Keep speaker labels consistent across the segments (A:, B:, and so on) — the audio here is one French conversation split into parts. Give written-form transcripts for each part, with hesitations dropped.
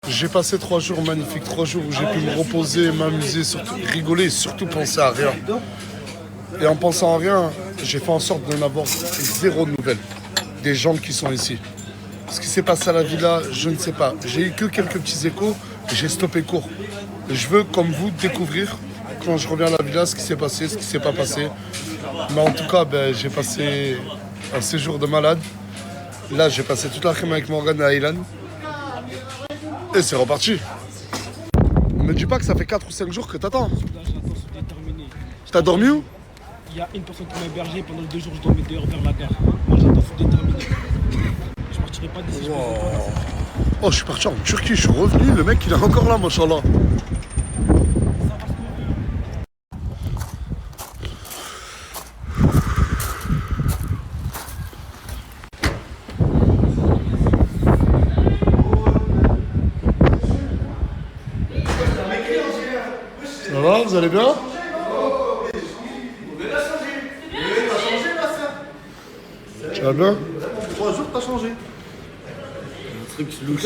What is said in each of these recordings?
A: J'ai passé 3 jours magnifiques, 3 jours où j'ai pu me reposer, m'amuser, surtout rigoler et surtout penser à rien. Et en pensant à rien, j'ai fait en sorte de n'avoir zéro nouvelle des gens qui sont ici. Ce qui s'est passé à la villa, je ne sais pas. J'ai eu que quelques petits échos et j'ai stoppé court. Je veux, comme vous, découvrir quand je reviens à la villa ce qui s'est passé, ce qui s'est pas passé. Mais en tout cas, j'ai passé un séjour de malade. Là, j'ai passé toute la crème avec Morgan et Aylan. Et c'est reparti. Ne me dis pas que ça fait 4 ou 5 jours que t'attends.
B: Là, j'attends, c'est déterminé.
A: T'as dormi où?
B: Il y a une personne qui m'a hébergé pendant 2 jours, je dormais dehors vers la gare. Moi, j'attends, c'est déterminé. Je partirai pas d'ici, je ne pas là.
A: Oh, je suis parti en Turquie, je suis revenu. Le mec, il est encore là, machallah. Ça va, vous allez bien? Tu vas bien?
C: 3 jours, t'as changé.
D: Truc louche.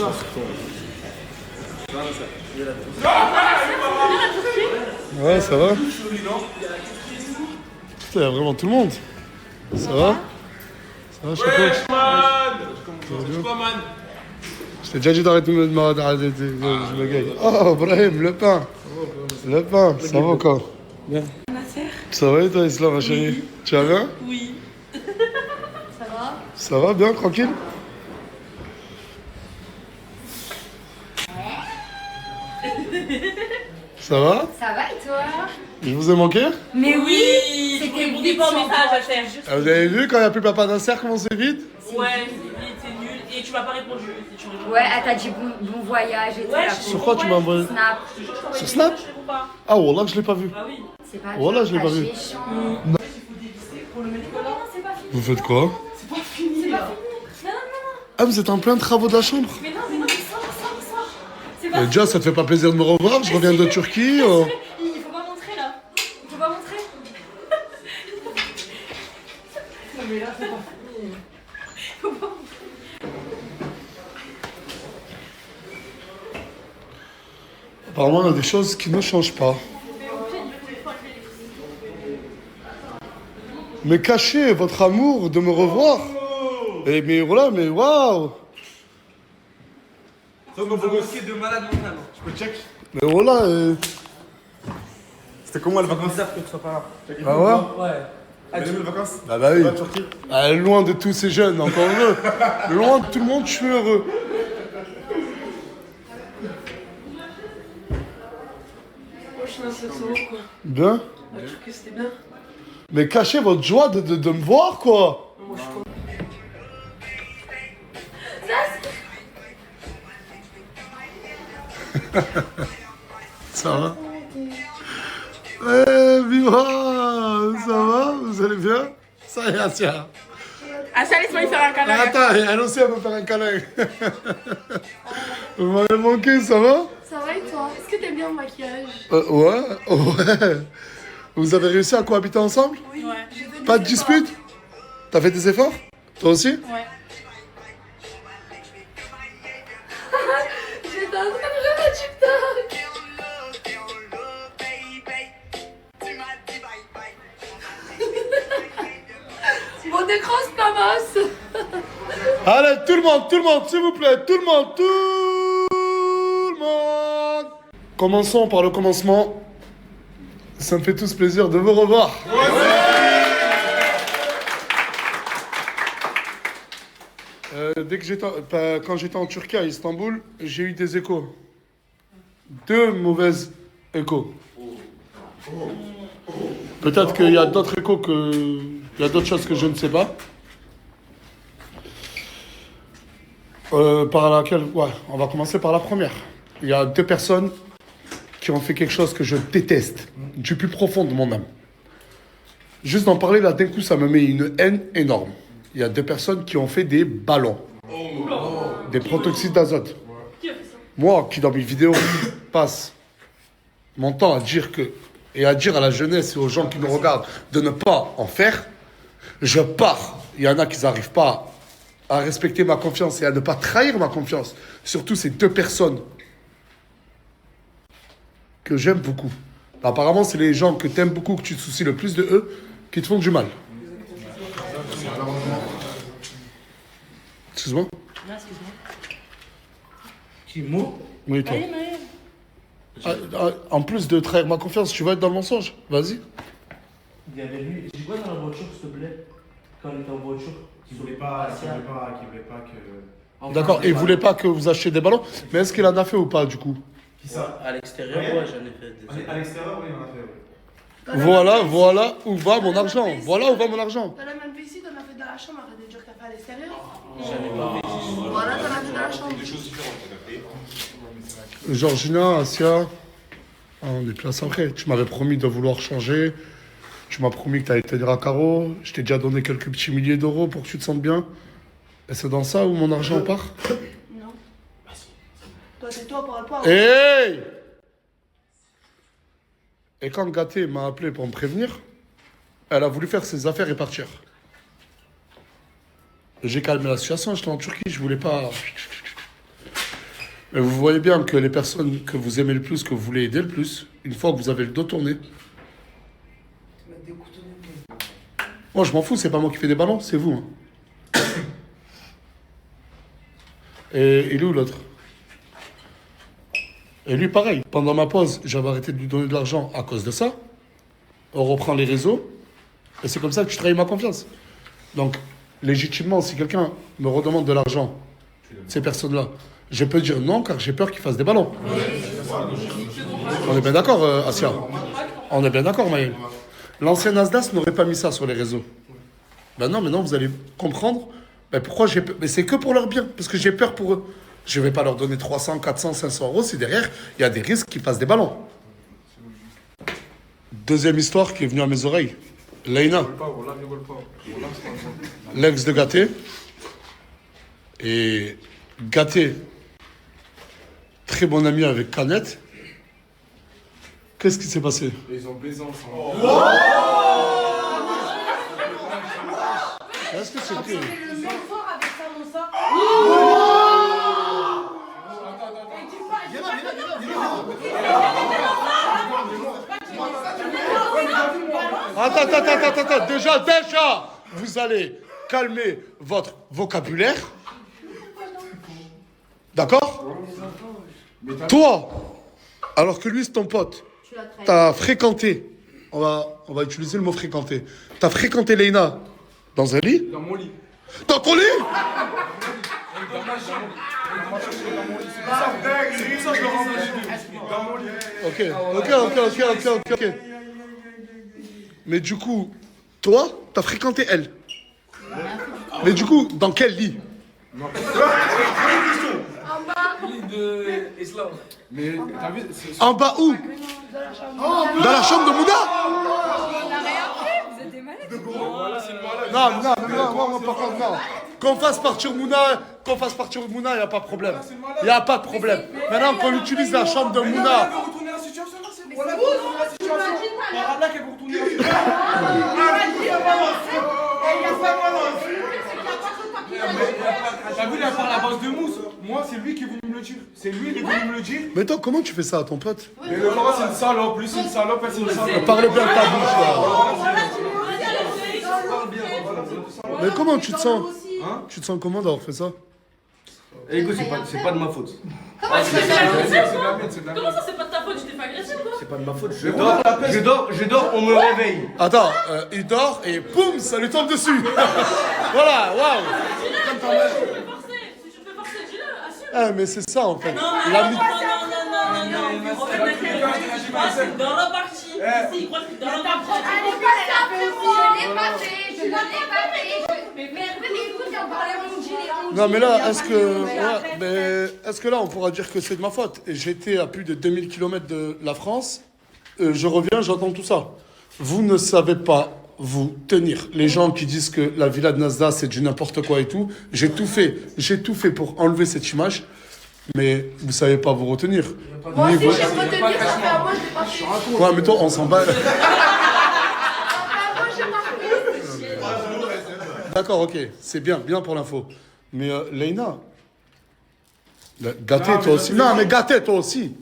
A: Ouais, ça va? Putain, il y a vraiment tout le monde. Ça va? Ça va, je suis coach? Je t'ai déjà dit d'arrêter de me gagne. Oh, Brahim, le pain. Le pain, ça va encore?
E: Ma sœur.
A: Ça va et toi, Islam, ma chérie? Tu vas bien?
E: Oui. Ça va?
A: Ça va bien, tranquille? Ça va?
F: Ça va et toi?
A: Je vous ai manqué?
F: Mais oui!
E: C'était
F: C'était
E: bon
F: vite
E: message à faire.
A: Ah, vous avez vu quand il n'y a plus papa d'un cercle, comment c'est vite?
E: Ouais, c'est nul. Et tu m'as pas répondu. Tu réponds.
F: Ouais, elle t'a dit bon voyage et tout.
E: Ouais,
F: la
E: je-
F: pauvre.
A: Sur quoi tu m'as envoyé?
F: Snap.
A: Sur Snap?
E: Je réponds pas.
A: Ah, Wallah, je l'ai pas vu.
E: Ah oui.
F: C'est pas
A: Voilà, je l'ai
F: bien,
A: pas vu.
F: t'as chiant.
A: Vous faites quoi?
E: C'est pas fini là.
A: Ah, vous êtes en plein travaux de la chambre?
E: Mais non, sors. C'est pas
A: Déjà, ça te fait pas plaisir de me revoir? Je reviens de Turquie. Oh.
E: Il faut pas montrer là. Il faut pas montrer. Non mais là, c'est pas fini. Faut pas montrer.
A: Apparemment, il y a des choses qui ne changent pas. Mais cachez votre amour de me revoir. Et mais voilà, mais waouh!
D: Ça me beau gosse de malade mental. Je peux check?
A: Mais voilà.
D: C'était comment les vacances que tu sois pas là?
A: Ah ouais?
D: Ouais. Ah, tu veux les vacances?
A: Bah oui.
D: La Turquie?
A: Ah, loin de tous ces jeunes, encore heureux. Loin de tout le monde, je suis heureux.
E: Moi je suis un peu quoi.
A: Bien.
E: Je trouve que c'était bien.
A: Mais cachez votre joie de me voir, quoi.
E: Moi je suis
A: Ça va? Eh, Biwa, ça va? Vous allez bien? Ça y est, tiens.
E: Ah, ça laisse-moi lui faire un câlin.
A: Attends, elle aussi, elle veut faire un câlin. Vous m'avez manqué, ça va?
G: Ça va et toi? Est-ce que t'aimes bien le maquillage?
A: Ouais. Vous avez réussi à cohabiter ensemble?
G: Oui.
E: Ouais.
A: Pas de dispute? T'as fait des efforts? Toi aussi?
E: Ouais.
G: J'étais en train de jouer à TikTok. Bon écran, c'est pas masse.
A: Allez, tout le monde, s'il vous plaît, tout le monde. Commençons par le commencement. Ça me fait tous plaisir de vous revoir. Quand j'étais en Turquie, à Istanbul, j'ai eu des échos. 2 mauvaises échos. Peut-être qu'il y a d'autres échos il y a d'autres choses que je ne sais pas. Par laquelle, ouais, on va commencer par la première. Il y a 2 personnes qui ont fait quelque chose que je déteste, du plus profond de mon âme. Juste d'en parler là, d'un coup, ça me met une haine énorme. Il y a 2 personnes qui ont fait des ballons, des protoxydes d'azote. Moi, qui dans mes vidéos passe mon temps à dire et à dire à la jeunesse et aux gens qui nous regardent de ne pas en faire, je pars. Il y en a qui n'arrivent pas à respecter ma confiance et à ne pas trahir ma confiance. Surtout ces 2 personnes que j'aime beaucoup. Apparemment, c'est les gens que t'aimes beaucoup, que tu te soucies le plus de eux, qui te font du mal. Excuse-moi.
E: Non, excuse-moi.
D: Qui mot?
A: Oui, toi.
E: Allez, Maël.
A: En plus de trahir ma confiance, tu vas être dans le mensonge. Vas-y.
D: Il y avait lui. J'ai quoi dans la voiture, s'il te plaît? Quand on était en voiture?
C: Qui voulait pas que.
A: D'accord. Et il voulait pas que vous achetiez des ballons. Mais est-ce qu'il en a fait ou pas, du coup?
C: Qui ça?
D: À l'extérieur, ouais, j'en ai fait des.
C: À l'extérieur, oui, on en a fait, oui.
A: Voilà où va mon argent. Voilà où va mon argent.
G: T'en as même fait ici, t'en as fait dans la chambre, arrête de dire que t'as fait à l'extérieur.
D: J'en ai pas fait.
G: Voilà, t'en as fait dans la chambre.
A: Georgina, Asia, on est place après. Tu m'avais promis de vouloir changer. Tu m'as promis que tu allais tenir à carreau. Je t'ai déjà donné quelques petits milliers d'euros pour que tu te sentes bien. Et c'est dans ça où mon argent part?
G: Non. Toi, c'est toi, parle pas.
A: Hey! Et quand Gaté m'a appelé pour me prévenir, elle a voulu faire ses affaires et partir. J'ai calmé la situation, j'étais en Turquie, je voulais pas... Mais vous voyez bien que les personnes que vous aimez le plus, que vous voulez aider le plus, une fois que vous avez le dos tourné... Moi, je m'en fous, c'est pas moi qui fais des ballons, c'est vous. Hein. Et il est où l'autre? Et lui, pareil. Pendant ma pause, j'avais arrêté de lui donner de l'argent à cause de ça. On reprend les réseaux. Et c'est comme ça que tu trahis ma confiance. Donc, légitimement, si quelqu'un me redemande de l'argent, ces personnes-là, je peux dire non, car j'ai peur qu'ils fassent des ballons. On est bien d'accord, Asia? On est bien d'accord, Maël? L'ancien Asdas n'aurait pas mis ça sur les réseaux. Ben non, maintenant, vous allez comprendre pourquoi j'ai peur. Mais c'est que pour leur bien, parce que j'ai peur pour eux. Je ne vais pas leur donner 300, 400, 500 euros si derrière, il y a des risques qu'ils fassent des ballons. Deuxième histoire qui est venue à mes oreilles. Leïna, l'ex de Gaté. Et Gaté, très bon ami avec Canette. Qu'est-ce qui s'est passé?
C: Ils ont baisé ensemble.
A: Est-ce que c'était...
E: Le même fort avec ça, mon sang.
A: Attends. Déjà, vous allez calmer votre vocabulaire. D'accord? Toi, alors que lui, c'est ton pote, t'as fréquenté, on va utiliser le mot fréquenter, t'as fréquenté Leïna dans un lit?
C: Dans mon lit.
A: Dans ton lit? Ok. Mais du coup, toi, t'as fréquenté elle. Mais du coup, dans quel lit?
C: Mais t'as vu,
A: En bas où? Dans la chambre de Mouna?
F: Vous êtes des malades.
A: Non, par contre, non. Qu'on fasse partir Mouna, il n'y a pas de problème. Il n'y a pas de problème. Maintenant qu'on utilise la chambre de Mouna.
C: retourner la situation là, c'est voilà, la situation. Par Allah qu'elle va retourner la situation. T'as vu, il a parlé à base de mousse. Moi, c'est lui qui est venu me le dire. C'est lui, il est venu me le dire.
A: Mais toi, comment tu fais ça à ton pote?
C: Mais le Laura, c'est une salope. Lui, c'est une salope, elle, c'est une salope.
A: Parle bien de ta bouche, là. Mais comment tu te sens?
C: Hein?
A: Tu te sens comment d'avoir fait ça?
D: Eh, écoute, c'est pas de ma faute.
C: C'est de la merde, c'est de la
E: Comment
C: merde.
E: ça, c'est pas de ta faute? Tu t'es fait agresser ou quoi?
D: C'est pas de ma faute. Je dors, on me réveille.
A: Attends, il dort et boum, ça lui tombe dessus. Voilà, waouh.
E: Si tu te fais forcer, dis-le, assume.
A: Ah, mais c'est ça en fait.
E: Non.
A: L'ami-
E: En fait, c'est dans la partie. Ici, il croit que c'est dans la partie.
F: Allez, pas ça, frérot. Je l'ai pas fait. Mais écoute, on parlait mon gilet.
A: Non mais là, est-ce que là on pourra dire que c'est de ma faute? J'étais à plus de 2000 km de la France, je reviens, j'entends tout ça. Vous ne savez pas vous tenir. Les gens qui disent que la villa de Nasdaq c'est du n'importe quoi et tout, j'ai tout fait pour enlever cette image, mais vous savez pas vous retenir.
G: Moi aussi,
A: Niveau-
G: j'ai retenir ça fait un mois, je l'ai pas fait.
A: Ouais, mais toi, on s'en bat.
G: Moi, j'ai pas fait.
A: D'accord, ok, c'est bien pour l'info. Mais Leïna, gâté toi aussi. Non, mais gâté toi aussi.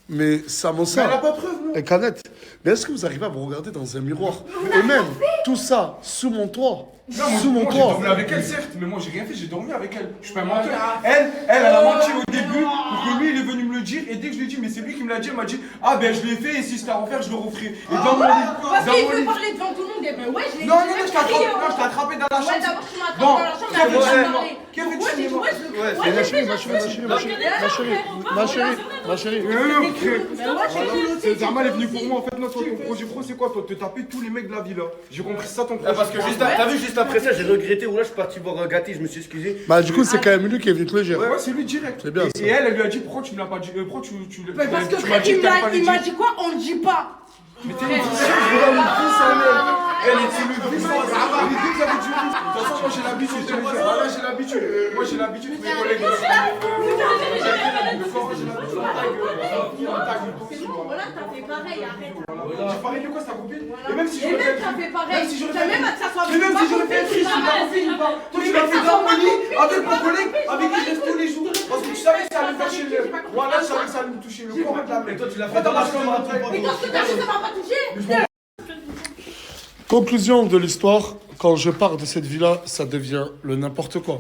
A: Mais ça m'en
C: Mais
A: sort.
C: elle a pas de preuve, non?
A: Et Canette, mais est-ce que vous arrivez à vous regarder dans un miroir? Et même, tout ça, sous mon toit.
C: Non,
A: Sous mon
C: moi j'ai
A: toit.
C: dormi avec elle, certes, mais moi j'ai rien fait, j'ai dormi avec elle. Je suis pas un menteur. Elle a menti au début pour que lui il est venu me le dire. Et dès que je lui ai dit, mais c'est lui qui me l'a dit, elle m'a dit, ah ben je l'ai fait et si c'était à refaire, je le referai. Et dans mon lit.
F: Parce
C: Dans
F: qu'il
C: mon
F: veut
C: lit.
F: parler devant tout le monde. Et ben ouais, je l'ai
C: Non,
F: dit,
C: non, non,
F: même
C: je t'ai attrapé,
F: crié,
C: non, je t'ai attrapé dans la chambre.
F: Ouais, d'abord, tu m'as attrapé
C: Bon,
F: dans la chambre,
C: qu'est-ce
F: après,
C: que
F: tu
C: c'est,
F: m'as
C: moi?
F: parlé.
C: Qu'est-ce que
F: Ouais,
C: tu
F: j'ai dit,
C: dis, moi?
F: ouais, je le
C: Ouais,
F: ouais,
A: Ma
F: j'ai
A: chérie,
F: fait,
A: ma chérie, ma chérie, ma chérie, ma chérie, ma chérie.
C: C'est Zarma est venu pour moi en fait. Non, toi, ton projet pro, c'est quoi? Toi, te taper tous les mecs de la ville là. J'ai compris ça, ton projet.
D: Ah, parce que juste, t'as vu, juste après ça, j'ai regretté. Ou là, je suis parti voir Gatti, je me suis excusé.
A: Bah, du coup, c'est quand même lui qui est venu te le dire.
C: Ouais, c'est lui direct.
A: C'est bien, ça.
C: Et elle lui a dit, pourquoi tu me l'as pas dit? Pourquoi tu
F: Mais parce que
C: tu m'as dit que t'allais pas le
F: il m'a
C: dire.
F: dit quoi? On le dit pas.
C: Mais t'es une vicieuse, je regarde le fils à elle. Elle était le fils, les deux vous avez du fils. De toute façon, moi j'ai l'habitude, voilà, j'ai l'habitude. Moi j'ai l'habitude, mes collègues.
F: C'est bon, voilà, t'as fait pareil, arrête.
C: J'ai parlé de quoi, c'est ta copine? Et même si
F: Et
C: j'aurais
F: même
C: fait.
F: t'as fait pareil.
C: Même si j'aurais
F: T'as
C: fait.
F: même à que ça soit
C: Mais même si j'aurais fait un truc,
F: c'est
C: c'est ta copine ou pas? Toi tu l'as fait dans mon lit avec mon collègue, avec qui je reste tous les jours. Parce que tu savais que ça allait me faire chez le. Voilà, je savais que ça allait me toucher le corps de la mec.
D: Et toi, tu l'as fait dans la chambre à ton
F: Mais quand ce que t'as fait, ça m'a pas touché.
A: Conclusion de l'histoire, quand je pars de cette vie-là, ça devient le n'importe quoi.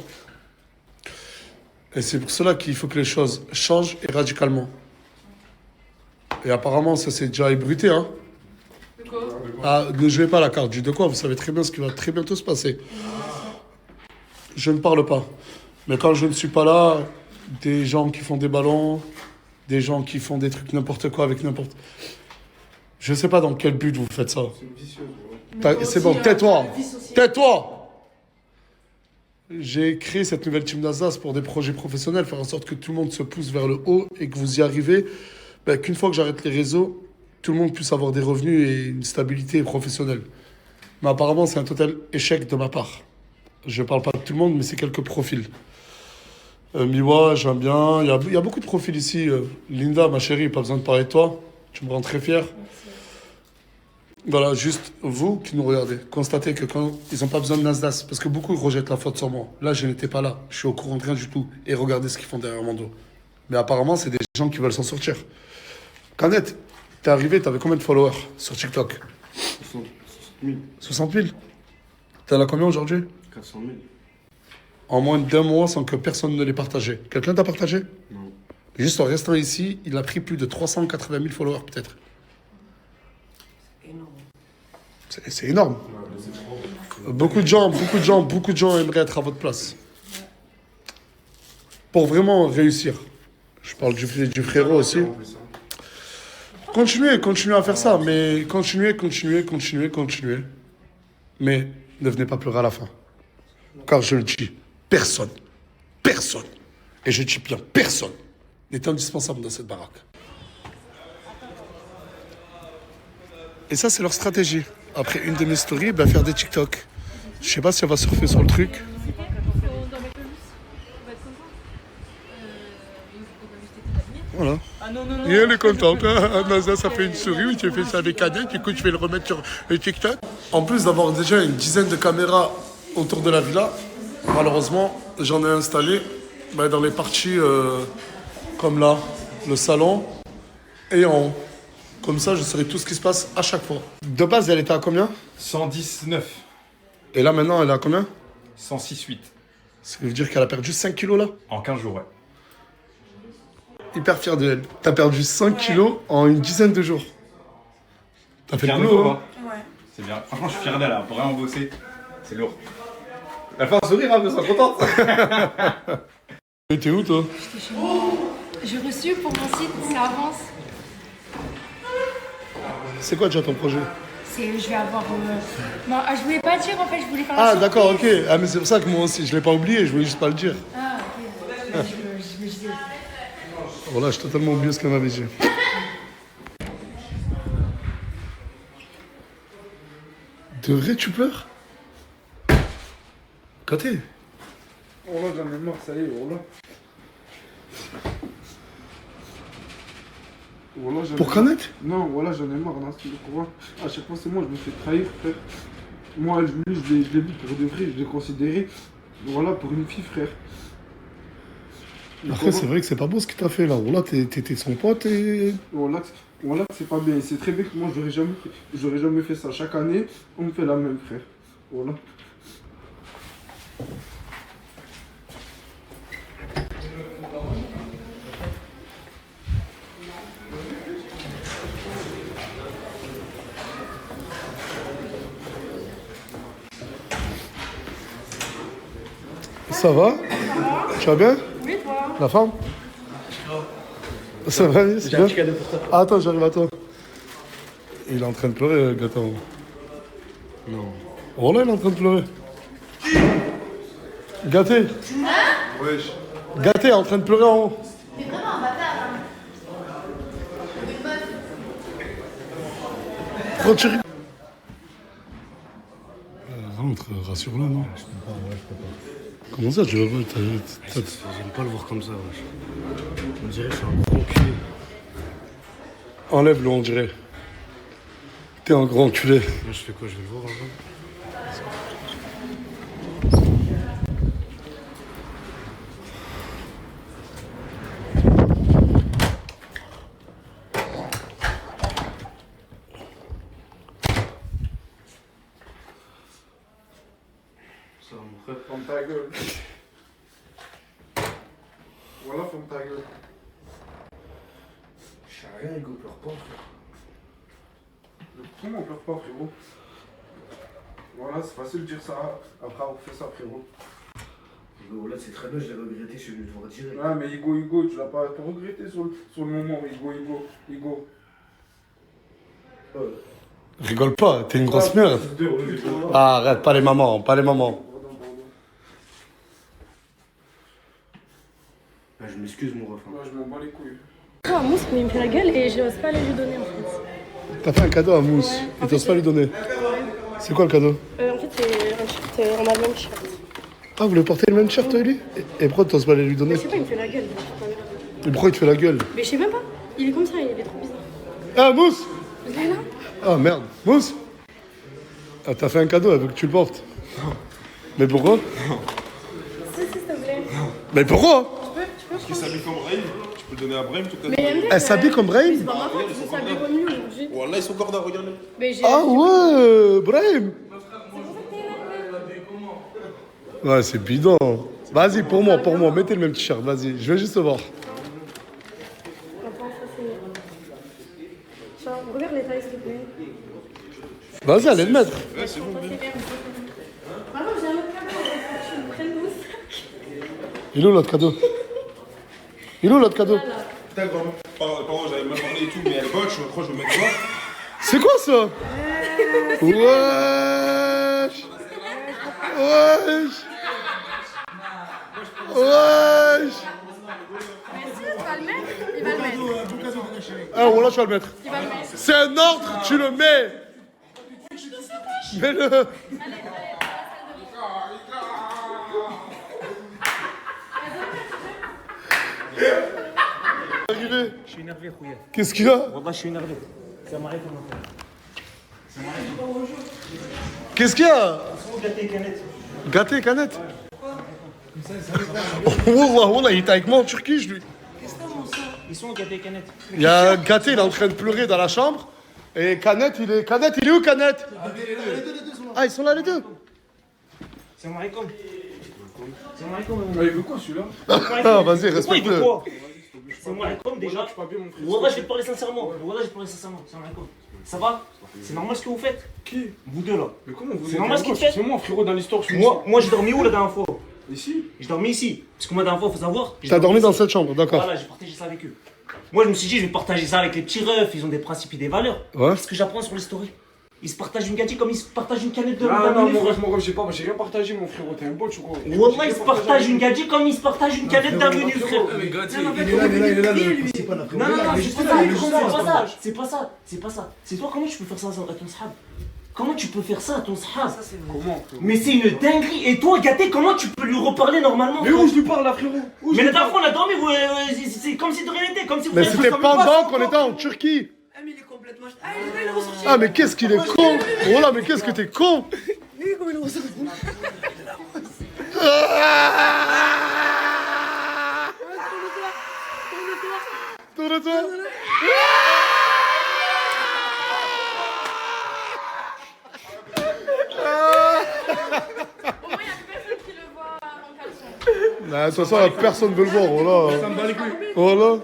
A: Et c'est pour cela qu'il faut que les choses changent et radicalement. Et apparemment, ça s'est déjà ébruité, hein. Ah, ne jouez pas la carte du de quoi, vous savez très bien ce qui va très bientôt se passer. Je ne parle pas. Mais quand je ne suis pas là, des gens qui font des ballons, des gens qui font des trucs n'importe quoi avec n'importe... Je ne sais pas dans quel but vous faites ça. C'est bon, tais-toi. Tais-toi. J'ai créé cette nouvelle team d'Alsace pour des projets professionnels, faire en sorte que tout le monde se pousse vers le haut et que vous y arrivez. Ben, qu'une fois que j'arrête les réseaux, tout le monde puisse avoir des revenus et une stabilité professionnelle. Mais apparemment, c'est un total échec de ma part. Je ne parle pas de tout le monde, mais c'est quelques profils. Miwa, j'aime bien. Il y a beaucoup de profils ici. Linda, ma chérie, pas besoin de parler de toi. Tu me rends très fier. Voilà, juste vous qui nous regardez, constatez que quand ils n'ont pas besoin de Nasdaq, parce que beaucoup rejettent la faute sur moi. Là, je n'étais pas là. Je suis au courant de rien du tout. Et regardez ce qu'ils font derrière mon dos. Mais apparemment, c'est des gens qui veulent s'en sortir. Canette, t'es arrivé, t'avais combien de followers sur TikTok? 60 000. T'en as combien aujourd'hui?
D: 400 000.
A: En moins d'un mois sans que personne ne les partageait. Quelqu'un t'a partagé?
D: Non.
A: Juste en restant ici, il a pris plus de 380 000 followers peut-être. C'est énorme. Beaucoup de gens aimeraient être à votre place. Pour vraiment réussir. Je parle du frérot aussi. Continuez à faire ça, mais continuez. Mais ne venez pas pleurer à la fin. Car je le dis, personne, et je dis bien personne, n'est indispensable dans cette baraque. Et ça, c'est leur stratégie. Après une de mes stories, ben, faire des TikTok. Je sais pas si elle va surfer sur le truc. Voilà. Et elle est contente. Nasa, ça fait une souris, oui, tu fais ça avec Adèle, du coup, je vais le remettre sur le TikTok. En plus d'avoir déjà une dizaine de caméras autour de la villa, malheureusement, j'en ai installé dans les parties comme là, le salon et en haut. Comme ça, je saurai tout ce qui se passe à chaque fois. De base, elle était à combien?
C: 119.
A: Et là, maintenant, elle est à combien?
C: 106,8.
A: Ça veut dire qu'elle a perdu 5 kilos là?
C: En 15 jours, ouais.
A: Hyper fier de elle. T'as perdu 5 kilos en une dizaine de jours. T'as fait le boulot, hein?
G: Ouais.
C: C'est bien. Franchement, je suis fier d'elle, elle a vraiment bossé. C'est lourd. Elle fait un sourire, hein, elle sera contente.
A: Et t'es où, toi?
F: J'ai reçu pour mon site, ça avance.
A: C'est quoi déjà ton projet?
F: Je vais avoir. Non, je voulais pas dire en fait, je voulais faire
A: Ah,
F: la
A: d'accord, ok.
F: surprise.
A: Ah, mais c'est pour ça que moi aussi, je l'ai pas oublié, je voulais juste pas le dire.
F: Ah, ok. Je dis.
A: Voilà, j'ai totalement oublié ce qu'elle m'avait dit. De vrai, tu pleures? Côté.
C: Oh là, j'en ai marre, ça y est, oh là. Voilà,
A: Pour connaître?
C: Non, voilà, j'en ai marre, tu vois. À chaque fois, c'est moi, je me fais trahir, frère. Moi, lui, je l'ai vu pour de vrai, je l'ai considéré, voilà, pour une fille, frère.
A: Après, c'est vrai que c'est pas beau ce que t'as fait là. Voilà, t'étais son pote et.
C: Voilà, c'est pas bien. C'est très bien que moi, j'aurais jamais fait ça. Chaque année, on me fait la même, frère. Voilà.
A: Ça va? Tu vas bien?
G: Oui, toi.
A: La femme? Ça va, Anis?
D: J'ai un petit cadeau pour toi.
A: Ah, attends, j'arrive à toi. Il est en train de pleurer, Gaëtan.
D: Non.
A: Oh là, il est en train de pleurer. Gâté.
C: Wesh.
A: Gâté est en train de pleurer en haut.
F: T'es vraiment un bâtard, hein. Une meuf.
A: Pourquoi tu ris? Rentre, rassure-le, non?
D: Je peux pas, ouais, je peux pas.
A: Comment ça, tu veux pas?
D: J'aime pas le voir comme ça, wesh. On dirait que je suis un gros cul.
A: Enlève-le, on dirait. T'es un grand culé.
D: Moi, je fais quoi? Je vais le voir avant. Ça va, mon frère?
C: Ferme ta gueule. Voilà, ferme ta gueule.
D: Je sais rien, Hugo, pleure pas, frère.
C: Comment on pleure pas, frérot? Voilà, c'est facile de dire ça après avoir fait ça, frérot.
D: Hugo, là, c'est très bien, je l'ai regretté, je suis venu te voir direct.
C: Ah, mais Hugo, tu l'as pas regretté sur le moment, Hugo.
A: Rigole pas, t'es une grosse merde. Ah, arrête, pas les mamans, pas les mamans.
D: Ah, je m'excuse, mon ref.
C: Ouais, je m'en bats les couilles.
G: Moi, Mousse, il me fait la gueule et je n'ose pas aller lui donner en fait.
A: T'as fait un cadeau à Mousse,
G: Ouais,
A: et t'oses pas lui donner. C'est quoi le cadeau?
G: En fait, c'est un t-shirt, on a le même t-shirt.
A: Ah, vous voulez porter le même shirt, lui? Et pourquoi t'oses pas aller lui donner?
G: Mais je sais pas, il me fait la gueule.
A: Et pourquoi il te fait la gueule?
G: Mais je sais même pas. Il est comme ça, il est trop bizarre.
A: Ah, Mousse!
G: Il est là.
A: Ah, merde. Mousse! Ah, t'as fait un cadeau, elle veut que tu le portes. Mais pourquoi?
G: Si, s'il te plaît.
A: Mais pourquoi?
G: Tu peux
C: Qui s'habille comme Brahim, tu peux le donner à Brahim tout à
G: Mais MD,
A: Elle s'habille comme Brahim?
G: c'est pas ma faute, je s'habille comme lui aujourd'hui.
C: Wallah, ils sont corda, regardez.
G: Mais j'ai.
A: Ah ouais, Brahim! Ouais, c'est bidon. Vas-y, pour moi, mettez le même t-shirt, vas-y, je vais juste te voir.
G: Attends, ça c'est. Tiens, regarde les tailles, s'il te plaît.
A: Vas-y, allez le mettre.
C: Ouais, c'est bon.
G: Ça c'est bien. Maman, j'ai un autre cadeau, il faut que tu me prennes mon sac.
A: Il est où l'autre cadeau? Il est où l'autre cadeau?
C: Putain, pardon, j'avais mal parlé et tout, mais elle est bonne, je crois que je vais mettre quoi?
A: C'est quoi ça? Wesh! Wesh! Wesh!
G: Mais si, tu vas le mettre, il va le mettre.
A: Ah, voilà, tu vas le mettre.
G: Il va le mettre.
A: C'est un ordre, tu le mets. Mets-le. Arrivé.
B: Je suis énervé, Khouya.
A: Qu'est-ce qu'il y a?
B: Wallah, je suis énervé. Ça m'arrête comment?
A: Qu'est-ce qu'il y a? Gâté, canette. Wallah, wallah, il était avec moi en Turquie, lui.
B: Ils sont gâtés, canettes.
A: Il y a Gâté, il est en train de pleurer dans la chambre. Et Canette, il est où, Canette? Ah, ils sont là les deux.
B: Salam alaikum. Salam alaikum.
C: Il veut quoi celui-là?
A: Ah, vas-y, respecte-le.
B: Salam alaikum déjà. Wallah, je vais te parler sincèrement. Wallah, je vais te parler sincèrement. Salam alaikum. Ça va? C'est normal ce que vous faites?
C: Qui?
B: Vous deux là.
C: Mais comment vous
B: C'est normal ce qu'il fait?
C: C'est moi, frérot, dans l'histoire, je suis
B: Moi, j'ai dormi où la dernière fois?
C: ici.
B: J'ai dormi ici. Parce que moi, la dernière fois, faut savoir. j'ai
A: T'as dormi dans
B: ici.
A: cette chambre, d'accord.
B: Voilà, j'ai partagé ça avec eux. Moi, je me suis dit, je vais partager ça avec les petits refs. Ils ont des principes et des valeurs.
A: Ouais.
B: Qu'est-ce que j'apprends sur l'histoire? Ils se partagent une gâchis comme ils se partagent une canette de
C: Non,
B: d'un
C: non,
B: minute, frère.
C: mon ref, j'ai rien partagé, mon frérot, t'es un bot, tu crois?
B: Wallah, ils se partagent une gadget comme ils se partagent une canette d'un menu, frère.
C: Mais
D: Il est là, c'est pas la
B: Non, non, non,
C: mais
B: c'est
C: je
B: pas
C: sais
B: ça,
C: pas, mais
B: c'est
C: comment
B: pas
C: ça
B: ça,
C: marche?
B: c'est pas ça, c'est pas ça. C'est toi, comment tu peux faire ça à ton sahab? Comment tu peux faire ça à ton sahab?
C: Comment?
B: Mais c'est une dinguerie. Et toi, gâté, comment tu peux lui reparler normalement?
C: Mais où je lui parle là, frérot?
B: Mais la dernière fois, on a dormi, c'est comme si de rien n'était, comme si vous
A: Mais
B: faisiez
A: c'était
B: ça.
A: pendant qu'on était en Turquie.
G: Ah, mais il est complètement. Ah, il est ressorti.
A: Ah, mais qu'est-ce qu'il est con. Voilà, mais qu'est-ce que t'es con.
G: Comment il est ressorti?
A: Tour de toi.
F: Au moins, il n'y a personne qui le voit en caleçon.
A: Bah, de toute façon, personne veut le voir, voilà.
C: Ça me bat les couilles.
A: Voilà.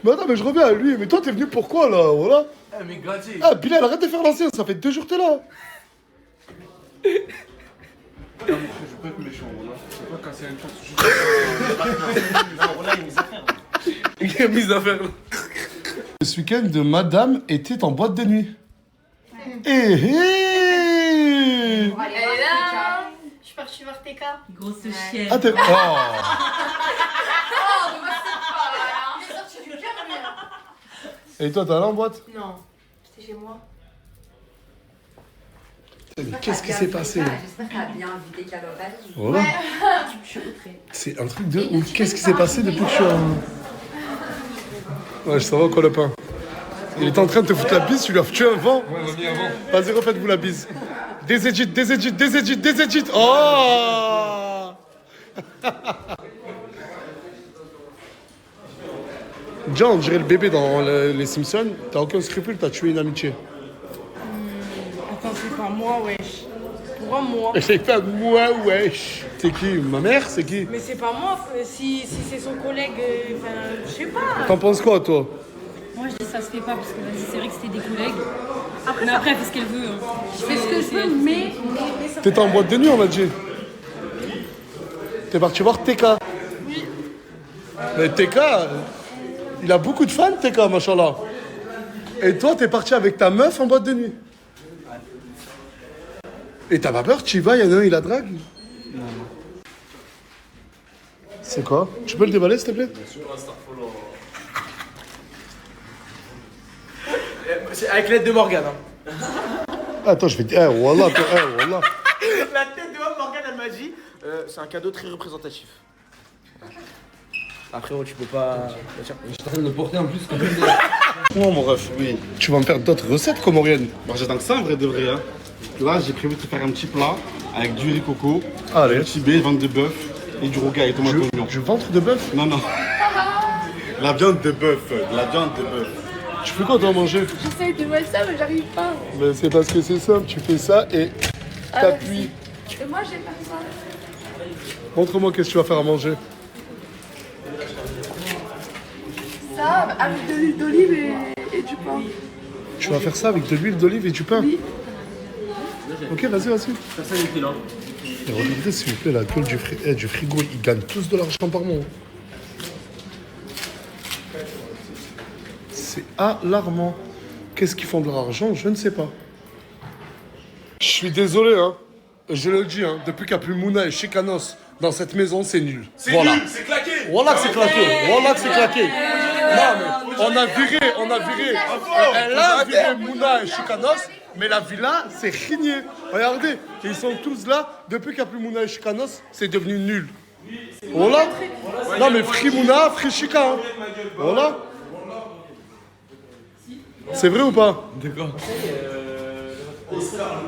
A: Mais attends, mais je reviens à lui. Mais toi, t'es venu pourquoi, là? Voilà.
C: Eh, mais gratuit.
A: Ah, Bilal, arrête de faire l'ancien. Ça fait 2 jours que t'es là.
C: Je vais pas être méchant, voilà. Je vais pas casser une chose. Il y a mise à faire.
A: Ce week-end, madame était en boîte de nuit. Eh eh.
F: Elle est là. Je suis partie voir TK.
E: Grosse chienne.
A: Ah, t'es... Oh.
F: Oh, mais moi, c'est pas là. Il est sorti du cœur, lui.
A: Et toi, t'es allé en boîte?
F: Non, c'était chez moi.
A: Mais qu'est-ce qui s'est passé?
H: J'espère qu'elle a bien vidé Calorel.
A: Voilà. C'est un truc de ouf. Qu'est-ce qui s'est passé depuis que je suis en... Ouais, ça va quoi le pain? Il était en train de te foutre la bise, tu lui as foutu un vent.
C: Ouais, on a mis avant.
A: Vas-y, refaites-vous la bise. Désédite. Oh. Déjà, on dirait le bébé dans les Simpsons. T'as aucun scrupule, t'as tué une amitié.
B: Attends, c'est pas moi, wesh. Pourquoi moi?
A: C'est pas moi, wesh. C'est qui? Ma mère, c'est qui?
B: Mais c'est pas moi, si c'est son collègue, enfin, je sais pas.
A: T'en penses quoi, toi?
I: Moi je dis ça se fait pas parce que vas-y, c'est vrai que c'était des collègues. Mais après elle fait ce qu'elle veut. Hein.
G: Je fais ce que je veux, mais.
A: T'étais en boîte de nuit, on m'a dit. T'es parti voir TK.
G: Oui.
A: Mais TK, il a beaucoup de fans, TK, machallah. Et toi, t'es parti avec ta meuf en boîte de nuit. Et t'as pas peur, tu y vas, il y en a un, il la drague? Non. C'est quoi? Tu peux le déballer, s'il te plaît?
C: C'est avec l'aide de Morgane. Hein.
A: Attends, je vais te dire, wallah, wallah.
C: La tête de Morgane, elle m'a dit, c'est un cadeau très représentatif. Après, tu peux pas. Je suis en train de le porter en plus.
A: Non, mon ref, oui. Tu vas me faire d'autres recettes comoriennes.
J: Bon, j'attends que ça en vrai de vrai. Hein. Là, j'ai prévu de te faire un petit plat avec du riz coco,
A: Allez.
J: du tibet, ventre de bœuf et du rougail et tomate oignon.
A: Du ventre de bœuf?
J: Non, non. La viande de bœuf. La viande de bœuf.
A: Tu fais quoi, toi, à manger?
G: J'essaye de voir ça, mais j'arrive pas.
A: Ben, c'est parce que c'est simple, tu fais ça et t'appuies.
G: Et moi, j'ai faire ça.
A: Montre-moi qu'est-ce que tu vas faire à manger.
G: Ça, avec de l'huile d'olive et du pain.
A: Tu vas faire ça avec de l'huile d'olive et du pain?
G: Oui.
A: Ok, vas-y.
D: Personne n'était là.
A: Et regardez, s'il vous plaît, la gueule du frigo, ils gagnent tous de l'argent par mois. C'est alarmant. Qu'est-ce qu'ils font de leur argent? Je ne sais pas. Je suis désolé, hein. Je le dis, hein. Depuis qu'il n'y a plus Mouna et Chikanos dans cette maison, c'est nul. Voilà.
C: Nul, c'est claqué.
A: Voilà que c'est claqué. Voilà que c'est claqué. Non, mais on a viré. Elle a viré Mouna et Chikanos, mais la villa, c'est rigné. Regardez, ils sont tous là. Depuis qu'il n'y a plus Mouna et Chikanos, c'est devenu nul. Voilà. Non, mais Free Mouna, Free Chika. Hein. Voilà. C'est vrai ou pas?
C: D'accord.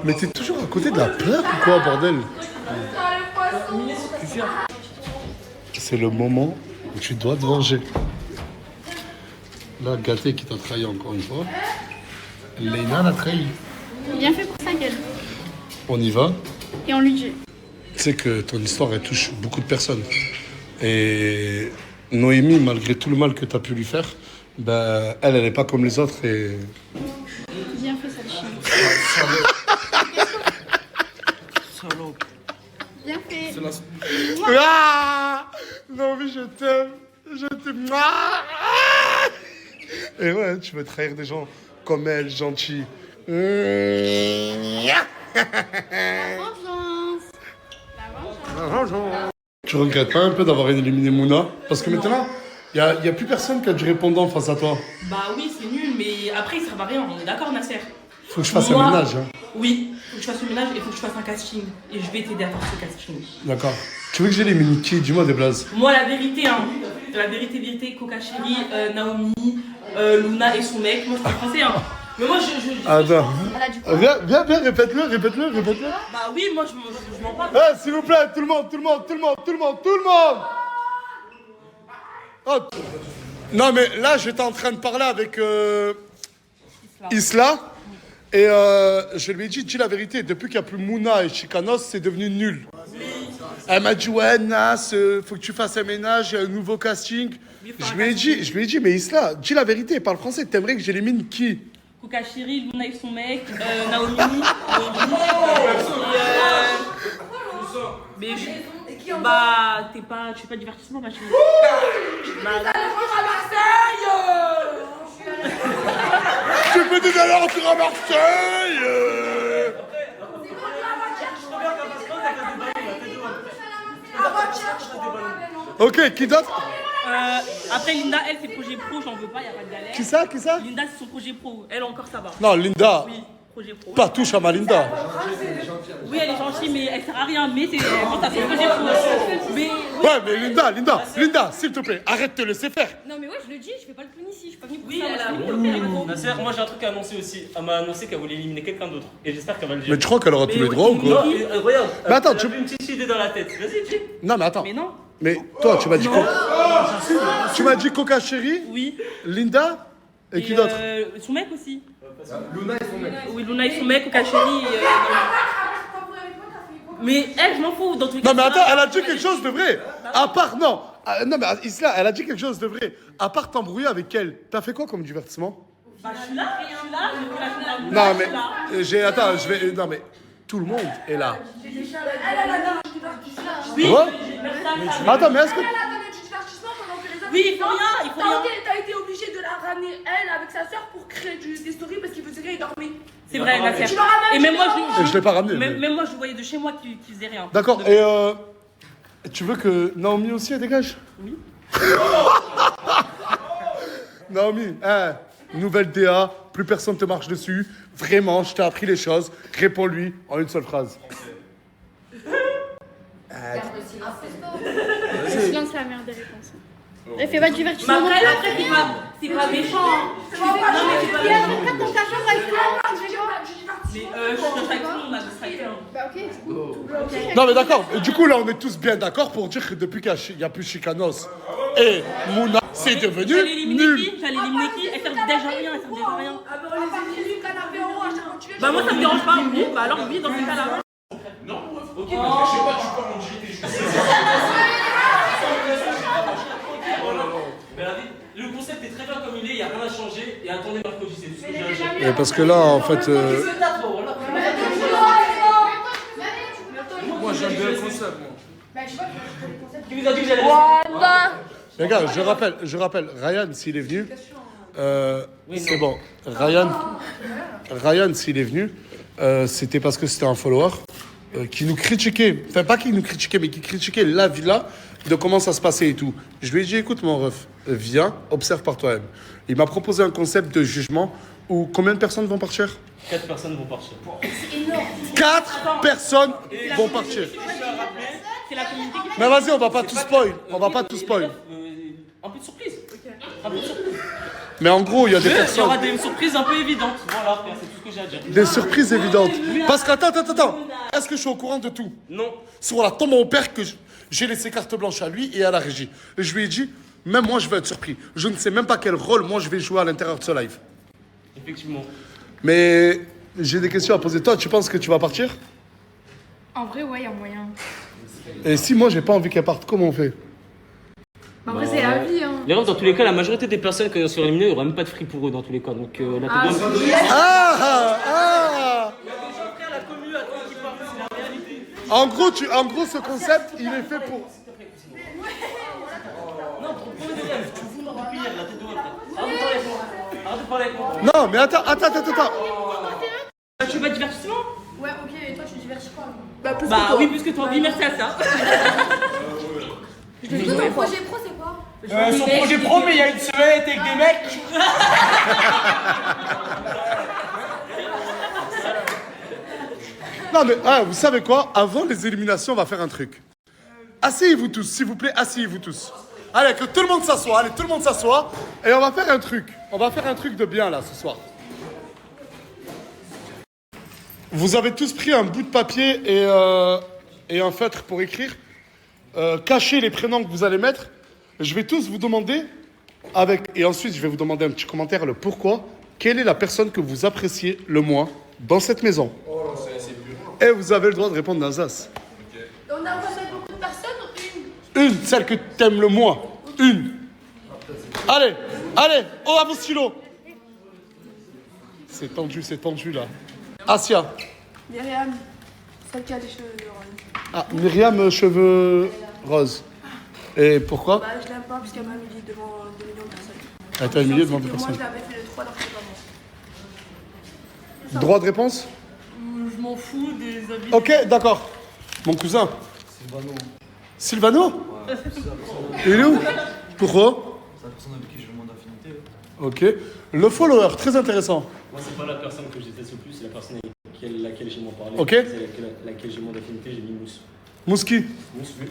A: Mais t'es toujours à côté de la plaque ou quoi, bordel? C'est le moment où tu dois te venger. Là, Gâté qui t'a trahi encore une fois. Leïna l'a trahi.
G: Bien fait pour sa gueule.
A: On y va.
G: Et on lui dit.
A: Tu sais que ton histoire, elle touche beaucoup de personnes. Et Noémie, malgré tout le mal que tu as pu lui faire, ben, elle n'est pas comme les autres et...
G: Bien fait, sale chien.
C: Salope.
G: Bien fait.
A: Ah non, mais je t'aime. Ah et ouais, tu veux trahir des gens comme elle, gentils.
G: La vengeance. La vengeance.
A: Tu regrettes pas un peu d'avoir éliminé Mouna? Parce que maintenant, il n'y a plus personne qui a du répondant face à toi.
E: Bah oui, c'est nul, mais après, il sert à rien. On est d'accord, Nasser?
A: Faut que je fasse un ménage. Hein.
E: Oui, faut que je fasse le ménage et faut que je fasse un casting. Et je vais t'aider à faire ce casting.
A: D'accord. Tu veux que j'élimine qui? Dis-moi des blazes.
E: Moi, la vérité, hein. La vérité, Coca Chéri, Naomi, Luna et son mec. Moi, je suis français, hein. Mais moi,
A: Attends. Viens, répète-le.
E: Bah oui, moi, je m'en parle.
A: Eh, s'il vous plaît, tout le monde. Oh. Non, mais là, j'étais en train de parler avec Isla. Et je lui ai dit, dis la vérité, depuis qu'il n'y a plus Mouna et Chicanos, c'est devenu nul. Elle m'a dit, ouais, Nas, faut que tu fasses un ménage, il y a un nouveau casting. Je lui ai dit, mais Isla, dis la vérité, parle français, t'aimerais que j'élimine qui?
E: Kokachiri, Luna et son mec, Naomi. Mais bah, tu fais pas divertissement, ma chérie.
A: Tu peux des allers-retours à Marseille Ok, qui d'autre?
E: Après, Linda, elle, c'est projet pro, j'en veux pas, y a pas de galère.
A: Qui ça?
E: Linda, c'est son projet pro. Elle, encore, ça va.
A: Non, Linda.
E: Oui, projet pro.
A: Pas touche à ma Linda.
E: Oui, elle est gentille, mais elle sert à rien. Mais c'est quand t'as son projet pro. Mais, oui.
A: Ouais, mais Linda, s'il te plaît, arrête de te laisser faire.
I: Non, mais ouais, je le dis, je fais pas le clown ici, je suis pas venue pour
E: Oui,
I: ça.
E: elle a
D: Nasser, moi j'ai un truc à annoncer aussi. Elle m'a annoncé qu'elle voulait éliminer quelqu'un d'autre. Et j'espère qu'elle va le dire.
A: Mais tu crois qu'elle aura tous les droits ou
D: Non,
A: quoi?
D: regarde.
A: Mais attends,
D: elle a une petite idée dans la tête. Vas-y, dis.
A: Non, mais attends.
E: Mais non.
A: Mais toi, tu m'as dit quoi? Tu m'as dit Coca Chéri,
E: Oui.
A: Linda et qui d'autre?
E: Son mec aussi.
C: Luna et son mec.
E: Oui, Luna et son mec, Kokachiri. Mais elle, je m'en fous. Dans tous les cas,
A: Non, mais attends, elle a dit quelque chose de vrai. À part, non. Non, mais Isla, elle a dit quelque chose de vrai. À part t'embrouiller avec elle, t'as fait quoi comme divertissement?
E: bah, je suis là.
A: Non, mais attends, non, mais tout le monde est là.
E: Oui.
A: Ouais. Attends, mais est-ce que
E: Oui, il faut rien.
F: T'as été obligé de la ramener, elle, avec sa soeur, pour créer des stories parce qu'il faisait rien, il dormait.
E: C'est vrai, Nasser.
F: Tu l'as ramené.
E: Et même moi,
A: je l'ai pas ramené.
E: Même moi, je voyais de chez moi qui faisait rien.
A: D'accord, et tu veux que Naomi aussi elle dégage?
E: Oui.
A: Naomi, hein, nouvelle DA, plus personne te marche dessus. Vraiment, je t'ai appris les choses. Réponds-lui en une seule phrase.
G: Silence, c'est la meilleure des réponses. Elle fait pas de divertissement.
E: Mais après, c'est pas méchant.
G: Non, mais tu peux bien rentrer dans ta chambre avec toi.
E: Mais je suis avec tout le monde, on a distraction.
G: Bah, ok.
A: Non mais d'accord, du coup là on est tous bien d'accord pour dire que depuis qu'il n'y a plus Chicanos et Mouna, c'est devenu
E: J'allais éliminer
A: nul.
E: qui? Elle sert déjà rien,
F: Ah, bah, on les a mis du canapé en haut à chaque fois que tu veux.
E: Bah, moi, ça me dérange pas. Oui, bah alors, oui, dans ces cas-là.
C: Ok, parce que je sais pas, tu parles en JT juste.
D: Mais le concept est très bien comme il est, il n'y a rien à changer. Et attendez mercredi, c'est tout ce que j'ai à dire.
A: Et parce que là en fait...
C: Moi j'aime bien le concept, moi.
D: Qui vous a dit que j'allais
A: Les gars, je rappelle, Ryan s'il est venu, c'est bon. Ryan s'il est venu, c'était parce que c'était un follower qui nous critiquait, enfin pas qui nous critiquait, mais qui critiquait la villa, de comment ça se passait et tout. Je lui ai dit, écoute mon ref, viens, observe par toi-même. Il m'a proposé un concept de jugement où combien de personnes vont partir?
D: 4 personnes vont partir.
A: 4 personnes vont partir.
E: C'est la communauté qui fait.
A: Mais vas-y, on va pas tout spoil. On va pas tout spoil.
D: Un peu de surprise. Un peu de surprise.
A: Mais en gros, il y a des
D: Il y
A: personnes...
D: aura des surprises un peu évidentes. Voilà, frère, c'est tout ce que j'ai à dire.
A: Des surprises évidentes. Parce que, attends. Est-ce que je suis au courant de tout?
D: Non.
A: Sur la tombe à mon père que j'ai laissé carte blanche à lui et à la régie. Et je lui ai dit, même moi, je vais être surpris. Je ne sais même pas quel rôle moi je vais jouer à l'intérieur de ce live.
D: Effectivement.
A: Mais j'ai des questions à poser. Toi, tu penses que tu vas partir?
I: En vrai, ouais, y a moyen.
A: Et si moi, j'ai pas envie qu'elle parte, comment on fait?
I: Bah, après, c'est la vie, hein.
D: Les refs, dans tous les cas, la majorité des personnes qui sont éliminées, il n'y aura même pas de free pour eux dans tous les cas. Donc la
I: Ah,
D: tête
A: En gros, ce concept, il est fait pour...
D: Arrête de parler avec moi.
A: Non, mais attends.
E: Tu veux pas de divertissement?
G: Ouais, ok, et toi, tu divertis quoi?
E: Bah oui, plus que toi. Oui, merci à ça.
G: Ton projet pro, c'est quoi?
C: Son projet pro, mais il y a une semaine, était avec des mecs.
A: Non, mais vous savez quoi? Avant les éliminations, on va faire un truc. Asseyez-vous tous, s'il vous plaît, asseyez-vous tous. Allez, que tout le monde s'assoie, et on va faire un truc. On va faire un truc de bien, là, ce soir. Vous avez tous pris un bout de papier et un feutre pour écrire. Cachez les prénoms que vous allez mettre. Je vais tous vous demander Et ensuite, je vais vous demander un petit commentaire, le pourquoi. Quelle est la personne que vous appréciez le moins dans cette maison?
C: Oh non, c'est plus.
A: Et vous avez le droit de répondre d'Alsace.
F: On a reçu beaucoup de personnes ou une?
A: Une, celle que t'aimes le moins. Une. Allez, oh, à vos stylos. C'est tendu là. Asia.
G: Myriam, celle qui a les cheveux roses.
A: Ah, Myriam, cheveux roses. Et pourquoi?
G: Bah, je l'aime pas parce qu'elle m'a humilié devant 2 millions de personnes.
A: Elle t'a humilié devant
G: Moi,
A: 2 personnes.
G: je l'avais fait le 3 alors que c'est pas moi.
A: Droit de réponse?
E: Je m'en fous des avis.
A: Ok, d'accord. Mon cousin. Sylvano. Il est où? Pourquoi?
K: C'est la personne avec qui j'ai le moins d'affinité.
A: Ok. Le follower, très intéressant.
D: Moi, c'est pas la personne que je déteste le plus, c'est la personne avec laquelle j'ai moins parlé.
A: Ok.
D: C'est laquelle j'ai moins d'affinité, j'ai mis Mousse.
A: Mouski.
D: Mousse, oui.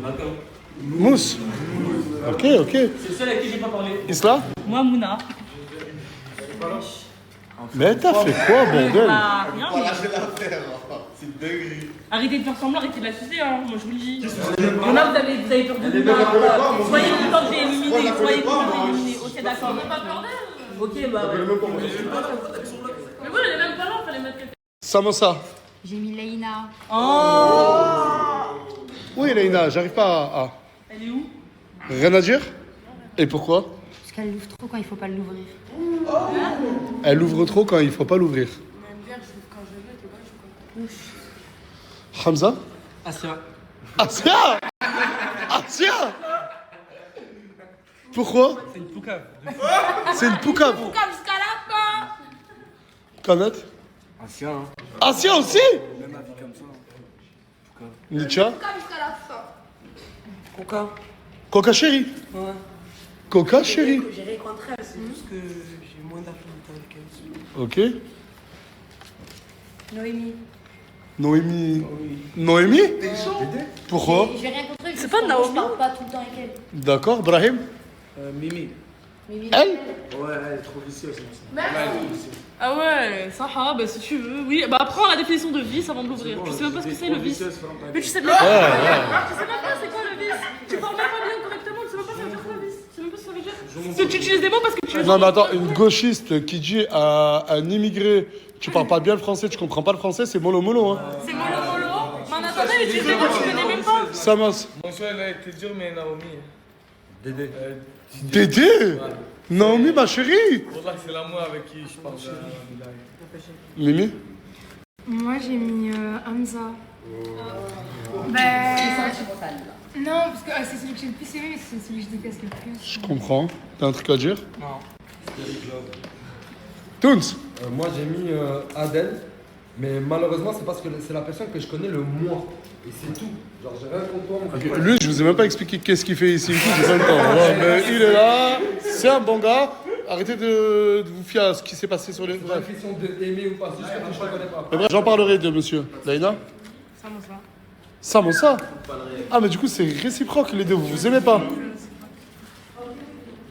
D: Malcolm.
A: Mousse. Ok.
D: C'est le seul avec qui j'ai pas parlé.
A: Isla?
E: Moi, Mouna.
A: Mais t'as fait quoi, bordel?
E: Bah, rien, mais...
J: C'est dingue.
E: Arrêtez de faire semblant, arrêtez de l'accuser, hein. Moi je vous le dis. Il y en a, vous avez peur de Mouna. Soyez content que j'ai éliminé, soyez content que j'ai éliminé. Ok, d'accord. Pas peur d'elle. Ok, bah ouais. Mais voilà, elle est même pas là, fallait mettre quelqu'un.
A: Samosa.
F: J'ai mis Leïna.
E: Oh.
A: Oui, Leïna, j'arrive pas à...
E: Elle est où?
A: Rien à dire? Et pourquoi?
F: Parce qu'elle l'ouvre trop quand il faut pas l'ouvrir.
A: Elle ouvre trop quand il faut pas l'ouvrir. Hamza?
B: Asia.
A: Asia! Asia! Pourquoi?
B: C'est une poucave.
A: C'est une poucave.
E: Comme jusqu'à la fin.
A: Kamet?
B: Asia, hein.
A: Asia aussi?
B: Même avis comme ça.
A: Nietzsche?
G: Jusqu'à la fin.
B: Coca.
A: Coca chérie?
B: Ouais.
A: Coca chérie?
G: J'ai rien contre elle, c'est juste que j'ai moins d'affinité avec elle.
A: Ok.
F: Noémie.
A: Noémie. Noémie? Pourquoi?
F: J'ai rien contre elle.
E: C'est pas Naomi?
F: Je parle pas tout le temps avec elle.
A: D'accord, Brahim?
B: Mimi.
F: Mimi.
A: Elle?
B: Ouais, elle est trop vicieuse.
E: Ah ouais, ça, bah si tu veux, oui. Bah apprends la définition de vice avant de l'ouvrir. Tu sais même pas ce que c'est le vice. Mais tu sais même pas. Tu sais même pas c'est quoi le vice. Tu parles même pas bien correctement, tu sais même pas ça veut dire quoi le vice. Tu sais même pas ce que ça veut dire. Tu utilises des mots parce que tu.
A: Non mais attends, une gauchiste qui dit à un immigré tu parles pas bien le français, tu comprends pas le français, c'est mollo mollo hein.
E: C'est mollo mollo. Mais en attendant, utilise des mots que tu connais même pas.
A: Samos.
C: Mon choix, elle a été dur, mais Naomi.
B: Dédé.
A: Dédé? Naomi ma chérie?
C: Pour là, c'est l'amour avec qui je parle.
A: Mimi?
I: Moi j'ai mis Hamza. Ben. Non, parce que c'est celui que j'ai le plus aimé, mais c'est celui que je déteste le plus.
A: Je comprends. T'as un truc à dire? Non. Toons?
K: Moi j'ai mis Adèle, mais malheureusement c'est parce que c'est la personne que je connais le moins. Et c'est tout. Genre j'ai rien contre toi. Mon
A: Lui, je vous ai même pas expliqué qu'est-ce qu'il fait ici. J'ai pas le temps. Ouais, mais il est là, c'est un bon gars. Arrêtez de vous fier à ce qui s'est passé sur les.
K: C'est une question d'aimer ou pas, c'est juste que je ne connais pas.
A: Mais bref, j'en parlerai de monsieur. Laïna?
E: Samosa.
A: Samosa? Ah, mais du coup, c'est réciproque les deux, vous vous aimez pas?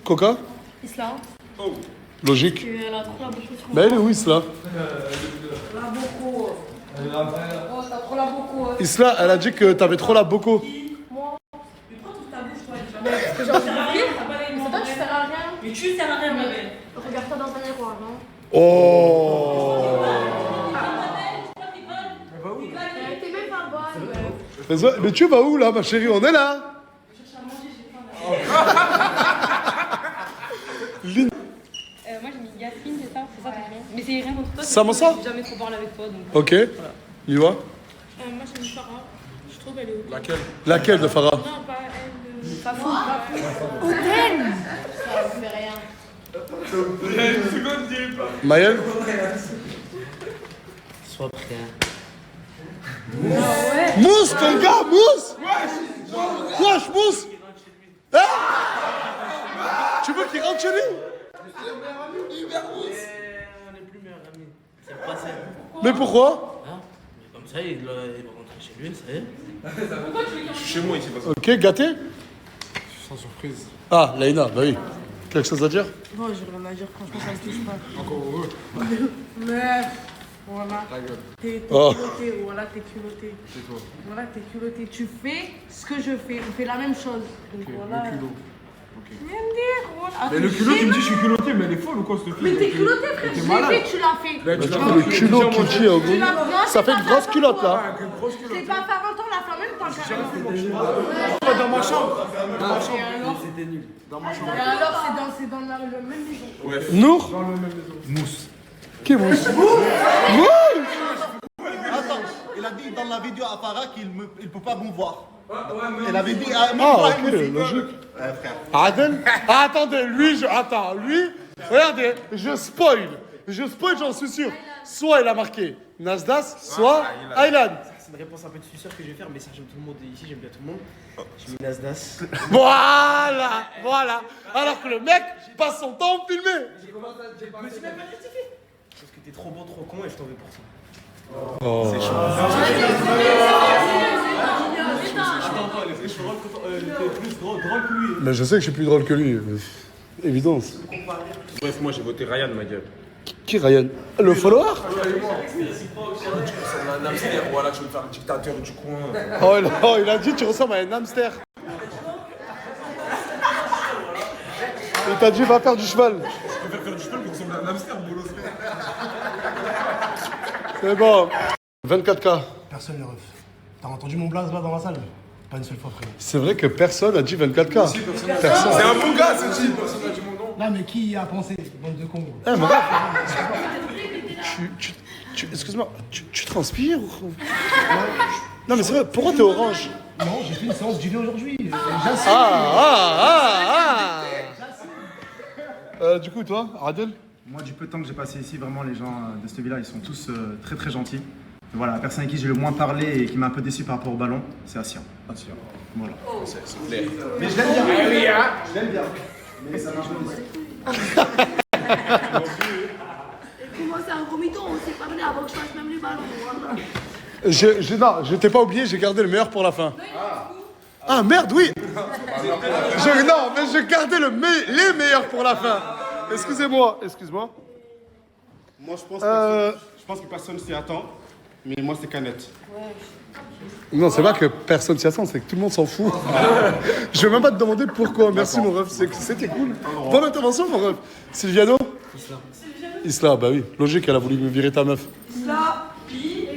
A: Coca?
E: Isla.
A: Logique.
E: Elle a trop la bouche sur
A: Bah, elle est où, Isla?
E: la beaucoup. Oh, t'as trop la beaucoup.
A: Isla, elle a dit que t'avais trop la boco.
E: Moi. Mais pourquoi tu ta bouche, toi? Parce que j'en sais rien. C'est toi, tu sers à rien. Mais tu sers à rien, ma belle.
G: Regarde-toi dans un miroir, non?
A: Oh!
G: T'es même pas bonne.
A: Mais tu vas où, là, ma chérie? On est là!
I: Moi j'ai mis Yasmine, c'est ça ton nom. Mais c'est rien contre toi.
A: Samosa?
I: J'ai jamais trop parlé avec toi donc.
A: Ok.
I: Voilà.
A: Yua?
I: Moi j'ai mis Farah. Je trouve qu'elle est au
C: Laquelle?
A: Laquelle de Farah?
I: Non, pas elle. Pas fou.
F: Oden. Ça me fait rien.
C: Il y a une seconde, j'y ai pas.
A: Maël?
B: Sois prêt.
A: Mousse, ton gars, mousse! Wesh, mousse! Hein? Tu veux qu'il rentre chez lui?
B: On est plus meilleurs amis. C'est pas ça.
A: Mais pourquoi?
B: Hein? Mais comme ça, il va rentrer chez lui, ça y est.
C: Je suis chez moi ici, pas ça.
A: Ok, gâté?
C: Sans surprise.
A: Ah, Laïna, bah oui. Quelque chose à dire?
G: Bon, j'ai rien à dire, franchement, ça me touche pas.
C: Encore heureux.
G: Mais voilà.
C: Ta gueule.
G: T'es
A: Oh.
G: culotté, voilà, t'es culotté.
C: C'est toi.
G: Voilà, t'es culotté. Tu fais ce que je fais, on fait la même chose. Donc voilà.
C: Le culot. Mais le culot qui me dit je suis culotté, mais elle est folle ou quoi cette fille?
F: Mais t'es culotté, frère. Je l'ai fait, tu l'as fait.
A: Le culot qui dit, en gros, ça fait une grosse culotte là.
F: Je l'ai pas fait avant toi, la femme même pas carrément.
C: Dans ma chambre.
K: C'était nul.
C: Dans ma chambre.
F: Et alors, c'est dans la même maison.
C: Ouais.
A: Nour
C: Dans la même maison.
A: Mousse. Qui est Mousse?
J: Attends, il a dit dans la vidéo à Farah qu'il ne peut pas me voir.
C: Il
J: avait dit
A: Ah, ok, logique.
J: frère.
A: Adel? Ah, attendez, lui, regardez, je spoil, j'en suis sûr. Soit il a marqué Nasdas, soit Aylan.
B: C'est une réponse un peu de suceur que je vais faire, mais ça j'aime tout le monde ici, j'aime bien tout le monde. J'ai mis Nasdas.
A: Voilà. Alors que le mec passe son temps filmé.
B: Je me suis même pas rectifié. Parce que t'es trop bon, trop con et je t'en veux pour ça.
A: Oh.
B: C'est chaud.
C: plus drôle que lui.
A: Mais je sais que je suis plus drôle que lui. Évidence.
C: Bref, moi j'ai voté Ryan, ma gueule.
A: Qui Ryan? Le follower?
C: Un hamster, voilà, je veux faire le dictateur du coin.
A: Oh, il a dit tu ressembles à un hamster. Il t'a dit va faire du cheval.
C: Je préfère faire du cheval que ressembler à un hamster, bolos.
A: C'est bon. 24K.
B: Personne ne ref. T'as entendu mon blaze là dans la salle? Pas une seule fois, frère.
A: C'est vrai que personne a dit 24K.
C: Personne. C'est un bon gars, ce type. Personne n'a dit mon nom.
B: Là, mais qui y a pensé? Bande de cons.
A: Eh, mon gars, excuse-moi, tu transpires ou... Non, mais c'est vrai, pourquoi t'es orange?
B: Non, j'ai fait une séance du aujourd'hui.
A: Du coup, toi, Adel?
L: Moi, du peu de temps que j'ai passé ici, vraiment, les gens de cette ville-là, ils sont tous très très gentils. Et voilà, la personne avec qui j'ai le moins parlé et qui m'a un peu déçu par rapport au ballon, c'est Assia. Voilà.
C: C'est clair.
L: Mais je l'aime bien. Je l'aime bien. Mais ça m'a un peu déçu.
F: Comment c'est un gros mytho, on s'est parlé avant que je fasse même les ballons. Voilà.
A: Non, je t'ai pas oublié, j'ai gardé le meilleur pour la fin. Ah merde, oui. Non, mais j'ai gardé les meilleurs pour la fin. Excusez-moi.
J: Moi, je pense que personne s'y attend. Mais moi, c'est Canette.
A: Non, c'est pas que personne s'y attend, c'est que tout le monde s'en fout. Je vais même pas te demander pourquoi. Merci, mon ref. C'était cool. Bonne intervention, mon ref. Sylviano? Isla, bah oui. Logique, elle a voulu me virer ta meuf.
F: Isla,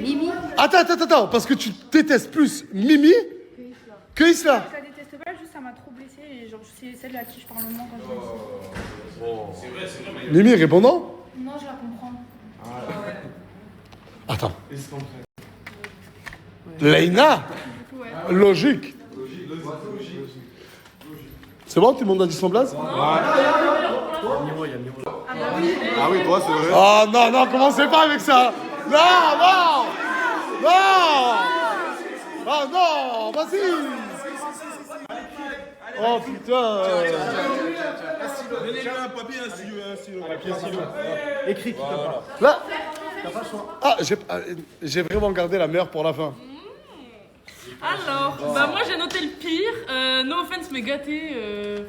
F: Mimi.
A: Attends, parce que tu détestes plus Mimi que Isla.
G: Je la déteste pas, juste ça m'a trop blessée et genre c'est celle à qui je parle le moins quand je dis.
C: C'est vrai.
A: Mimi répondant?
G: Non, je la comprends.
A: Attends. Leïna? Logique. C'est bon, tout le monde a dit son blaze?
J: Ah oui, toi, c'est vrai.
A: Oh non, commencez pas avec ça. Non. Ah non, vas-y. Oh putain.
C: Donnez-lui un papier, un stylo.
B: Écrit,
A: Là. Ah, j'ai vraiment gardé la meilleure pour la fin.
E: Alors, bah moi j'ai noté le pire. No offense, mais gâté.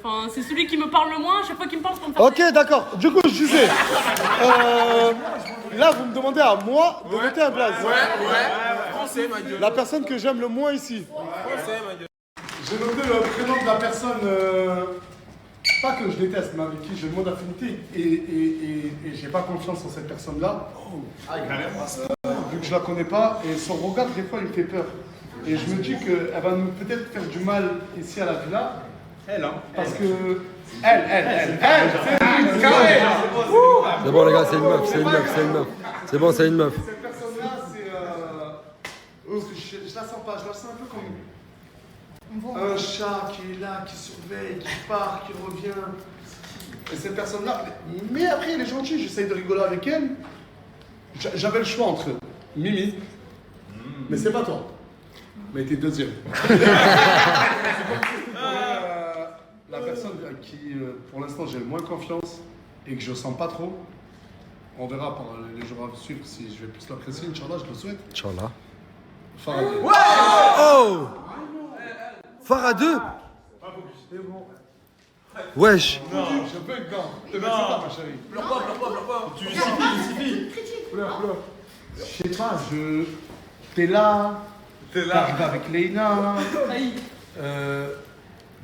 E: Enfin, c'est celui qui me parle le moins. À chaque fois qu'il me parle, je peux me faire.
A: Ok, d'accord. Du coup, je disais. Là, vous me demandez à moi de noter un blaze.
C: Ouais. Français, ma gueule.
A: La personne que j'aime le moins ici.
C: Français, ma gueule.
A: J'ai noté le prénom de la personne. Pas que je déteste, mais avec qui j'ai le moins d'affinité. Et j'ai pas confiance en cette personne-là. Vu que je la connais pas. Et son regard, des fois, il me fait peur. Et je me dis qu'elle va peut-être faire du mal ici à la villa. Parce que. Elle.
K: C'est bon, les gars, c'est une meuf. C'est bon, c'est une meuf.
A: Cette personne-là, c'est. Je la sens pas, je la sens un peu comme. Un chat qui est là, qui surveille, qui part, qui revient. Et cette personne-là. Mais après, elle est gentille, j'essaye de rigoler avec elle. J'avais le choix entre Mimi, mais c'est pas toi. Mais t'es deuxième. La personne à qui, pour l'instant, j'ai le moins confiance et que je sens pas trop. On verra par les jours à suivre si je vais plus l'apprécier. Inch'Allah, je le souhaite.
K: Inch'Allah.
A: Farah 2.
K: Oh Farah 2. Wesh.
A: Non, je peux être dedans. Te mets pas, ma chérie.
C: Pleure pas. Tu
A: Pleure. Je sais pas, t'es là. T'es arrivé avec Leïna.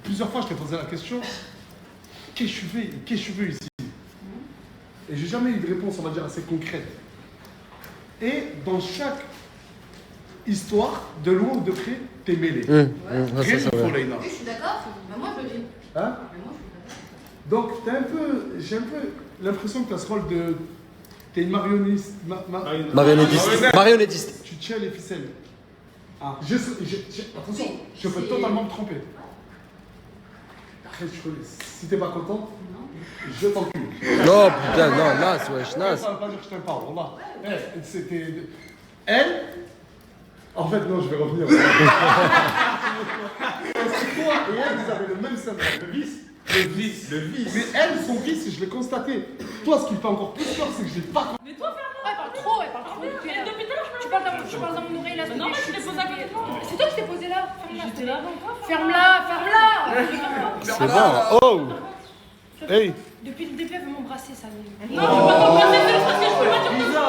A: Plusieurs fois, je t'ai posé la question. qu'est-ce que tu veux ici? Et j'ai jamais eu de réponse, on va dire, assez concrète. Et dans chaque histoire, de loin ou de près, t'es mêlé. Rien
F: Oui, je suis d'accord, mais moi je le dis.
A: Hein? Donc, j'ai un peu l'impression que tu as ce rôle de. T'es une marionnettiste.
K: Marionnettiste.
A: Tu tiens les ficelles. Attention, je peux totalement me tromper. Après, si t'es pas content, je t'encule.
K: Non, putain, non, Nas, wesh, Nas.
A: Ça veut pas dire que je t'aime pas, voilà. C'était. Elle. En fait, non, je vais revenir. Parce que toi et elle, vous avez le même syndrome, le vice. Le vice. Mais elle, son vice, je l'ai constaté. Toi, ce qui me fait encore plus peur, c'est que je l'ai pas.
E: Mais toi, ferme-la.
G: Elle parle trop depuis tout à l'heure. Tu parles dans mon oreille là.
E: Non, mais je t'ai posé à côté de moi.
G: C'est toi qui t'es posé là.
E: J'étais là avant toi.
G: Ferme-la.
A: C'est bon. Oh. Hey.
G: Depuis le début, elle veut m'embrasser, ça.
E: Non, je peux pas t'embrasser, c'est parce que je peux pas dire de gros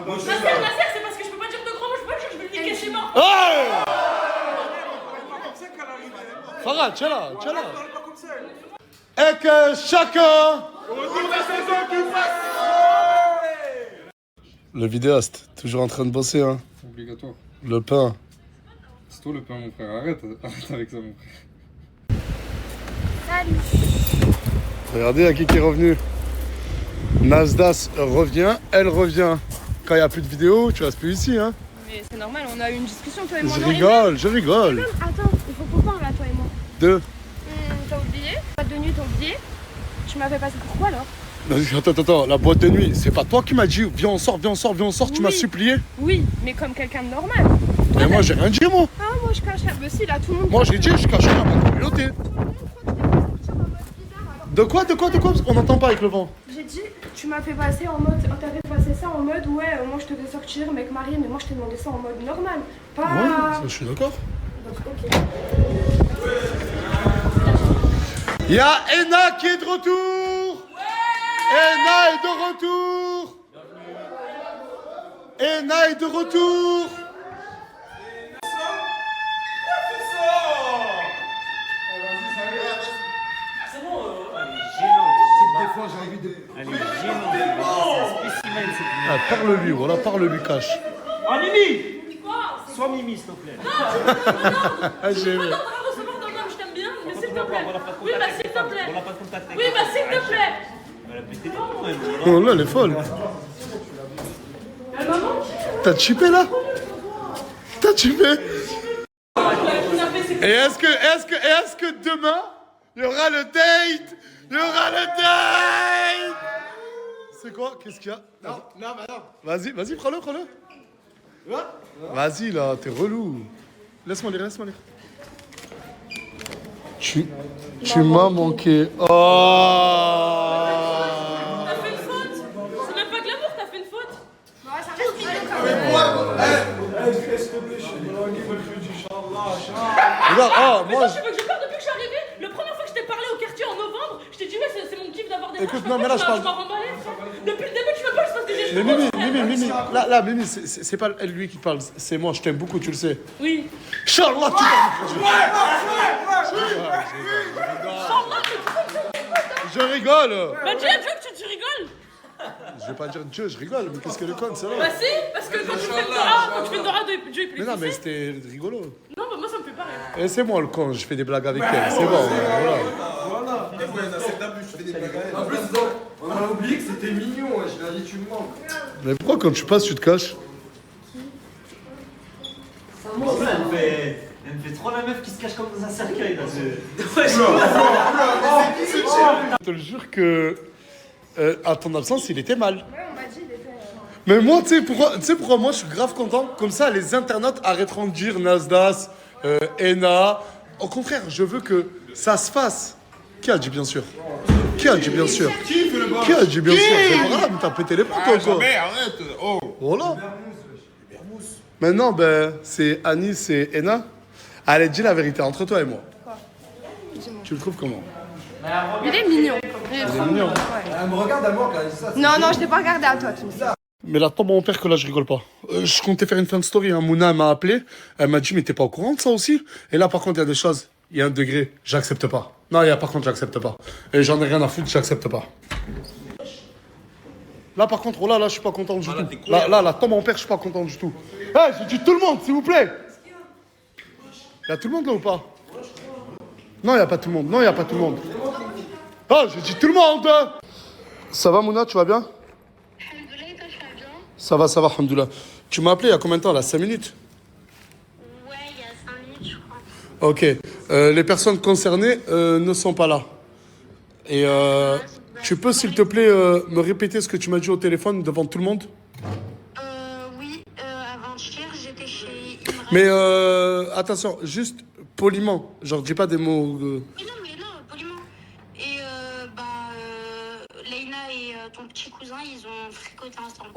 E: mots. Nasser, c'est parce que je peux pas dire de gros mots, je peux pas dire que je vais lui niquer ses morts.
A: Farah, tiens là. Et que chacun. Le vidéaste, toujours en train de bosser, hein.
M: Obligatoire.
A: Le pain.
M: C'est toi le pain, mon frère. Arrête avec ça, mon frère.
G: Salut.
A: Regardez à qui est revenu. Nasdas revient, elle revient. Quand il n'y a plus de vidéo, tu restes plus ici, hein.
G: Mais c'est normal, on a eu une discussion, toi et moi.
A: Je rigole.
G: Attends, il faut qu'on parle là, toi et moi.
A: Deux.
G: T'as oublié? Boîte de nuit, t'as oublié? Tu m'avais passé pourquoi alors?
A: Attends, la boîte de nuit, c'est pas toi qui m'as dit viens on sort, tu m'as supplié?
G: Oui, mais comme quelqu'un de normal.
A: Mais moi j'ai rien dit moi.
G: Ah, moi je cache rien. Mais si, là tout le monde.
A: Moi j'ai dit je cache rien à ma communauté. De quoi? On n'entend pas avec le vent.
G: J'ai dit, tu m'as fait passer en mode. T'as fait passer ça en mode, ouais, moi je te fais sortir, mec marié, mais moi je t'ai demandé ça en mode normal. Pas.
A: Ouais, ça, je suis d'accord.
G: Donc, ok.
A: Il y a Ena qui est de retour. Ena est de retour. Ena est de retour.
D: C'est bon,
K: Des fois, j'ai envie de.
D: elle est gênante. C'est un spécimen, c'est
A: Parle-lui, voilà, parle-lui, cache.
D: Oh, Mimi! Sois Mimi, s'il te plaît.
A: Ah, j'ai aimé.
E: Je t'aime bien, mais s'il te plaît. Oui, bah s'il te plaît.
D: On n'a pas de contact avec
E: Oui, bah s'il te plaît.
D: Elle a pété les plombs, elle.
A: Oh là, elle est folle. T'as chippé là? T'as chippé? Et est-ce que demain, il y aura le date? Il y aura le date! C'est quoi? Qu'est-ce qu'il y a?
J: Non, bah non.
A: Vas-y, prends-le. Vas-y là, t'es relou. Laisse-moi lire. Tu m'as manqué. Oh!
E: T'as fait une faute. C'est même pas de l'amour, t'as fait une faute.
G: Ouais, ça reste mignon quand même.
C: S'il te plaît, je suis éloigné mercredi,
A: Regarde,
E: Mais toi, tu veux que je parle depuis que je suis arrivée? La première fois que je t'ai parlé au quartier en novembre, je t'ai dit ouais, c'est mon kiff d'avoir des
A: Écoute,
E: frères,
A: non, mais là, je parle.
E: m'en remballais. Depuis le début, tu me parles, c'est parce que j'ai.
A: Mais Mimi, là, Mimi, c'est pas lui qui parle, c'est moi, je t'aime beaucoup, tu le sais.
E: Oui.
A: Inch'Allah, tu t'aimes. Je rigole.
E: Bah dis à Dieu que tu rigoles.
A: Je vais pas dire Dieu, je rigole, mais qu'est-ce que le con, c'est vrai.
E: Bah si, parce que quand tu fais une Dora de Dieu, il peut
A: Mais non, mais
E: l'exaucer.
A: c'était rigolo.
E: Non, bah moi ça me fait pas rire.
A: Et c'est moi le con, je fais des blagues avec elle, c'est bon, voilà.
K: En plus, on a oublié que c'était mignon, je lui ai dit tu me manques.
A: Mais pourquoi quand tu passes, tu te caches?
D: Elle me fait trop la meuf qui se cache comme dans un cercueil. Là,
A: Je te le jure que à ton absence, il était mal.
G: Ouais, on m'a dit, il était.
A: Mais moi, tu sais pourquoi moi je suis grave content? Comme ça, les internautes arrêteront de dire Nasdas, Ena. Au contraire, je veux que ça se fasse. Qui a dit bien sûr? Qui a dit bien sûr? Qui a dit bien sûr? C'est pas grave, t'as pété les potes encore.
J: Arrête. Oh.
A: Voilà. Maintenant, ben, c'est Anis et Ena. Allez, dis la vérité entre toi et moi.
G: Quoi?
A: Tu le trouves comment?
G: Il est mignon. Il est trop mignon.
K: Elle me regarde à moi quand elle dit ça.
G: Non, je t'ai pas regardé à toi, tu me dis.
A: Mais là, tombe mon père que là, je rigole pas. Je comptais faire une fin de story. Hein. Mouna m'a appelé. Elle m'a dit, mais t'es pas au courant de ça aussi? Et là, par contre, il y a des choses. Il y a un degré. J'accepte pas. Non, par contre, j'accepte pas. Et j'en ai rien à foutre, j'accepte pas. Là, par contre, là, je suis pas content du tout. Là, Tom, mon père, je suis pas content du tout. Hey, je dis tout le monde, s'il vous plaît. Y a tout le monde là ou pas? Non, y a pas tout le monde. Non, y a pas tout le monde. Oh, je dis tout le monde. Ça va, Mouna, tu vas bien? Ça va, alhamdoulilah. Tu m'as appelé il y a combien de temps là? 5 minutes?
N: Ouais, il y a 5 minutes, je crois.
A: Ok. Les personnes concernées ne sont pas là. Et tu peux, s'il te plaît, me répéter ce que tu m'as dit au téléphone devant tout le monde?
N: Oui, avant-hier, j'étais chez Imran.
A: Mais attention, juste poliment. Genre, dis pas des mots.
N: Oui, non, poliment. Et Leïna et ton petit cousin, ils ont fricoté ensemble.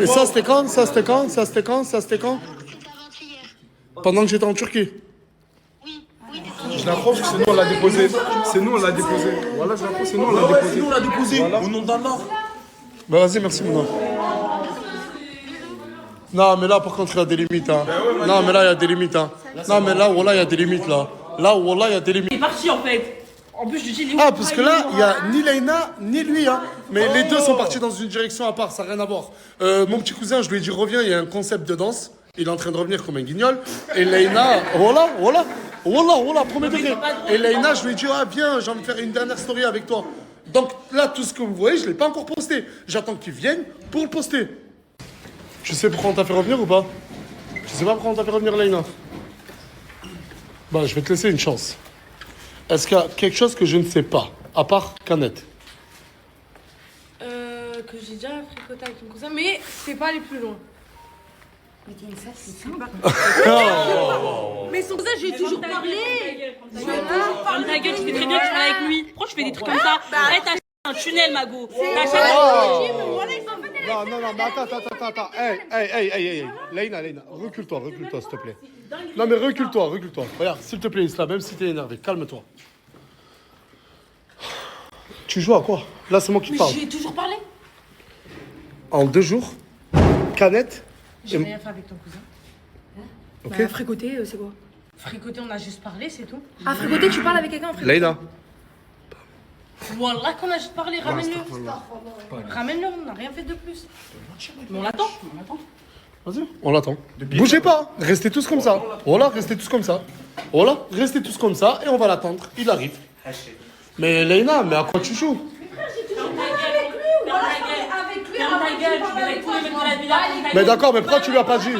A: Et ça, c'était quand? Pendant que j'étais en Turquie.
C: Je la preuve que c'est nous, on l'a déposé. C'est nous, on l'a déposé. Voilà, je la preuve, c'est nous, on l'a déposé.
B: C'est nous, on l'a déposé.
C: Voilà.
B: Au nom d'Allah.
A: Bah, vas-y, merci, mon nom. Non, mais là, par contre, il y a des limites, hein. Non, mais là, il y a des limites, hein. Non, mais là, voilà, il y a des limites, là. Là, voilà, il y a des limites.
E: Il est parti, en fait. En plus, je lui dis, il est où?
A: Ah, parce que là, il n'y a ni Leïna, ni lui, hein. Mais les deux sont partis dans une direction à part, ça n'a rien à voir. Mon petit cousin, je lui ai dit, reviens, il y a un concept de danse. Il est en train de revenir comme un guignol. Et Leïna, voilà, premier degré. Et Leïna, je lui ai dit, ah, viens, j'ai envie de faire une dernière story avec toi. Donc là, tout ce que vous voyez, je ne l'ai pas encore posté. J'attends qu'il vienne pour le poster. Tu sais pourquoi on t'a fait revenir ou pas? Je sais pas pourquoi on t'a fait revenir, Leïna. Bah, je vais te laisser une chance. Est-ce qu'il y a quelque chose que je ne sais pas, à part Canette?
E: Que j'ai déjà fricoté avec mon cousin, mais c'est pas aller plus loin.
H: Mais t'es une sale, c'est simple.
E: Mais son cousin, j'ai toujours parlé. Ferme ta gueule, tu fais très bien que tu parles avec lui. Pourquoi tu fais des trucs comme ça? Arrête, t'as un tunnel, Mago. T'as
A: Non, mais attends. Hey. Leïna, recule-toi, s'il te plaît. Non, mais recule-toi. Regarde, s'il te plaît, Isla, même si t'es énervé, calme-toi. Tu joues à quoi? Là, c'est moi qui te parle.
E: Mais j'ai toujours parlé.
A: En 2 jours, Canette.
I: J'ai rien fait avec ton cousin.
A: Ok.
G: Bah, fricoter, c'est quoi?
I: Fricoter, on a juste parlé, c'est tout.
G: Ah, fricoter, tu parles avec quelqu'un en fricoter?
A: Leïna.
I: Wallah qu'on a juste parlé, ramène-le. Ramène-le, on n'a rien fait de plus. Mais on l'attend.
A: Vas-y, on l'attend. Bougez pas, restez tous comme ça. Voilà, restez tous comme ça. Et on va l'attendre. Il arrive. Mais Leïna, mais à quoi tu joues? Mais d'accord, mais pourquoi tu lui as pas dit?
G: Il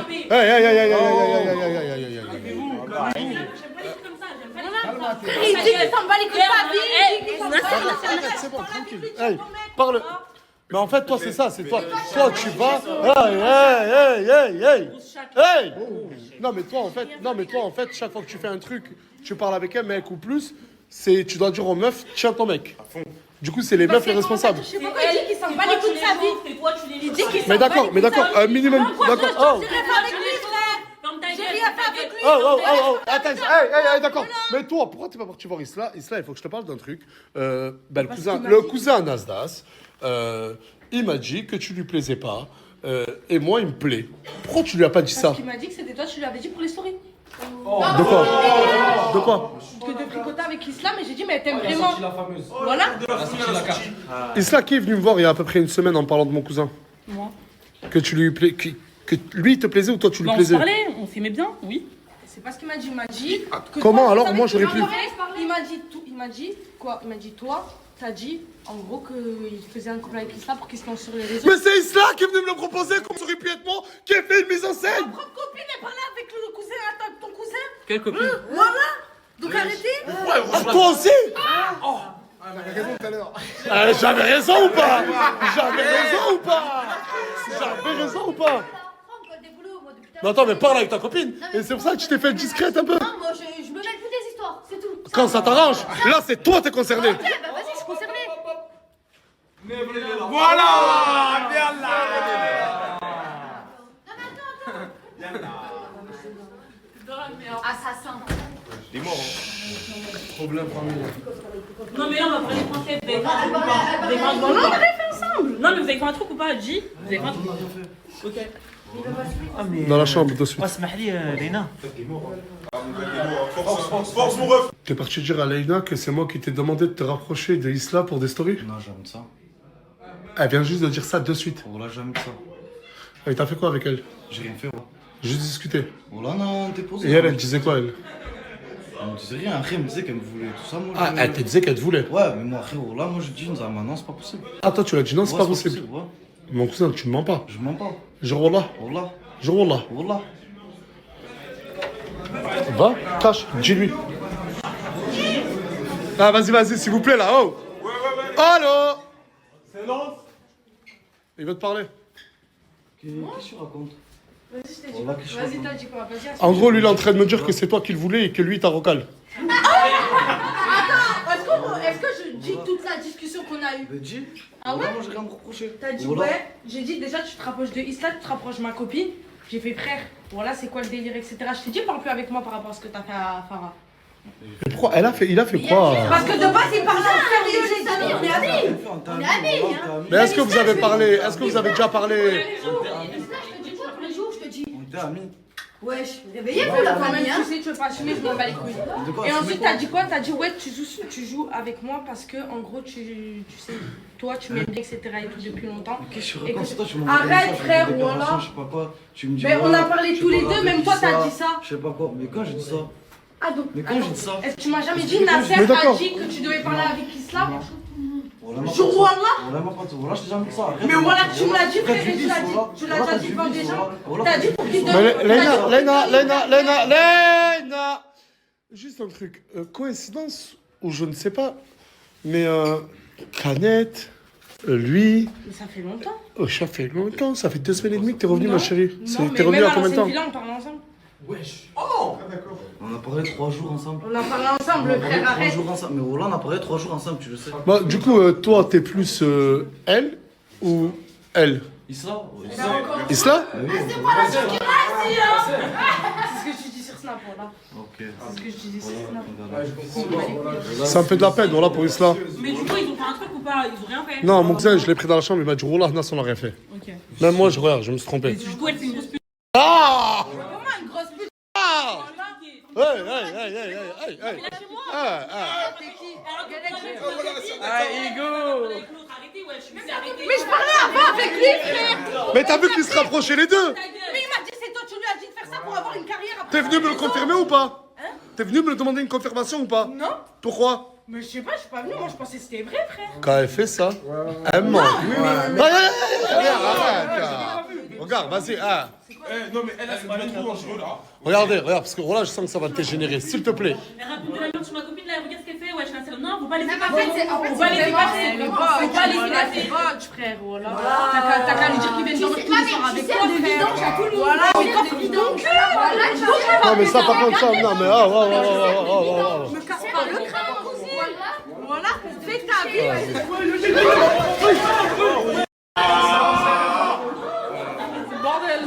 G: dit qu'il s'en bat les couilles de ta vie.
A: C'est bon, tranquille. Hey, parle. Mais en fait, toi, c'est ça, c'est toi. Toi, tu vas. Hey. Non, mais toi, en fait, chaque fois que tu fais un truc, tu parles avec un mec ou plus, tu dois dire aux meufs, tiens ton mec. Du coup, c'est les meufs les responsables.
G: Je sais pas pourquoi il dit qu'il s'en bat les couilles de sa vie. Il dit qu'il s'en bat les couilles de sa vie.
A: Mais d'accord, un minimum. D'accord. Attends, d'accord. Mais toi, pourquoi t'es pas parti voir Isla? Isla, il faut que je te parle d'un truc. Le cousin Nasdas, il m'a dit que tu lui plaisais pas. Et moi, il me plaît. Pourquoi tu lui as pas dit ça?
E: Parce qu'il m'a dit que c'était toi, tu lui avais dit pour les stories.
A: De quoi?
E: Que de fricoter avec Islam, et j'ai dit, mais elle t'aime vraiment. Voilà.
A: Isla qui est venu me voir il y a à peu près une semaine en parlant de mon cousin?
E: Moi.
A: Que tu lui plais. Que lui, il te plaisait ou toi, tu lui plaisais?
E: On se parlait, on s'aimait bien, oui. C'est pas ce qu'il m'a dit. Il m'a dit.
A: Comment alors? Moi, j'aurais pu.
E: Il m'a dit tout. Il m'a dit quoi? Il m'a dit, toi, t'as dit en gros qu'il faisait un couple avec Isla pour qu'il se lance sur les réseaux.
A: Mais c'est Isla qui est venu me le proposer, comme ça aurait pu être moi, qui a fait une mise en scène.
E: Ta propre copine est pas là avec le cousin, attends, ton cousin.
D: Quelle copine?
E: Voilà. Donc arrêtez.
A: Toi aussi? J'avais raison ou pas? Mais attends, mais parle avec ta copine. Et c'est pour ça que tu t'es fait discrète un peu.
F: Non, moi je me mêle plus des histoires, c'est tout.
A: Quand ça t'arrange. Là, c'est toi, t'es concerné.
F: Ok, bah vas-y, je suis concernée.
C: Voilà. Viens là.
H: Assassin.
C: Il est mort.
A: Problème familial.
E: Non, mais là, on va prendre les concepts des grands. Non, on avait fait ensemble. ensemble. Non, mais vous avez fait un truc ou pas, J? Vous avez fait un truc? Ok.
A: Dans la chambre de suite.
C: Force mon ref.
A: T'es parti dire à Leïna que c'est moi qui t'ai demandé de te rapprocher de Isla pour des stories?
O: Non, jamais de ça.
A: Elle vient juste de dire ça de suite.
O: Oh là, jamais de ça.
A: Et t'as fait quoi avec elle?
O: J'ai rien fait, ouais.
A: Juste discuter.
O: Oh là, non, t'es posé.
A: Et elle disait quoi, elle?
O: Elle me disait rien, après elle me disait qu'elle me voulait, tout ça. Moi,
A: Ah, elle te disait qu'elle te voulait?
O: Ouais, mais moi, frérot, là, moi je dis, maintenant, c'est pas possible.
A: Ah, toi, tu l'as dit non, c'est
O: Ouais,
A: pas possible.
O: ouais.
A: Mon cousin, tu me mens pas.
O: Je mens pas.
A: Jure Wallah.
O: Wallah.
A: Jure Wallah.
O: Wallah.
A: Va, cache, dis-lui. Ah, vas-y, s'il vous plaît, là, oh. Allô.
C: Silence.
A: Il veut te parler.
O: Qu'est-ce que tu racontes?
G: Vas-y, je t'ai dit.
O: Wallah, qu'est-ce que tu
G: Vas-y,
O: racontes?
G: t'as dit quoi? Vas-y,
A: En gros, lui, il est en train de me dire que c'est toi qui le voulais et que lui, il t'a recalé.
G: Attends, est-ce que je dis toute la discussion qu'on a eue?
O: Dis.
G: Ah ouais?
O: Moi, j'ai rien à me reprocher.
G: T'as dit
O: Wallah.
G: ouais, j'ai dit déjà tu te rapproches de Isla, tu te rapproches de ma copine. J'ai fait frère, voilà c'est quoi le délire, etc. Je t'ai dit parle plus avec moi par rapport à ce que t'as fait à Farah.
A: Et pourquoi il a fait quoi?
G: Parce que de base il parlait en sérieux les amis, on est amis. On est amis hein.
A: Mais est-ce que vous avez parlé? Est-ce que vous avez déjà parlé?
G: Isla, je te dis quoi tous les jours, je te dis.
O: On était amis.
G: Wesh, réveillez-vous la famille hein. Tu sais, tu veux pas assumer, je m'en bats les couilles. Et ensuite t'as dit quoi? T'as dit ouais tu joues avec moi parce que en gros tu sais, toi tu m'aimes bien etc et tout depuis longtemps.
O: Qu'est-ce que tu racontes? Toi, tu m'as
G: Arrête frère, voilà.
O: Je sais pas quoi. Tu me dis.
G: Mais on a parlé tous les deux, même toi t'as dit ça.
O: Je sais pas quoi. Mais quand j'ai dit ça?
G: Ah donc,
O: Mais quand j'ai dit ça?
G: est-ce que tu m'as jamais dit Nasser a dit que tu devais parler avec Isla? Jour Wallah?
O: Wallah, je t'ai jamais dit ça.
G: Mais voilà, tu me l'as dit frère, tu l'as dit. Tu l'as déjà dit devant des gens. T'as dit pour qu'ils
A: Léna. Juste un truc. Coïncidence ou je ne sais pas. Mais Canette, lui.
G: Mais ça fait longtemps.
A: Ça fait longtemps. Ça fait 2 semaines et demie que t'es revenu, ma chérie. T'es
G: Non, mais
A: revenu
G: même
A: à combien de temps?
G: villa, on parle ensemble.
C: Wesh. Oh. D'accord.
O: On a parlé 3 jours ensemble.
G: On a parlé ensemble, frère, arrête.
O: 3 jours ensemble. Mais voilà, on a parlé 3 jours ensemble, tu le sais.
A: Bah, du coup, toi, t'es plus elle ou elle?
O: Isla?
A: Isla?
G: C'est pas la Turquie ici, hein. C'est ce que je dis sur Snap, voilà.
O: Ok.
G: C'est ce que je dis sur Snap.
A: Ça me fait de la peine, voilà, pour Isla.
E: Mais du coup, ils ont fait un truc ou pas? Ils ont rien fait?
A: Non, mon cousin, je l'ai pris dans la chambre, il m'a dit, Wallah, Nas, on n'a rien fait.
E: Ok.
A: Même moi, je me suis trompé.
E: Du coup, elle fait une grosse pute.
A: Ah!
G: Comment une grosse pute?
A: Hey!
E: Mais
G: je parlais avant avec lui, frère.
A: Mais t'as vu qu'ils se rapprochaient les deux?
G: Mais il m'a dit, c'est toi, tu lui as dit de faire ça pour avoir une carrière après.
A: T'es venu me le confirmer ou pas? T'es venu me demander une confirmation ou pas?
G: Non.
A: Pourquoi?
G: Mais je sais pas, je suis pas venu, moi je pensais que c'était vrai, frère.
A: Quand elle fait ça, elle ment. Regarde, vas-y,
C: Non mais elle c'est pas trop dangereux là.
A: Regarde, parce que là, je sens que ça va te dégénérer, s'il te plaît.
E: Elle raconte de la merde sur ma copine là, regarde ce qu'elle fait, ouais, je la sais. Non, faut pas laisser
G: En
E: passer.
G: fait,
E: Faut pas laisser passer. Faut pas laisser passer.
G: Frère, voilà. T'as qu'à lui dire qu'il vient dormir tous les soirs avec toi, frère. Voilà, mais toi, faut qu'il donc.
A: Non, mais ça, par contre, ça, non, mais
G: Me casse pas le crâne, aussi. Voilà, fais ta vie. Bordel.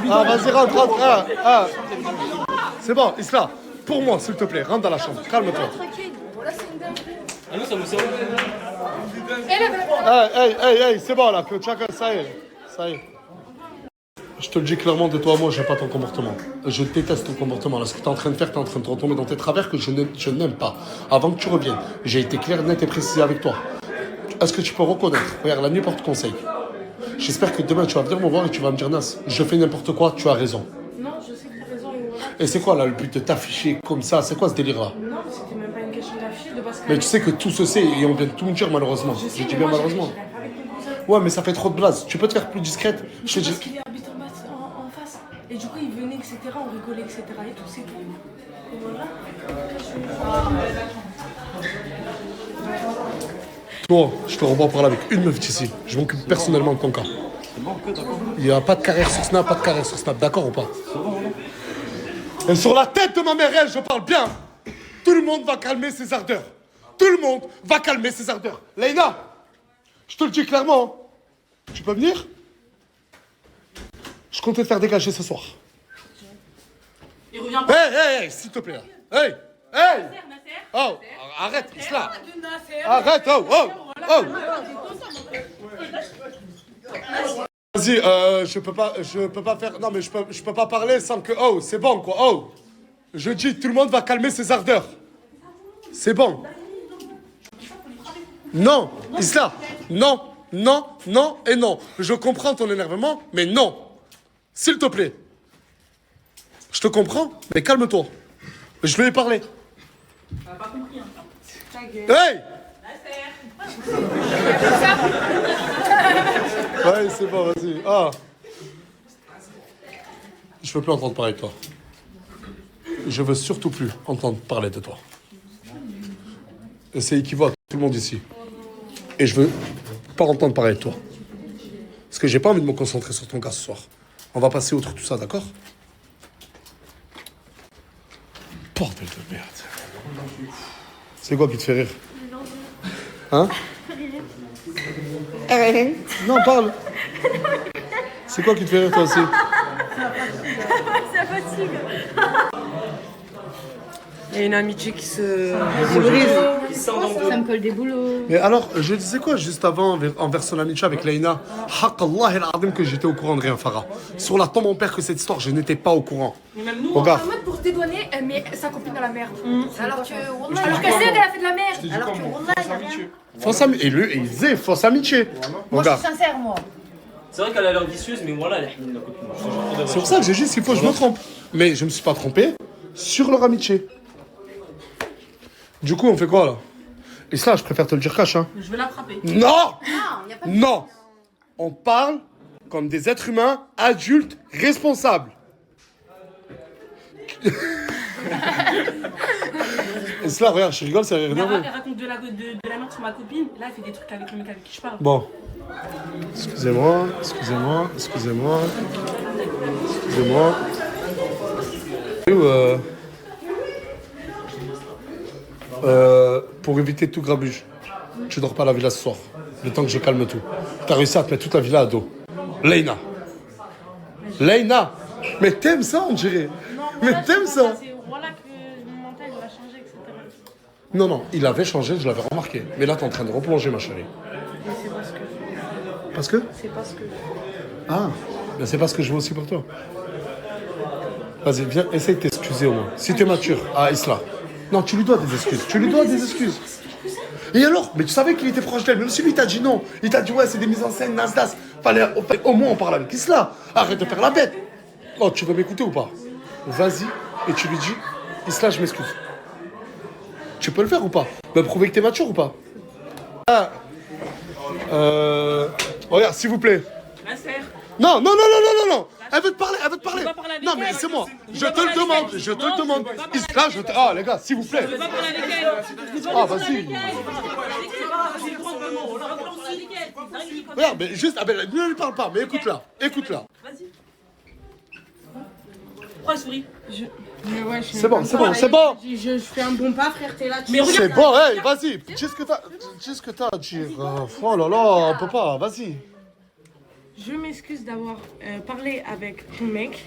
A: Ah, vas-y, rentre. C'est bon, Isla, pour moi, s'il te plaît, rentre dans la chambre, calme-toi.
D: Ah non, ça me semble.
A: Hey, c'est bon là, que chacun, ça y est. Je te le dis clairement, de toi à moi, j'aime pas ton comportement. Je déteste ton comportement. Là, ce que tu es en train de faire, tu es en train de te retomber dans tes travers que je n'aime pas. Avant que tu reviennes, j'ai été clair, net et précis avec toi. Est-ce que tu peux reconnaître? Regarde, la nuit porte conseil. J'espère que demain, tu vas venir me voir et tu vas me dire, Nas, je fais n'importe quoi, tu as raison.
G: Non, je sais que tu as raison.
A: Et c'est quoi là le but de t'afficher comme ça? C'est quoi ce délire-là?
G: Non, c'était même pas une question d'afficher, de parce que.
A: Mais tu sais que tout se sait et on vient de tout me dire malheureusement. Je dis bien malheureusement. Ouais, mais ça fait trop de blagues. Tu peux te faire plus discrète?
G: Je sais parce qu'il habite en face. Et du coup, il venait, etc. On rigolait, etc. Et tout, c'est tout. Et voilà.
A: Toi, je te revois parler avec une meuf d'ici. Je m'occupe personnellement de ton cas. Il n'y a pas de carrière sur Snap, d'accord ou pas? Et sur la tête de ma mère, elle, je parle bien. Tout le monde va calmer ses ardeurs. Leïna, je te le dis clairement. Tu peux venir? Je compte te faire dégager ce soir.
E: Il revient pas.
A: Hey, s'il te plaît. Hey.
E: Nasser.
A: Oh, arrête, Isla. Arrête, oh, oh, oh. Vas-y, je peux pas faire. Non, mais je peux pas parler sans que. Oh, c'est bon, quoi. Oh. Je dis, tout le monde va calmer ses ardeurs. C'est bon. Non, Isla. Non, non, non et non. Je comprends ton énervement, mais non. S'il te plaît. Je te comprends, mais calme-toi. Je lui ai parlé.
E: T'as pas compris, hein.
A: Hey! Ouais, c'est bon, vas-y. Ah. Je veux plus entendre parler de toi. Je veux surtout plus entendre parler de toi. Et c'est équivoque, tout le monde ici. Et je veux pas entendre parler de toi. Parce que j'ai pas envie de me concentrer sur ton cas ce soir. On va passer outre tout ça, d'accord? Bordel de merde. C'est quoi qui te fait rire? Hein? Non, parle. C'est quoi qui te fait rire toi aussi?
G: Ça fatigue.
P: Il y a une amitié qui se
G: brise.
P: Ça me colle des boulots.
A: Mais alors, je disais quoi juste avant envers son amitié avec Leïna? Haqallah el-Azim que j'étais au courant de rien, Farah. Sur la tombe mon père que cette histoire, je n'étais pas au courant.
G: Mais même nous,
A: Regarde.
G: en mode pour se dédouaner, elle met sa copine dans la merde. Alors que qu'elle sait qu'elle a fait de la merde. Alors que Wallah, il y a rien.
A: Fausse amitié. Et lui, il disait fausse amitié.
F: Moi, je
A: Regarde.
F: suis sincère, moi.
D: C'est vrai qu'elle a l'air vicieuse, mais voilà, elle est la copine.
A: C'est pour ça que j'ai dit qu'il faut que je me trompe. Mais je me suis pas trompé sur leur amitié. Du coup, on fait quoi là? Et ça, je préfère te le dire cash, hein.
E: Je vais la frapper.
A: Non! Non! On parle comme des êtres humains adultes responsables. Et cela, regarde, je rigole, c'est rire nerveux.
E: Elle raconte de la merde sur ma copine. Là, elle fait des trucs avec le mec avec qui je parle.
A: Bon. Excusez-moi, excusez-moi, excusez-moi. Excusez-moi. Pour éviter tout grabuge, tu dors pas à la villa ce soir. Le temps que je calme tout. T'as réussi à te mettre toute la villa à dos. Leïna. Leïna. Mais t'aimes ça, on dirait. Mais t'aimes ça.
E: C'est voilà que mon mental il a changé, etc.
A: Non, non, il avait changé, je l'avais remarqué. Mais là, t'es en train de replonger, ma chérie.
E: Mais c'est parce que.
A: Parce que?
E: C'est parce que.
A: Ah, ben c'est parce que je veux aussi pour toi. Vas-y, viens, essaye de t'excuser au moins. Si t'es mature, à Isla. Non, tu lui dois des excuses. Tu lui dois des excuses. Et alors? Mais tu savais qu'il était proche d'elle, même si lui t'a dit non. Il t'a dit ouais, c'est des mises en scène, Nasdaq. Fallait au moins en parler avec Isla. Arrête de faire la bête. Oh, tu veux m'écouter ou pas? Vas-y et tu lui dis, Isla, je m'excuse. Tu peux le faire ou pas? Me prouver que t'es mature ou pas? Ah. Regarde, s'il vous plaît.
E: La serre.
A: Non, non, non, non, non, non, non. Elle veut te parler, elle veut te parler.
E: veux pas parler avec
A: Non, mais
E: elle.
A: c'est moi.
E: Je
A: Je
E: veux
A: te
E: pas
A: le
E: parler
A: demande,
E: avec elle.
A: je te
E: Non,
A: le demande.
E: je veux pas parler
A: Isla, je te... Ah, les gars, s'il vous plaît.
E: Je veux pas parler avec elle. Je veux pas
A: Ah,
E: parler
A: vas-y.
E: avec elle. C'est le droit de mot. On va pas parler avec elle. C'est dingue, quand même.
A: Regarde, mais juste, ah, ben, ne lui parle pas, mais écoute-la, écoute-la.
E: Vas-y. Pourquoi elle sourit?
G: Mais ouais,
A: C'est bon, c'est bon, c'est bon.
G: Je fais un bon pas, frère, t'es là.
A: C'est bon, hey, vas-y, dis ce que t'as à dire. Oh là là, on peut pas, vas-y.
G: Je m'excuse d'avoir parlé avec ton mec.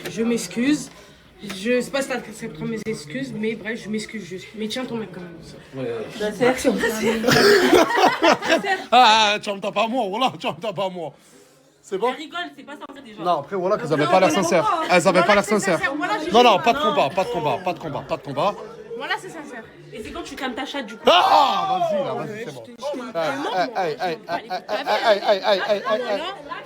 G: Je m'excuse. Je sais pas si t'accepteras mes excuses, mais bref, je m'excuse juste. Mais tiens ton mec quand même. Action.
A: Ah, tu m'entends pas à moi, voilà, tu m'entends pas à moi. C'est bon?
E: Elle rigole, c'est pas sincère déjà.
A: Non, après, voilà, qu'elles avaient pas l'air sincères. Elles avaient pas l'air sincères. Non, non, pas de combat, pas de combat, pas de combat, pas de combat.
G: Voilà, c'est sincère.
E: Et c'est quand tu calmes ta chatte du coup.
A: Ah, vas-y, là, vas-y, c'est bon.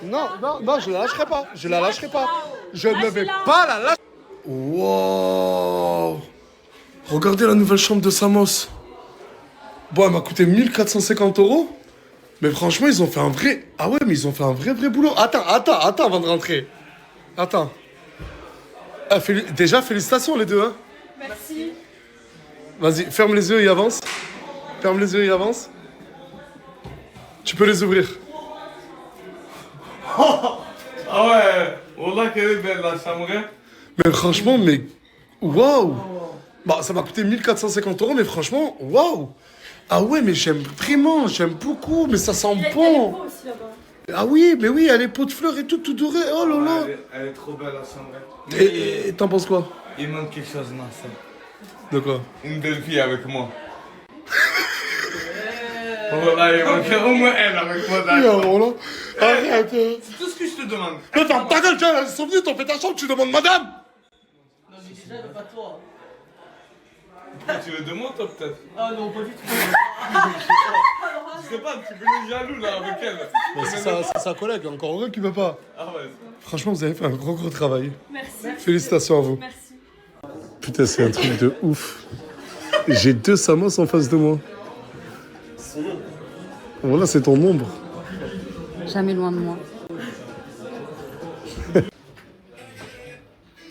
A: Non, non, non, je la lâcherai pas. Je la lâcherai pas. Je ne vais pas la lâcher. Wow. Regardez la nouvelle chambre de Samos. Bon, elle m'a coûté 1450 €. Mais franchement, ils ont fait un vrai... Ah ouais, mais ils ont fait un vrai boulot. Attends avant de rentrer. Attends. Ah, déjà, félicitations les deux, hein.
G: Merci.
A: Vas-y, ferme les yeux et avance. Ferme les yeux et avance. Tu peux les ouvrir.
M: Ah ouais, Wallah, qu'elle est belle la chambre.
A: Mais franchement, mais... Waouh. Bah, ça m'a coûté 1450 €, mais franchement, waouh. Ah ouais, mais j'aime vraiment, j'aime beaucoup, mais ça sent bon. Ah oui, mais oui, elle est pot de fleurs et tout doré. Oh là là.
M: Elle est trop belle la chambre.
A: Et t'en penses quoi?
M: Il manque quelque chose, non, ça.
A: De quoi?
C: Une belle fille avec moi. Oh là, il va faire au moins elle avec moi,
A: d'accord. Arrête.
C: C'est tout ce que je te demande.
A: Mais ferme ta gueule, tiens, ils sont venus, t'en fais ta chambre, tu demandes madame.
D: Non, mais déjà, pas toi.
C: Tu le demandes, toi, peut-être?
D: Ah non, pas du tout.
C: Je sais pas, tu veux le jaloux, là, avec elle.
A: Mais c'est sa collègue, encore heureux qu'il veut pas.
C: Ah ouais.
A: Franchement, vous avez fait un gros travail.
E: Merci.
A: Félicitations à vous.
E: Merci.
A: Putain, c'est un truc de ouf. J'ai 2 Samos en face de moi. Voilà, c'est ton ombre.
H: Jamais loin de moi.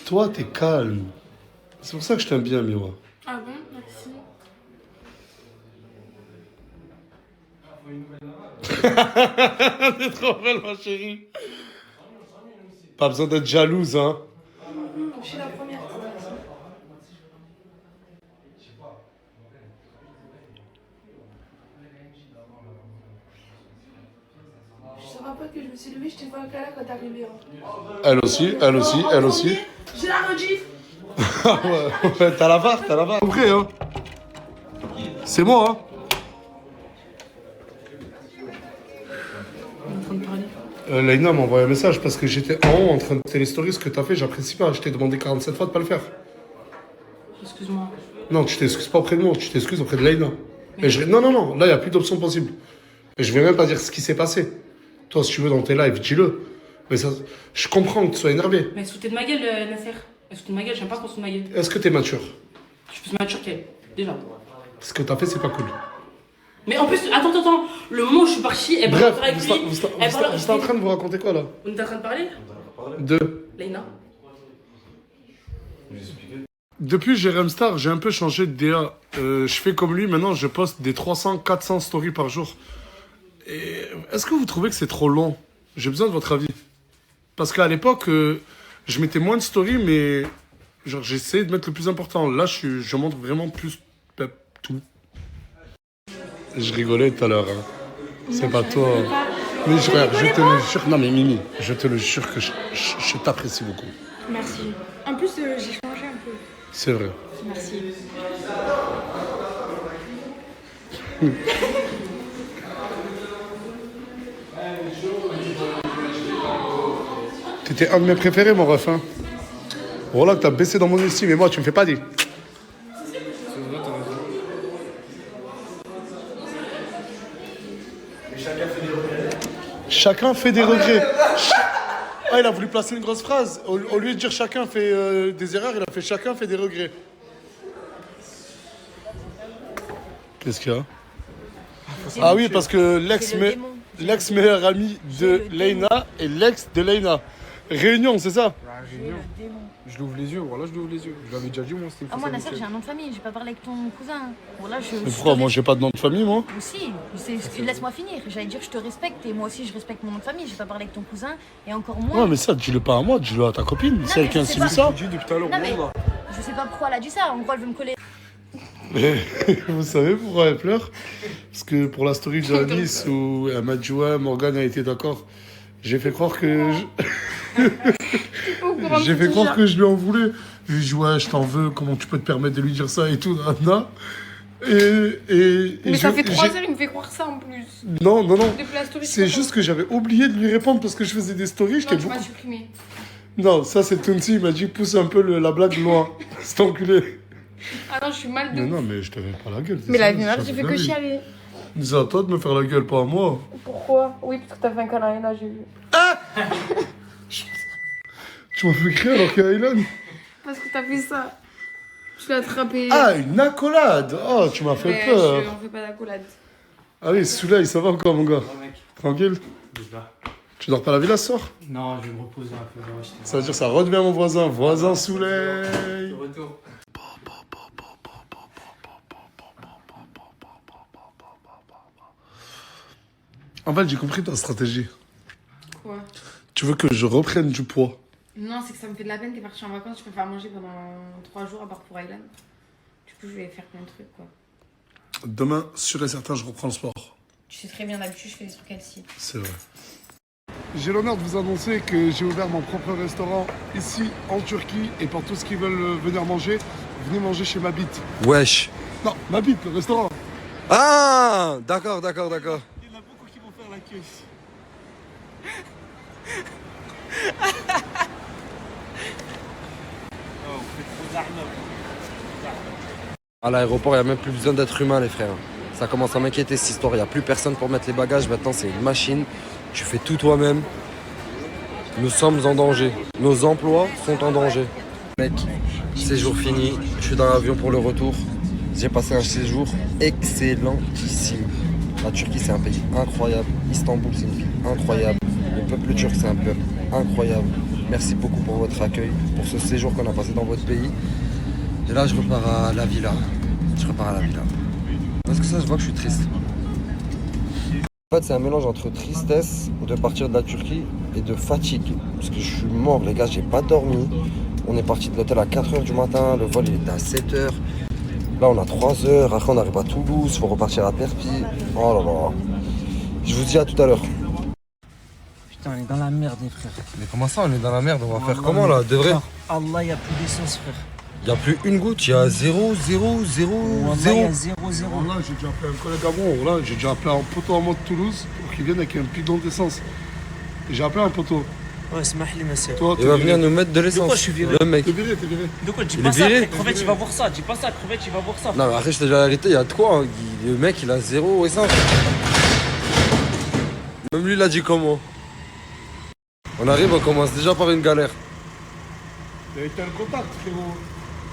A: Toi, t'es calme. C'est pour ça que je t'aime bien, Miwa.
E: Ah bon, merci.
A: T'es trop belle, ma chérie. Pas besoin d'être jalouse, hein.
E: Je suis la première. Je te rappelle que je me suis levée, je t'ai vu en câlin quand t'es arrivé.
A: Elle aussi, elle aussi, elle aussi.
E: J'ai la redit.
A: Ouais, t'as la barre, t'as la barre. Après, hein. C'est moi, hein. Laïna m'a envoyé un message parce que j'étais en haut en train de téléstory. Ce que t'as fait, j'apprécie pas. Je t'ai demandé 47 fois de pas le faire.
E: Excuse-moi.
A: Non, tu t'excuses pas auprès de moi, tu t'excuses auprès de Laïna. Non, là, il n'y a plus d'options possibles. Et je vais même pas dire ce qui s'est passé. Toi, si tu veux, dans tes lives, dis-le. Mais ça, je comprends que tu sois énervé.
E: Mais foutez de ma gueule, Nasser. Foutez de ma gueule, j'aime pas qu'on se foute de ma gueule.
A: Est-ce que t'es mature?
E: Je suis plus mature qu'elle, déjà.
A: Ce que t'as fait, c'est pas cool.
E: Mais en plus, attends, le moment où je suis partie, elle
A: Bref,
E: parle avec lui.
A: vous êtes en train de vous raconter quoi, là?
E: On est en train de parler?
A: De...
E: Laïna.
A: Depuis Jérém Star, j'ai un peu changé de DA. Je fais comme lui, maintenant je poste des 300-400 stories par jour. Et est-ce que vous trouvez que c'est trop long? J'ai besoin de votre avis. Parce qu'à l'époque, je mettais moins de stories, mais genre j'essayais de mettre le plus important. Là, je montre vraiment plus tout. Je rigolais tout à l'heure. Hein. C'est pas toi. Mais je te le jure, non mais Mimi, je te le jure que je t'apprécie beaucoup.
G: Merci. En plus, j'ai changé un peu.
A: C'est vrai.
G: Merci.
A: T'étais un de mes préférés, mon ref. Hein. Voilà que t'as baissé dans mon estime, et moi, tu me fais pas dire. Chacun fait des regrets. Ah, il a voulu placer une grosse phrase. Au lieu de dire chacun fait des erreurs, il a fait chacun fait des regrets. Qu'est-ce qu'il y a? Ah oui, parce que l'ex-meilleur ami de Laïna et l'ex de Laïna. Réunion, c'est ça?
M: Réunion. Je l'ouvre les yeux, voilà, je l'ouvre les yeux. Je l'avais déjà dit, moi, c'était
H: Ah, moi, Nasser, j'ai un nom de famille, j'ai pas parlé avec ton cousin. Voilà,
A: Mais pourquoi? Moi, j'ai pas de nom de famille, moi.
H: Si, laisse-moi finir. J'allais dire, je te respecte et moi aussi, je respecte mon nom de famille. J'ai pas parlé avec ton cousin et encore moins.
A: Ouais, mais ça, dis-le pas à moi, dis-le à ta copine. C'est elle qui a insinué ça.
H: Non, mais je sais pas pourquoi elle a dit ça. En gros, elle veut me coller.
A: Mais vous savez pourquoi elle pleure? Parce que pour la story de Nice où elle m'a dit ouais, Morgane a été d'accord, j'ai fait croire que j'ai fait croire que je lui en voulais. Je lui ai dit ouais, je t'en veux, comment tu peux te permettre de lui dire ça et tout, nana.
G: Mais ça fait 3 heures, il me fait croire ça en plus.
A: Non.
G: Depuis la story,
A: C'est juste que j'avais oublié de lui répondre parce que je faisais des stories.
G: Non, tu m'as supprimé.
A: Non, ça c'est Tunsi, il m'a dit pousse un peu la blague loin. C'est enculé.
G: Ah non, je suis mal de.
A: Non, mais je te fais pas la gueule.
G: Mais la vie, j'ai fait que chialer.
A: C'est à toi de me faire la gueule, pas à moi.
G: Pourquoi? Oui, parce que t'as fait un câlin à Ayla, j'ai vu.
A: Tu m'as fait crier alors qu'il y a Aylan.
G: Parce que t'as fait ça. Je l'ai attrapé.
A: Ah, une accolade. Oh, tu m'as fait peur.
G: On fait pas d'accolade.
A: Ah oui, Souley, ça va encore, mon gars? Tranquille? Tu dors pas la villa ce soir?
Q: Non, je vais me reposer un peu.
A: Ça veut dire ça redevient mon voisin. Voisin Souley.
Q: Retour.
A: En fait, j'ai compris ta stratégie.
G: Quoi?
A: Tu veux que je reprenne du poids?
G: Non, c'est que ça me fait de la peine, t'es parti en vacances, je peux faire manger pendant 3 jours à part pour Aylan. Du coup, je vais faire plein de trucs, quoi.
A: Demain, sûr et certain, je reprends le sport.
G: Tu sais très bien, d'habitude, je fais des trucs healthy.
A: C'est vrai. J'ai l'honneur de vous annoncer que j'ai ouvert mon propre restaurant ici en Turquie et pour tous qui veulent venir manger, Venez manger chez ma bite.
K: Wesh.
A: Non, ma bite, le restaurant.
K: Ah, d'accord.
B: Il y en a beaucoup qui vont faire la queue ici. Oh, vous faites trop d'arnaques.
K: À l'aéroport, il n'y a même plus besoin d'être humain, les frères. Ça commence à m'inquiéter cette histoire. Il n'y a plus personne pour mettre les bagages. Maintenant, c'est une machine. Tu fais tout toi-même. Nous sommes en danger. Nos emplois sont en danger. Mec, séjour fini. Je suis dans l'avion pour le retour. J'ai passé un séjour excellentissime. La Turquie, c'est un pays incroyable. Istanbul, c'est une ville incroyable. Le peuple turc, c'est un peuple incroyable. Merci beaucoup pour votre accueil, pour ce séjour qu'on a passé dans votre pays. Et là, je repars à la villa. Parce que ça, je vois que je suis triste. En fait, c'est un mélange entre tristesse de partir de la Turquie et de fatigue. Parce que je suis mort, les gars, j'ai pas dormi. On est parti de l'hôtel à 4h du matin, le vol il était à 7h. Là, on a 3 heures. Après, on arrive à Toulouse, faut repartir à Perpignan. Oh là là. Je vous dis à tout à l'heure.
O: Putain, on est dans la merde, les frères.
K: Mais comment ça, on est dans la merde? On va faire comment là? De vrai?
O: Allah, y a plus d'essence, frère.
K: Il n'y a plus une goutte, il y a 0, 0, 0, 0.
O: Il y a 0, 0.
A: Là, j'ai déjà appelé un collègue à moi. Là, j'ai déjà appelé un poteau à moi de Toulouse pour qu'il vienne avec un bidon d'essence. Et j'ai appelé un poteau.
O: Ouais, c'est Mahli, ma sœur.
K: Il va venir nous mettre de
O: De quoi je
K: l'essence.
O: suis viré?
K: Le mec.
A: T'es viré.
O: De quoi? Dis
K: Il
O: pas
K: est
O: ça,
K: viré?
O: après, crevette, il va voir ça. Dis pas ça, crevette, il va voir ça.
K: Non, mais après, je te dis la vérité, il y a de quoi. Hein. Le mec, il a 0 essence. Même lui, il a dit comment. On arrive, on commence déjà par une galère.
A: Il a été un contact, frérot.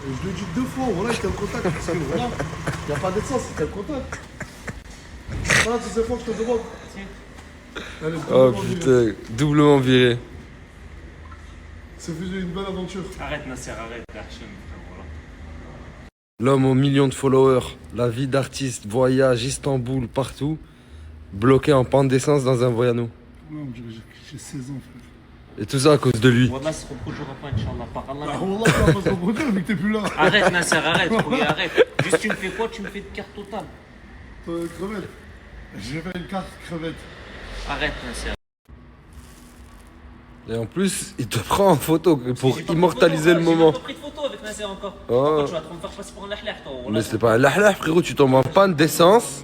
A: Et je le dis 2 fois, voilà, il était en contact. Parce que voilà, il n'y a pas d'essence, c'était un contact. Voilà, c'est cette fois que je te demande. Allez,
K: Oh putain, doublement viré.
A: Ça faisait une belle aventure.
B: Arrête, Nasser, arrête, Hachem, voilà.
K: L'homme aux millions de followers, la vie d'artiste, voyage, Istanbul, partout, bloqué en panne d'essence dans un Voyano.
A: Non, j'ai 16 ans, frère.
K: Et tout ça à cause de lui.
B: Wallah, ça se reproduira pas, Inch'Allah, par Allah.
A: Bah, Wallah, ça va pas se reproduire vu que t'es plus là.
B: Arrête, Nasser, arrête, oui, arrête. Juste, tu me fais quoi? Tu me fais de carte totale.
A: Crevette. J'ai fait une carte crevette.
B: Arrête, Nasser.
K: Et en plus, il te prend en photo pour immortaliser le moment.
B: J'ai pas pris de photo avec Nasser encore.
K: Oh.
B: Tu vas te faire passer pour un lahleh, toi.
K: Mais c'est pas un lahleh, frérot, tu tombes en panne d'essence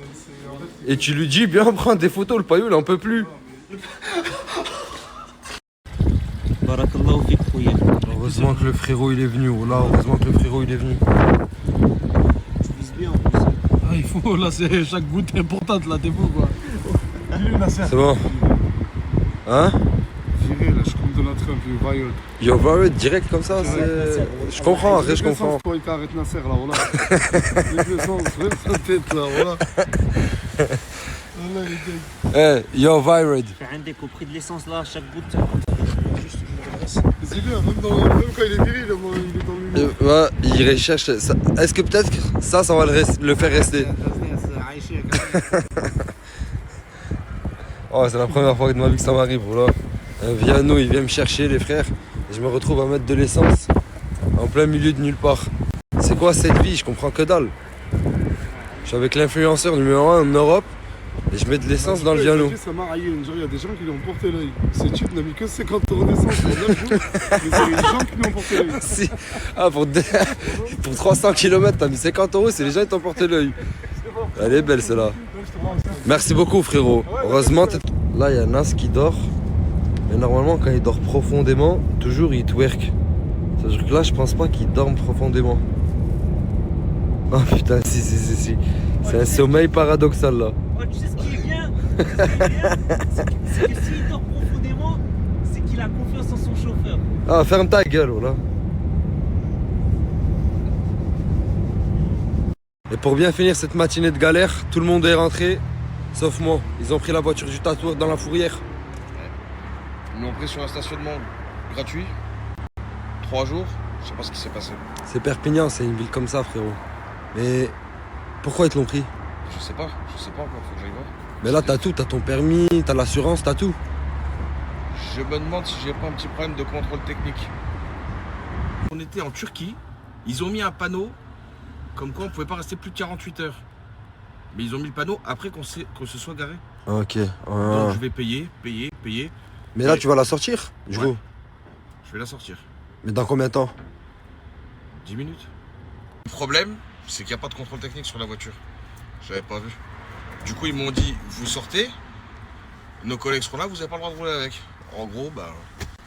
K: et tu lui dis bien prends des photos, le paillot il en peut plus.
O: Barakallahu fik, khouya.
K: Heureusement que le frérot il est venu, là, heureusement que le frérot il est venu.
O: Tu vises bien en plus.
B: Ah, il faut, là, c'est chaque goutte est importante, là, t'es fou, quoi. Dis-lui, Nasser.
K: C'est bon. Hein?
A: Viré, là, je compte de la Trump, le Riot.
K: Yo, Riot, direct comme ça, c'est... Je comprends, après je comprends.
A: Toi, il t'arrête Nasser, là, voilà. Les essences, sa tête, là, voilà. Voilà, les gars.
K: Eh, yo, Virad.
O: Fais un déco, prix de l'essence, là, chaque goutte.
A: C'est bien, même quand il est viré, il est dans l'humour.
K: Ouais, il recherche ça. Est-ce que peut-être que ça va le faire rester? Oh, c'est la première fois de ma vie que ça m'arrive, voilà. Un Viano, il vient me chercher, les frères, et je me retrouve à mettre de l'essence en plein milieu de nulle part. C'est quoi cette vie? Je comprends que dalle. Je suis avec l'influenceur numéro 1 en Europe et je mets de l'essence dans le Viano.
A: Ça m'a raillé, il y a des gens qui lui ont porté l'œil. Ce type n'a mis que 50 € d'essence pour 9 jours, mais c'est les gens qui lui ont porté l'œil.
K: Si. Ah, pour 300 km, t'as mis 50 €, c'est les gens qui t'ont porté l'œil. Elle est belle celle-là. Merci beaucoup frérot. Heureusement, là il y a Nas qui dort. Mais normalement quand il dort profondément, toujours il twerk. C'est-à-dire que là je pense pas qu'il dorme profondément. Oh putain, si. C'est un sommeil paradoxal là.
O: Oh, tu sais ce qui est bien? C'est que s'il dort profondément, c'est qu'il a confiance en son chauffeur.
K: Ah, ferme ta gueule, voilà. Et pour bien finir cette matinée de galère, tout le monde est rentré, sauf moi. Ils ont pris la voiture du tatoueur dans la fourrière.
R: Ils l'ont pris sur un stationnement gratuit. 3 jours, je sais pas ce qui s'est passé.
K: C'est Perpignan, c'est une ville comme ça, frérot. Mais pourquoi ils te l'ont pris?
R: Je sais pas encore, faut que j'aille voir.
K: Mais là, t'as tout, t'as ton permis, t'as l'assurance, t'as tout.
R: Je me demande si j'ai pas un petit problème de contrôle technique. On était en Turquie, ils ont mis un panneau comme quoi on pouvait pas rester plus de 48 heures. Mais ils ont mis le panneau après qu'on se soit garé.
K: Ok.
R: Donc je vais payer.
K: Mais là, tu vas la sortir, du coup?
R: Je vais la sortir.
K: Mais dans combien de temps?
R: 10 minutes. Le problème, c'est qu'il n'y a pas de contrôle technique sur la voiture. J'avais pas vu. Du coup, ils m'ont dit, vous sortez, nos collègues seront là, vous n'avez pas le droit de rouler avec. En gros, bah...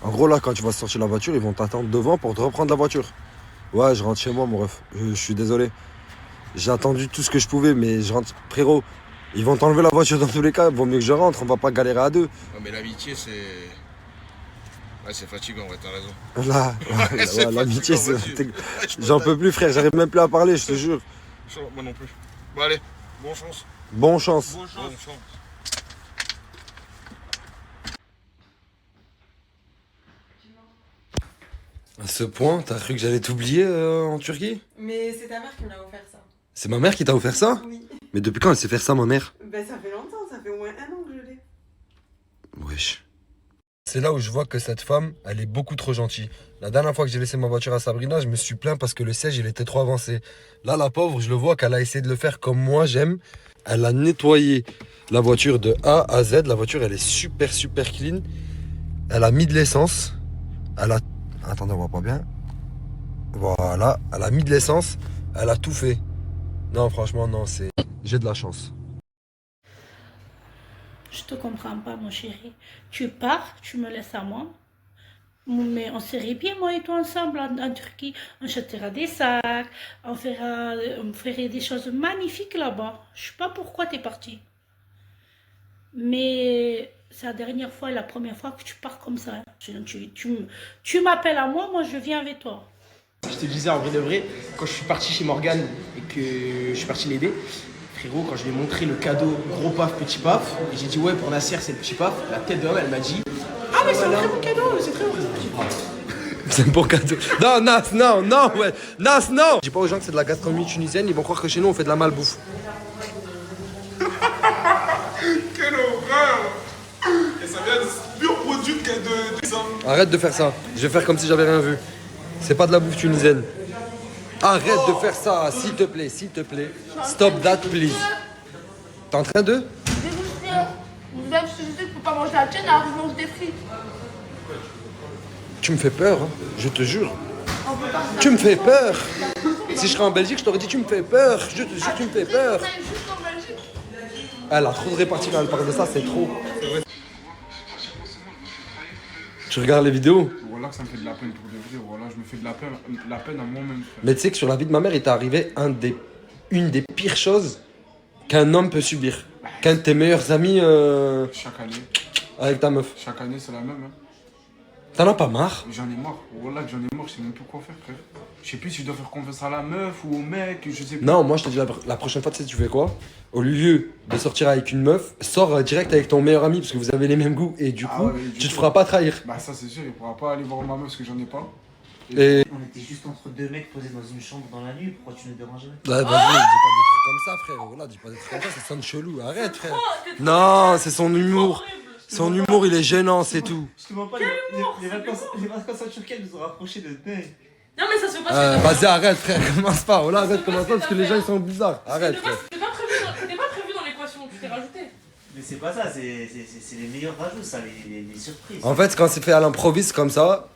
K: En gros, là, quand tu vas sortir la voiture, ils vont t'attendre devant pour te reprendre la voiture. Ouais, je rentre chez moi, mon ref. Je suis désolé. J'ai attendu tout ce que je pouvais, mais je rentre... Frérot, ils vont t'enlever la voiture dans tous les cas. Vaut mieux que je rentre, on va pas galérer à deux.
R: Non, mais l'amitié, c'est... Ouais, c'est fatigant, ouais, t'as raison.
K: Là, ouais, l'amitié, c'est... J'en peux plus, frère. J'arrive même plus à parler, je te jure.
R: Moi non plus. Bon, allez, bonne chance.
K: Bonne chance.
R: Bonne chance.
K: À ce point, t'as cru que j'allais t'oublier en Turquie?
P: Mais c'est ta mère qui me l'a offert ça.
K: C'est ma mère qui t'a offert ça?
P: Oui.
K: Mais depuis quand elle sait faire ça, ma mère?
P: Ben ça fait longtemps, ça fait au moins 1 an que je l'ai.
K: Wesh. C'est là où je vois que cette femme, elle est beaucoup trop gentille. La dernière fois que j'ai laissé ma voiture à Sabrina, je me suis plaint parce que le siège, il était trop avancé. Là, la pauvre, je le vois qu'elle a essayé de le faire comme moi, j'aime. Elle a nettoyé la voiture de A à Z. La voiture, elle est super, super clean. Elle a mis de l'essence. Elle a... Attendez, on voit pas bien. Voilà. Elle a mis de l'essence. Elle a tout fait. Non, franchement, non, c'est... J'ai de la chance.
S: Je te comprends pas, mon chéri. Tu pars, tu me laisses à moi. Mais on serait bien, moi et toi, ensemble en Turquie. On achètera des sacs, on ferait des choses magnifiques là-bas. Je sais pas pourquoi tu es parti. Mais c'est la dernière fois et la première fois que tu pars comme ça. Tu m'appelles à moi, moi je viens avec toi.
B: Je te disais en vrai de vrai, quand je suis parti chez Morgane et que je suis parti l'aider, frérot, quand je lui ai montré le cadeau gros paf, petit paf, et j'ai dit ouais pour Nasser c'est le petit paf, la tête de homme elle m'a dit ah mais c'est un très beau cadeau, c'est très beau, c'est un petit paf.
K: C'est un bon cadeau. Non, Nas, non, non, ouais. Nas, non. Je dis pas aux gens que c'est de la gastronomie tunisienne, ils vont croire que chez nous on fait de la malbouffe.
C: Quelle horreur! Et ça vient de pur produit de hommes.
K: Arrête de faire ça. Je vais faire comme si j'avais rien vu. C'est pas de la bouffe tunisienne. Arrête de faire ça, s'il te plaît, s'il te plaît. Stop that, please. T'es en train de...
F: Même si je sais que tu peux pas manger la tienne, elle mange des frites.
K: Tu me fais peur, hein. Je te jure. Tu me fais peur. Si je serais en Belgique, je t'aurais dit tu me fais peur. Je te jure, tu me fais peur. Elle a trop de répartie quand elle parle de ça, c'est trop. Tu regardes les vidéos?
C: Voilà que ça me fait de la peine pour de vrai. Voilà, je me fais de la peine à moi-même.
K: Mais tu sais que sur la vie de ma mère, il t'est arrivé une des pires choses qu'un homme peut subir. Qu'un de tes meilleurs amis
C: Chaque année.
K: avec ta meuf.
C: Chaque année, c'est la même. Hein.
K: T'en as pas marre?
C: J'en ai marre. Voilà que j'en ai marre, je sais même plus quoi faire, frère. Je sais plus si je dois faire confiance à la meuf ou au mec, je sais plus.
K: Non, moi je te dis la prochaine fois, tu sais, tu fais quoi? Au lieu de sortir avec une meuf, sors direct avec ton meilleur ami parce que vous avez les mêmes goûts et du coup, tu te feras pas trahir.
C: Bah, ça c'est sûr, il pourra pas aller voir ma meuf parce que j'en ai pas.
K: Et...
O: On était juste entre deux mecs posés dans une chambre dans la nuit, pourquoi tu nous dérangerais?
K: Bah, vas-y, dis pas des trucs comme ça, frère. Voilà, dis pas des trucs comme ça, ça sonne chelou. Arrête, frère. Non, c'est son humour. Son humour, il est gênant, c'est tout.
O: Je te mens pas, les vacances en Turquie, elles nous ont rapprochés de dingue.
E: Non, mais ça se fait pas.
K: Vas-y, arrête, frère. Commence pas. Voilà, arrête, commence pas parce que les gens ils sont bizarres. Arrête, frère.
E: C'était pas prévu dans l'équation, tu t'es rajouté.
O: Mais c'est pas ça, c'est les meilleurs rajouts, ça, les surprises.
K: En fait, quand c'est fait à l'improviste comme ça,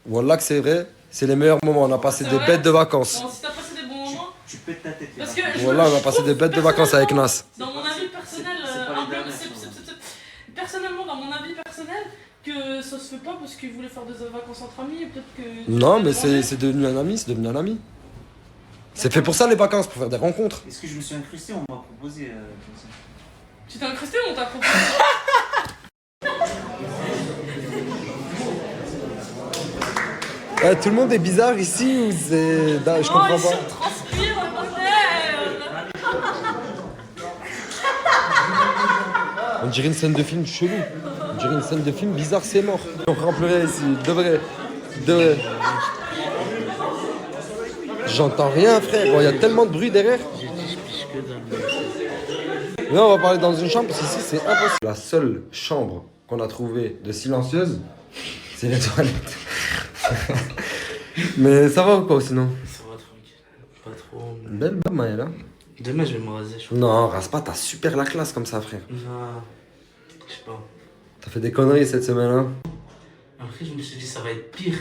K: voilà que c'est vrai, c'est les meilleurs moments. On a passé des bêtes de vacances.
E: Bon, si t'as passé des bons moments.
O: Tu pètes ta tête.
E: Parce que
K: voilà, on a passé des bêtes de vacances avec Nas.
E: Dans mon avis personnel, personnellement, dans mon avis personnel, que ça se fait pas parce qu'ils voulaient faire des vacances entre amis et peut-être que.
K: Non, mais c'est devenu un ami, c'est devenu un ami. C'est fait pour ça les vacances, pour faire des rencontres.
O: Est-ce que je me suis incrusté? On m'a proposé.
E: Tu t'es incrusté ou on t'a proposé?
K: Tout le monde est bizarre ici ou c'est. Je comprends pas.
E: Transpire,
K: On dirait une scène de film chelou. On dirait une scène de film bizarre, c'est mort. On va en pleurer ici, de vrai. J'entends rien, frère. Il y a tellement de bruit derrière. Là, on va parler dans une chambre parce qu'ici, c'est impossible. La seule chambre qu'on a trouvée de silencieuse, c'est les toilettes. Mais ça va ou quoi sinon?
O: Ça va tranquille. Pas trop.
K: Une belle barbe, Maëlle, hein?
O: Demain, je vais me raser, je crois.
K: Non, rase pas, t'as super la classe comme ça, frère.
O: Non, je sais pas.
K: T'as fait des conneries cette semaine, hein?
O: Après, je me suis dit, ça va être pire.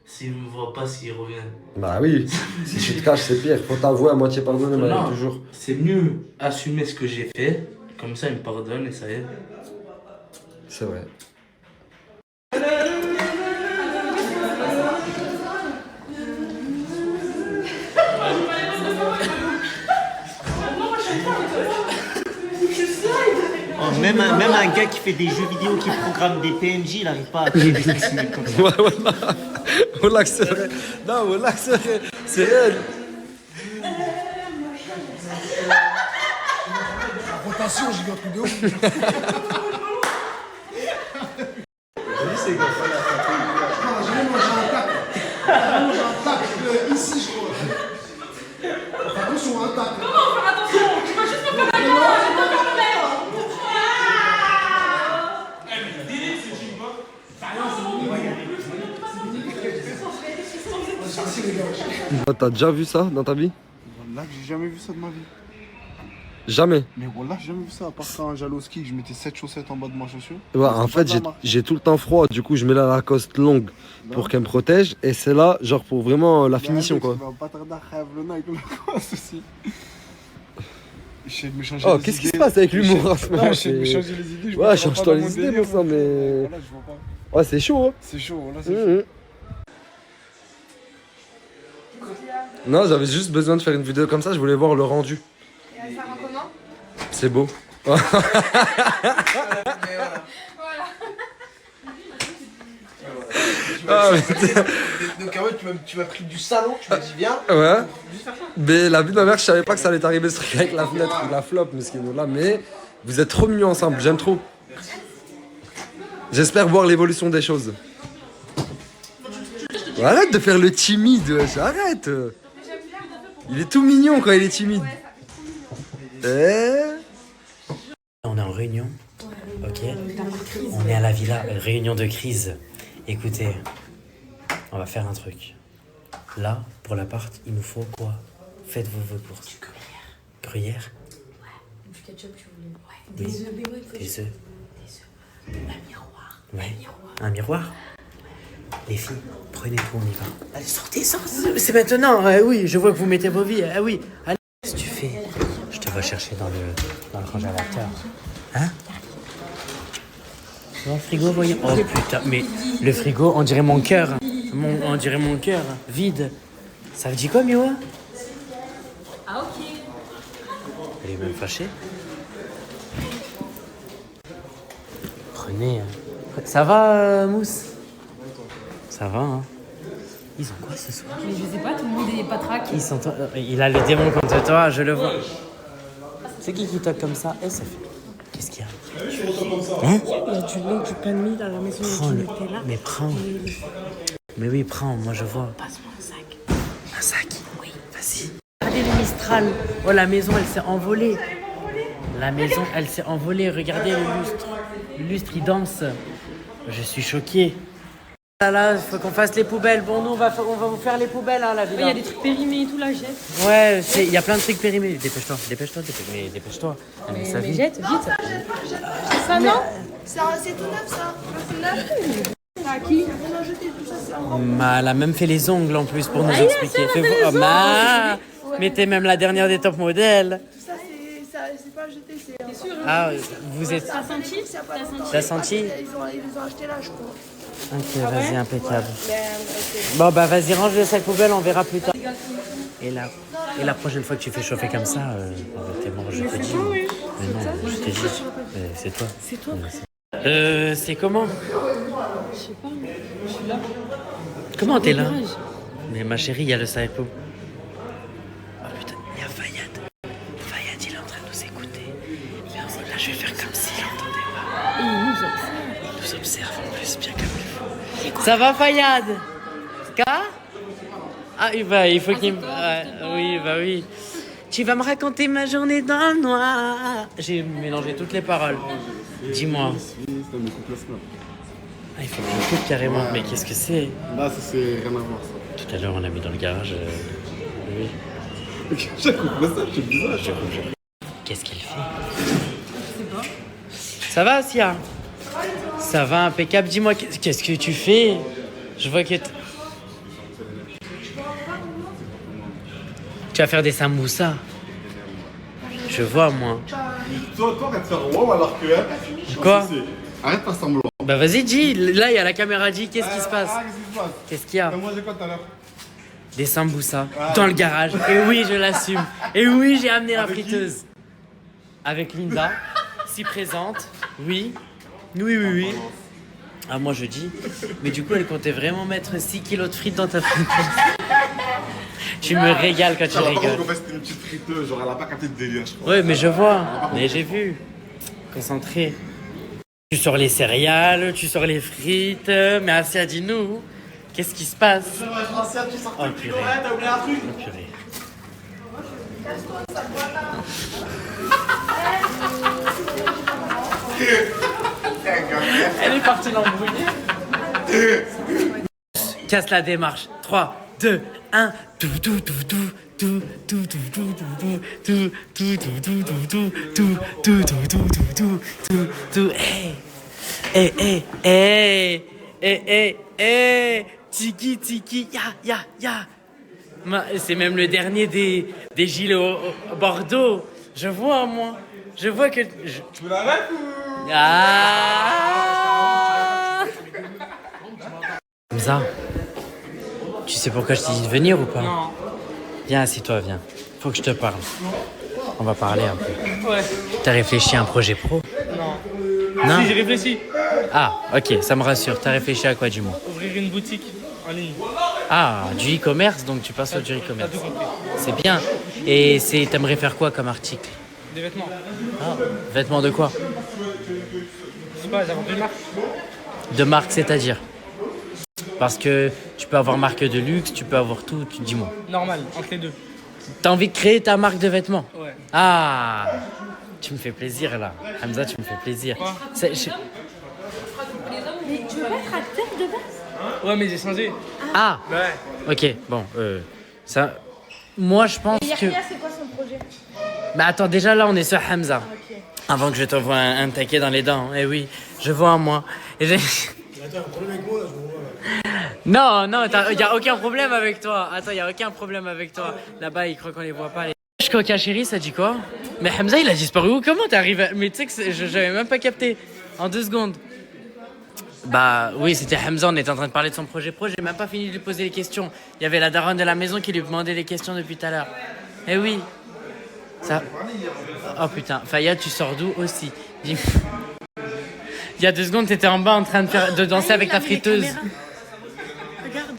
T: s'il me voit pas, s'il revient.
K: Bah oui, si tu te caches, c'est pire. Faut t'avouer à moitié pardonner, mais
T: Non,
K: toujours.
T: c'est mieux assumer ce que j'ai fait, comme ça il me pardonne et ça y est.
K: C'est vrai.
O: Oh, même un gars qui fait des jeux vidéo, qui programme des PNJ, il n'arrive pas à créer des teammates comme ça.
K: Ouais, voilà. Voilà que c'est vrai. Non, voilà que c'est vrai. C'est réel.
A: Rotation, j'ai vu un truc de ouf. J'ai mangé un tac. J'ai mangé un tac ici, je crois. Enfin, attention, un tac.
E: Comment faire attention? Tu vas juste me faire la gueule, j'ai pas faire le mec.
K: T'as déjà vu ça dans ta vie?
J: Là, j'ai jamais vu ça de ma vie.
K: Jamais.
J: Mais voilà, j'ai jamais vu ça. À part quand j'allais au ski, je mettais 7 chaussettes en bas de ma chaussure.
K: Ouais, en fait, j'ai tout le temps froid. Du coup, je mets la Lacoste longue pour qu'elle me protège. Et c'est là, genre, pour vraiment la finition, quoi. Oh, qu'est-ce qui se passe avec l'humour en ce moment?
C: Non, je sais me changer les idées.
K: Ouais, change-toi les idées, mon sang, mais. Ouais, c'est chaud, hein.
C: C'est chaud, là, c'est chaud.
K: Non, j'avais juste besoin de faire une vidéo comme ça, je voulais voir le rendu.
F: Et ça rend comment?
K: C'est beau.
B: Donc en fait, tu m'as pris du salon, tu m'as dit viens.
K: Ouais. Mais la vie de ma mère, je savais pas que ça allait t'arriver ce truc avec la fenêtre ou la flop, mais ce qui est là. Mais vous êtes trop mignons ensemble, j'aime trop. J'espère voir l'évolution des choses. Arrête de faire le timide, wesh, arrête. Il est tout mignon quand il est timide.
U: On est en réunion, ok. On est à la villa, réunion de crise. Écoutez, on va faire un truc. Là, pour l'appart, il nous faut quoi? Faites vos courses. Gruyère.
H: Du ketchup, tu voulais.
U: Oui.
H: Des œufs, mais ouais,
U: Des œufs.
H: un miroir.
U: Ouais. Un miroir. Les filles, prenez tout, on y va. Allez, sortez, sortez. C'est maintenant, oui, je vois que vous mettez vos vies. Ah oui, allez. Qu'est-ce que tu fais? Je te vois chercher dans le congélateur. Hein? Dans le frigo, voyons. Oh putain, mais le frigo, on dirait mon cœur. On dirait mon cœur, vide. Ça vous dit quoi, Miwa?
H: Ah, ok.
U: Elle est même fâchée. Prenez. Ça va, Mousse? Ça va, hein? Ils ont quoi ce soir?
I: Mais je sais pas, tout le monde est patraque.
U: Il a le démon contre toi, je le vois. C'est qui toque comme ça? Et ça fait. Qu'est-ce qu'il y a? Hein?
G: Il y a du lait, du pain de mie dans la maison, il y a du Nutella.
U: Mais prends. Mais oui, prends, moi je vois.
G: Passe-moi un sac.
U: Un sac? Oui. Vas-y. Regardez le Mistral. Oh, la maison, elle s'est envolée. La maison, elle s'est envolée. Regardez le lustre. Le lustre, il danse. Je suis choqué. Là, il faut qu'on fasse les poubelles. Bon, nous, on va vous faire les poubelles, hein, la villa.
I: Il y a des trucs périmés et tout, là, jette.
U: Ouais, il y a plein de trucs périmés. Dépêche-toi. Mais dépêche-toi.
I: Mais
U: ça vite.
I: jette, vite.
F: Ça, non? C'est tout neuf, ça. C'est neuf. À qui? On a jeté tout ça, c'est un
U: Elle a même fait les ongles en plus pour nous expliquer. Mais t'es même la dernière des top modèles.
F: Tout ça, c'est pas jeté, c'est.
I: sûr.
U: Ah, vous êtes.
I: T'as senti?
U: T'as senti?
F: Ils les ont achetés là, je crois.
U: Ok, vas-y, impeccable. Bon, bah vas-y, range le sac poubelle, on verra plus tard. Et la prochaine fois que tu fais chauffer comme ça, t'es mort, je te dis. Mais non, je te dis. C'est toi.
I: C'est toi.
U: C'est comment?
I: Je sais pas, je suis là.
U: Comment t'es là? Mais ma chérie, il y a le sac poubelle. Oh putain, il y a Fayad. Fayad, il est en train de nous écouter. Mais là, je vais faire comme s'il n'entendait pas.
I: Et il nous observe.
U: Il nous observe en plus, bien comme il faut. Ça va, Fayad? Ah, il faut qu'il me... oui, bah oui. Tu vas me raconter ma journée dans le noir. J'ai mélangé toutes les paroles. Dis-moi. Ah, il faut que je coupe carrément. Mais qu'est-ce que c'est?
J: Là, ça c'est rien à voir, ça.
U: Tout à l'heure, on a mis dans le garage. Oui.
J: Je coupe ça, c'est bizarre.
U: Je coupe. Qu'est-ce qu'il fait? Je sais pas. Ça va, Sia? Ça va, impeccable. Dis-moi, qu'est-ce que tu fais? Je vois que... Tu vas faire des samoussas. Je vois, moi.
J: Toi, arrête de faire wow alors que. Hein,
U: Quoi?
J: Arrête de faire semblant.
U: Bah vas-y, dis. Là, il y a la caméra, dis. Qu'est-ce qui se passe?
J: Qu'est-ce qui se passe?
U: Qu'est-ce qu'il y a?
J: T'as mangé quoi tout à l'heure?
U: Des samoussas dans le garage. Et oui, je l'assume. Et oui, j'ai amené la friteuse. Avec Linda, si présente. Oui. Oui. Ah, moi je dis. Mais du coup, elle comptait vraiment mettre 6 kilos de frites dans ta friteuse. Tu me régales quand tu rigoles.
J: En fait, c'était une petite friteuse, genre elle a pas capté de délire, je crois.
U: Ouais, mais je vois. Mais j'ai vu. Concentré. Tu sors les céréales, tu sors les frites. Mais Asia, dis-nous, qu'est-ce qui se passe? Oh purée.
O: T'as oublié un truc?
U: Oh purée. Elle est partie l'embrouiller. Casse la démarche. 3, 2, 1. Tout. Tiki, ya. C'est même le dernier des gilets au Bordeaux. Je vois, moi. Je vois que...
C: Tu veux la ref ou...
U: Ah Hamza, tu sais pourquoi je t'ai dit de venir ou pas?
B: Non.
U: Viens, assieds-toi, viens. Faut que je te parle. On va parler un peu.
B: Ouais.
U: T'as réfléchi à un projet pro?
B: Non.
U: Non?
B: Si, j'ai réfléchi.
U: Ah, ok, ça me rassure. T'as réfléchi à quoi, du moins?
B: Ouvrir une boutique en ligne.
U: Ah, du e-commerce, donc tu passes sur du e-commerce.
B: T'as tout compris.
U: C'est bien. Et t'aimerais faire quoi comme article?
B: Des vêtements.
U: Ah, vêtements de quoi?
B: Je sais pas, j'avance une marque.
U: De marque, c'est-à-dire? Parce que tu peux avoir marque de luxe, tu peux avoir tout, dis-moi.
B: Normal, entre les deux.
U: T'as envie de créer ta marque de vêtements?
B: Ouais.
U: Ah, tu me fais plaisir là. Hamza, tu me fais plaisir.
B: Quoi?
E: Mais tu veux pas être acteur de base?
B: Ouais, mais j'ai changé.
U: Ah.
B: Ouais.
U: Ok, bon, ça... Moi, je pense
E: Et
U: que...
E: Yahya, c'est quoi son projet?
U: Bah attends, déjà là, on est sur Hamza.
E: Ok.
U: Avant que je t'envoie un taquet dans les dents. Eh oui, je vois en moi. Et j'ai...
A: Attends, un problème avec moi là, je vois.
U: Non, il n'y a aucun problème avec toi. Attends, il n'y a aucun problème avec toi. Là-bas, ils croient qu'on les voit pas. Les... Coca chérie, ça dit quoi? Mais Hamza, il a disparu où? Comment t'es arrivé? Mais tu sais que j'avais même pas capté. En 2 secondes. Bah oui, c'était Hamza, on était en train de parler de son projet pro. J'ai même pas fini de lui poser les questions. Il y avait la daronne de la maison qui lui demandait les questions depuis tout à l'heure. Eh oui. Ça... Oh putain, Fayad, tu sors d'où aussi? Il y a 2 secondes, t'étais en bas en train de danser avec ta friteuse.
E: Regarde.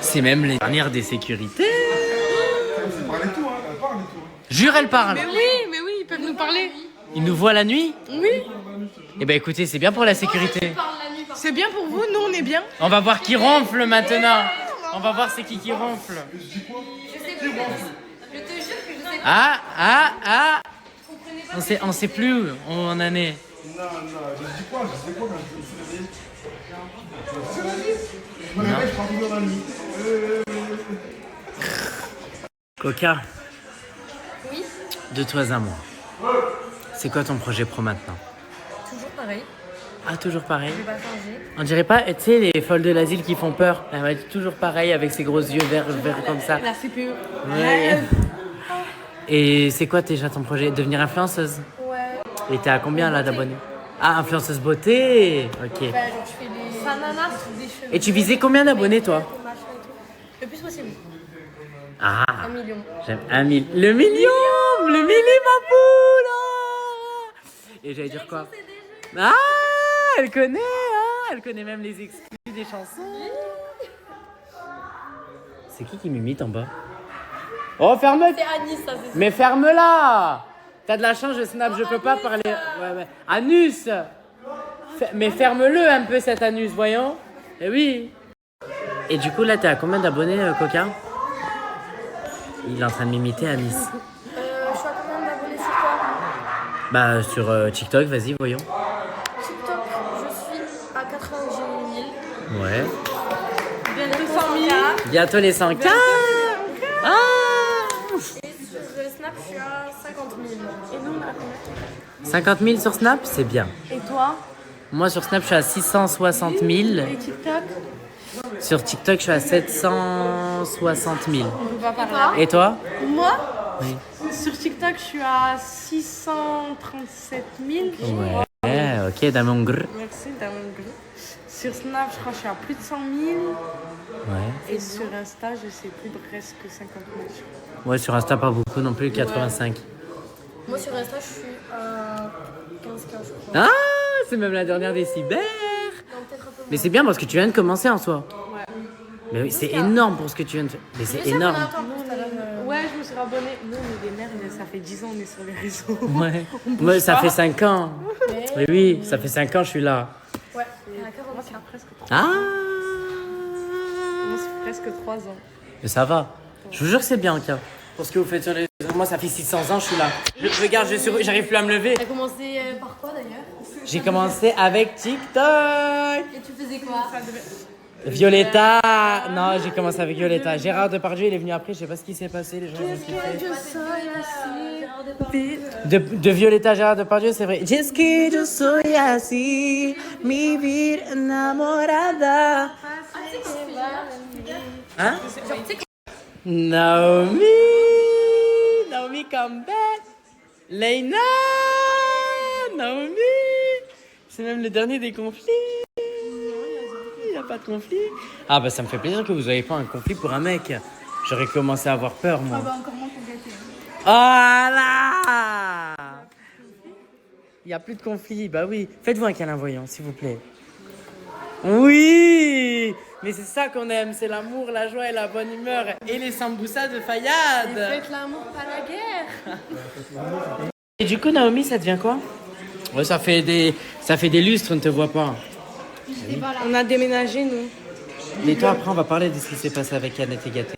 U: C'est même les dernières des sécurités.
C: Elle parle et tout, hein. Elle parle et tout.
U: Jure, elle parle.
E: Mais oui, ils peuvent nous parler.
U: Ils nous voient la nuit?
E: Oui.
U: Eh ben écoutez, c'est bien pour la sécurité.
E: C'est bien pour vous, nous on est bien.
U: On va voir qui ronfle maintenant. On va voir c'est qui ronfle.
E: Je sais plus. Je te jure que je sais pas.
U: Ah. On sait plus où on en est.
C: Non, je dis quoi quand je me réveille? Je me réveille, je pars toujours dans la nuit.
U: Coca,
H: Oui,
U: de toi à moi. C'est quoi ton projet pro maintenant?
H: toujours pareil.
U: Ah, toujours pareil.
H: Je vais pas changer.
U: On dirait pas, tu sais, les folles de l'asile qui font peur. Elle m'a dit toujours pareil avec ses gros yeux verts comme ça.
E: La CPE.
U: Ouais. Et c'est quoi déjà ton projet? Devenir influenceuse?
H: Ouais.
U: Et t'es à combien là d'abonnés? Ah, influenceuse beauté. Ok.
H: Bah, genre, je fais des ananas ou des cheveux.
U: Et tu visais combien d'abonnés toi?
H: Le plus possible.
U: Ah.
H: 1 million.
U: J'aime 1 000. Le million, ma poule. Et j'allais dire quoi? Ah, elle connaît, hein? Elle connaît même les exclus des chansons. C'est qui m'imite en bas? Oh, ferme.
H: C'est Anis, ça, c'est ça.
U: Mais ferme-la. T'as de la chance, je snap, je peux pas parler. Ouais. Anus. Mais ferme-le un peu cet anus, voyons. Eh oui. Et du coup, là, t'es à combien d'abonnés, Coca? Il est en train de m'imiter, Anis.
H: Je suis à combien d'abonnés sur quoi?
U: Bah, sur TikTok, vas-y, voyons.
H: TikTok, je suis à 90 000.
U: Ouais.
H: Bientôt 100 000.
U: Bientôt les 100K. Ah.
H: Et sur Snap, je suis à 50 000. Et nous, on a combien?
U: 50 000 sur Snap, c'est bien.
H: Et toi?
U: Moi, sur Snap, je suis à 660 000.
H: Et TikTok?
U: Sur TikTok, je suis à 760 000.
E: On peut pas parler.
U: Et toi?
E: Moi
U: Oui.
E: Sur TikTok, je suis à 637 000.
U: Ouais, ok, Damongr.
E: Merci, Damongr. Sur Snap, je crois que je suis à plus de 100 000.
U: Ouais.
E: Et sur Insta, je sais plus, presque 50 000.
U: Ouais, sur Insta, pas beaucoup non plus, 85.
L: Moi sur Insta, je suis à 15K, je crois.
U: Ah, c'est même la dernière des cyber.
L: Non, peut-être un peu moins.
U: Mais c'est bien parce que tu viens de commencer en soi.
E: Ouais.
U: Mais oui, c'est énorme pour ce que tu viens de faire. Mais c'est énorme.
E: Ouais, je me suis abonnée. Nous, on est des mères, ça fait 10 ans qu'on est sur les réseaux.
U: Ouais.
E: On bouge
U: Moi, ça
E: pas.
U: fait 5 ans. Mais oui, ça fait 5 ans que je suis là.
L: Ouais, on a 40
E: Moi, c'est presque 3 ans.
U: Ah.
E: Moi, c'est presque 3 ans.
U: Mais ça va. Je vous jure que c'est bien, Anka. Pour ce que vous faites sur les réseaux. Moi, ça fait 600 ans, je suis là. Regarde, j'arrive plus à me lever.
L: T'as commencé par quoi d'ailleurs?
U: J'ai commencé avec TikTok.
L: Et tu faisais quoi?
U: Violetta. Non, j'ai commencé avec Violetta. Gérard Depardieu, il est venu après. Je sais pas ce qui s'est passé. Les gens ils ont kiffé. De Violetta à Gérard Depardieu, c'est vrai. Just que yo soy así, mi vida enamorada. Hein? Naomi, come back. Leïna, Naomi. C'est même le dernier des conflits. Il n'y a pas de conflit. Ah bah ça me fait plaisir que vous n'ayez pas un conflit pour un mec. J'aurais commencé à avoir peur, moi.
L: Ah bah encore moins pour gâter.
U: Voilà. Il n'y a plus de conflit, bah oui. Faites-vous un câlin voyant, s'il vous plaît. Oui. Mais c'est ça qu'on aime, c'est l'amour, la joie et la bonne humeur. Et les samboussas de Fayad.
L: Faites l'amour, pas la guerre.
U: Et du coup, Naomi, ça devient quoi? Ouais, ça fait des lustres, on ne te voit pas.
E: On a déménagé, nous.
U: Mais toi, après, on va parler de ce qui s'est passé avec Annette et Gaté.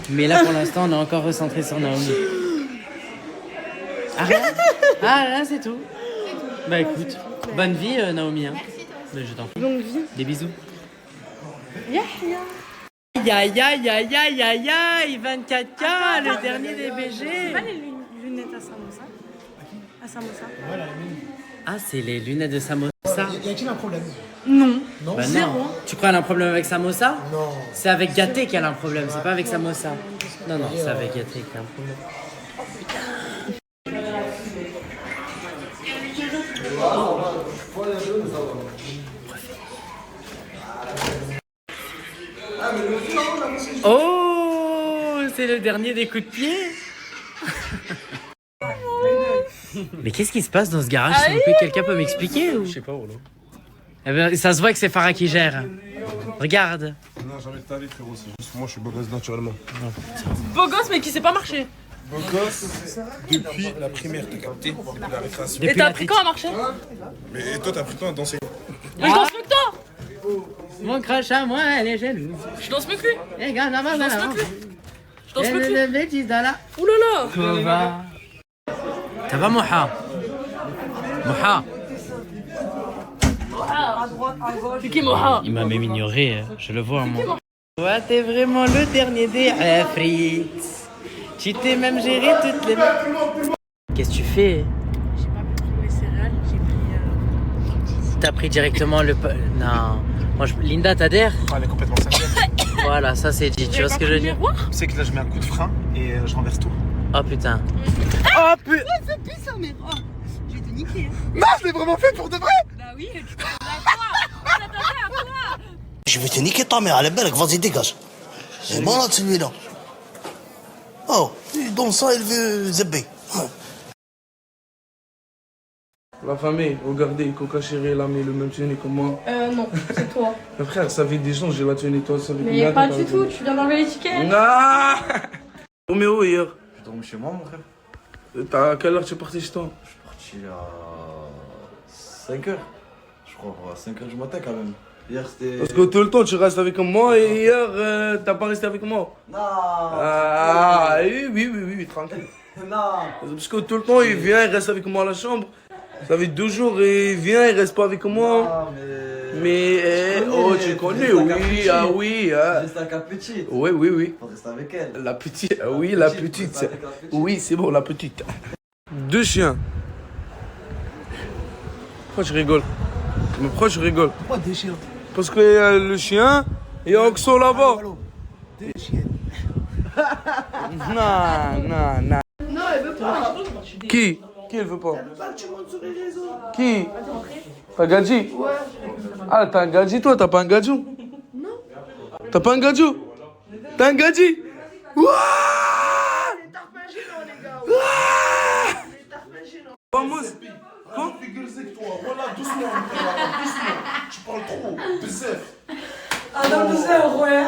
U: Mais là, pour l'instant, on est encore recentré sur Naomi. Ah, rien? Ah, là, c'est tout. Bah écoute, bonne vie, Naomi. Hein. Mais je t'en prie.
E: Longue vie.
U: Des bisous.
E: Yahya.
U: Aïe, aïe, aïe, aïe, aïe, aïe, 24K, le dernier des BG.
E: C'est pas les lunettes à Samosa? À Samosa?
U: Ah, c'est les lunettes de Samosa.
V: Y a-t-il un problème?
E: Non.
U: Bah
E: Zéro.
U: non. Tu crois qu'elle a un problème avec Samosa?
V: Non.
U: C'est avec Gaté qu'elle a un problème, c'est pas avec Samosa. Non, non, c'est avec Gaté qu'elle a un problème. Oh, c'est le dernier des coups de pied. Mais qu'est-ce qui se passe dans ce garage, s'il vous plaît? Quelqu'un peut m'expliquer ou...
M: Je sais pas, Rolo.
U: Eh ben, ça se voit que c'est Farah qui gère. Regarde.
M: Non, jamais de ta vie, frérot. C'est juste que moi, je suis beau gosse naturellement.
E: Beau gosse, mais qui sait pas marcher.
M: Beau gosse depuis la primaire, t'as capté? Depuis la récréation.
E: Et t'as appris quand à marcher?
M: Mais toi, t'as appris quand à danser?
E: Mais je danse mieux que toi.
U: Mon crush à moi, elle est jalouse.
E: Je danse mieux que lui.
U: Eh, gars, non,
E: Je danse mieux que lui. Je danse mieux que lui.
U: le bêtise dans la...
E: Oulala.
U: Kova. Ça va, Moha? Moha?
E: C'est qui Moha?
U: Il m'a même ignoré, je le vois, moi. Toi, t'es vraiment le dernier des frites. Tu t'es même géré toutes les... Qu'est-ce que tu fais?
E: J'ai pas pris les céréales, j'ai pris...
U: T'as pris directement le... Non. Moi, Linda, t'adhères?
V: Elle est complètement cinquième.
U: Voilà, ça c'est dit. Tu vois ce que je veux dire?
V: Tu sais que là, je mets un coup de frein et je renverse tout.
U: Oh putain. Oh putain.
L: Ça pue ça, mais oh, je vais te niquer.
V: Non, je l'ai vraiment fait pour de vrai.
L: Bah oui, tu t'attendais à quoi? On s'attendait à quoi?
W: Je vais te niquer ta mère, allez, belle, vas-y, dégage. C'est malade celui-là. Oh, dans ça, il veut zébé.
C: La famille, regardez, Coca Chéri, elle a mis le même tenue que moi.
L: Non, c'est toi.
C: Mais frère, ça fait des gens, j'ai la tenue, toi, ça fait
L: Mais
C: combien
L: pas
C: t'as
L: du
C: la
L: tout,
C: tenue?
L: tu viens d'enlever l'étiquette.
C: Ah Roméo, hier.
X: Je dormi chez moi, mon frère.
C: À quelle heure tu es parti chez toi?
X: Je suis parti à 5h. Je crois, à 5h du matin quand même. Hier, c'était.
C: Parce que tout le temps, tu restes avec moi et hier, t'as pas resté avec moi.
X: Non.
C: Ah, oui, tranquille.
X: Non.
C: Parce que tout le temps, il vient, il reste avec moi à la chambre. Ça fait 2 jours, il vient, il reste pas avec moi.
X: Non,
C: mais oh, tu connais, oui, ah oui.
X: Juste avec la petite.
C: Oui.
X: Faut rester avec elle.
C: La petite, oui, la petite. Oui, c'est bon, la petite. 2 chiens. Pourquoi tu rigoles? Mais pourquoi tu rigoles?
V: Pourquoi des chiens?
C: Parce que le chien,
D: Il y a Oxo là-bas. Non.
F: Non, elle veut pas.
D: Qui elle veut pas?
F: Elle veut pas que tu montes sur les réseaux.
D: Qui? T'as gadji?
F: Ouais.
D: Ah, t'as un gadji toi, t'as pas un gadjou?
F: Non.
D: T'as pas un gadjou? T'as un gadji? Wouah!
F: Les tarpins gênants, les gars. Les tarpins gênants.
D: Vamos.
A: Quoi? Voilà, doucement, doucement. Tu parles trop. Bzef.
F: Ah non, bzef, ouais.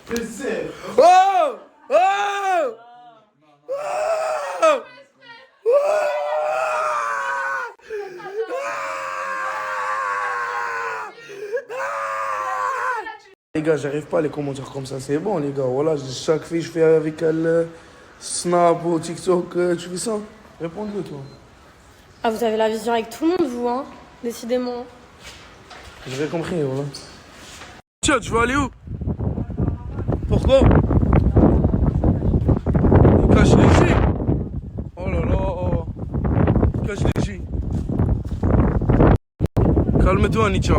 A: Bzef.
D: Oh! Oh! Les gars, j'arrive pas à les commentaires comme ça, c'est bon les gars. Voilà, chaque fille je fais avec elle Snap ou TikTok, tu fais ça? Réponds-le toi.
L: Ah, vous avez la vision avec tout le monde, vous, hein? Décidément.
D: J'avais compris, voilà. Tiens, tu veux aller où? Pourquoi? Il cache les J. Oh là là. Il cache les J. Calme-toi, Nietzsche.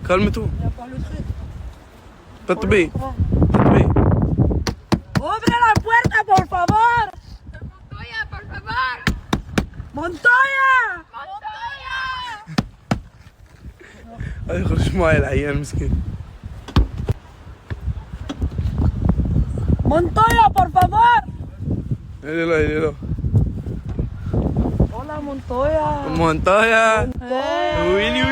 D: Calme-toi.
F: Il a pas le truc.
D: Tatbi.
F: Obre la puerta, por favor. Montoya, por favor. Montoya.
D: هاي يخرج معي العيال مسكين.
F: Montoya, por favor.
D: إلي لا.
F: Hola, Montoya.
D: Montoya.
F: Montoya.
D: ويلي.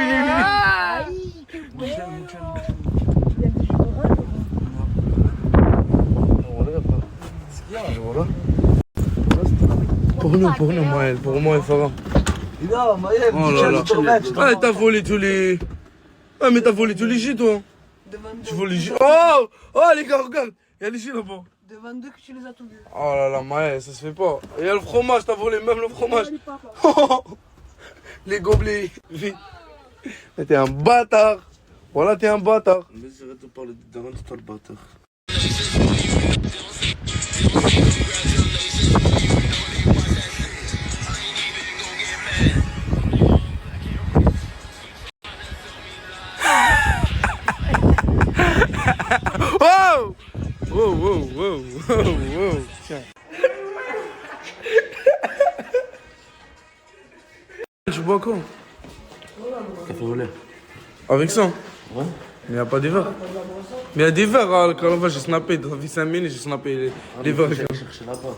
F: Ay, qué bueno.
D: Pour nous, Maël, pour moi et Farah.
X: Non, Maël,
D: Oh là là. Ah, t'as volé tous les. Ah, mais t'as volé tous les J, toi. Tu voles les J. Oh, les gars, regarde. Il y a les J là-bas.
F: De 22 que tu les as tous vus.
D: Oh là là, Maël, ça se fait pas. Et il y a le fromage, t'as volé même le fromage. Les gobelets. Vite. Mais t'es un bâtard. Voilà, t'es un bâtard.
X: Mais arrête de parler de Daran, toi le bâtard.
D: Oh! Wow. Tiens. Tu bois quoi?
X: Café au lait.
D: Avec ça?
X: Ouais.
D: Mais il n'y a pas des verres. Mais il y a des verres, hein, quand on va, j'ai snappé. Dans 5 minutes, j'ai snappé les verres.
X: Je vais chercher là-bas.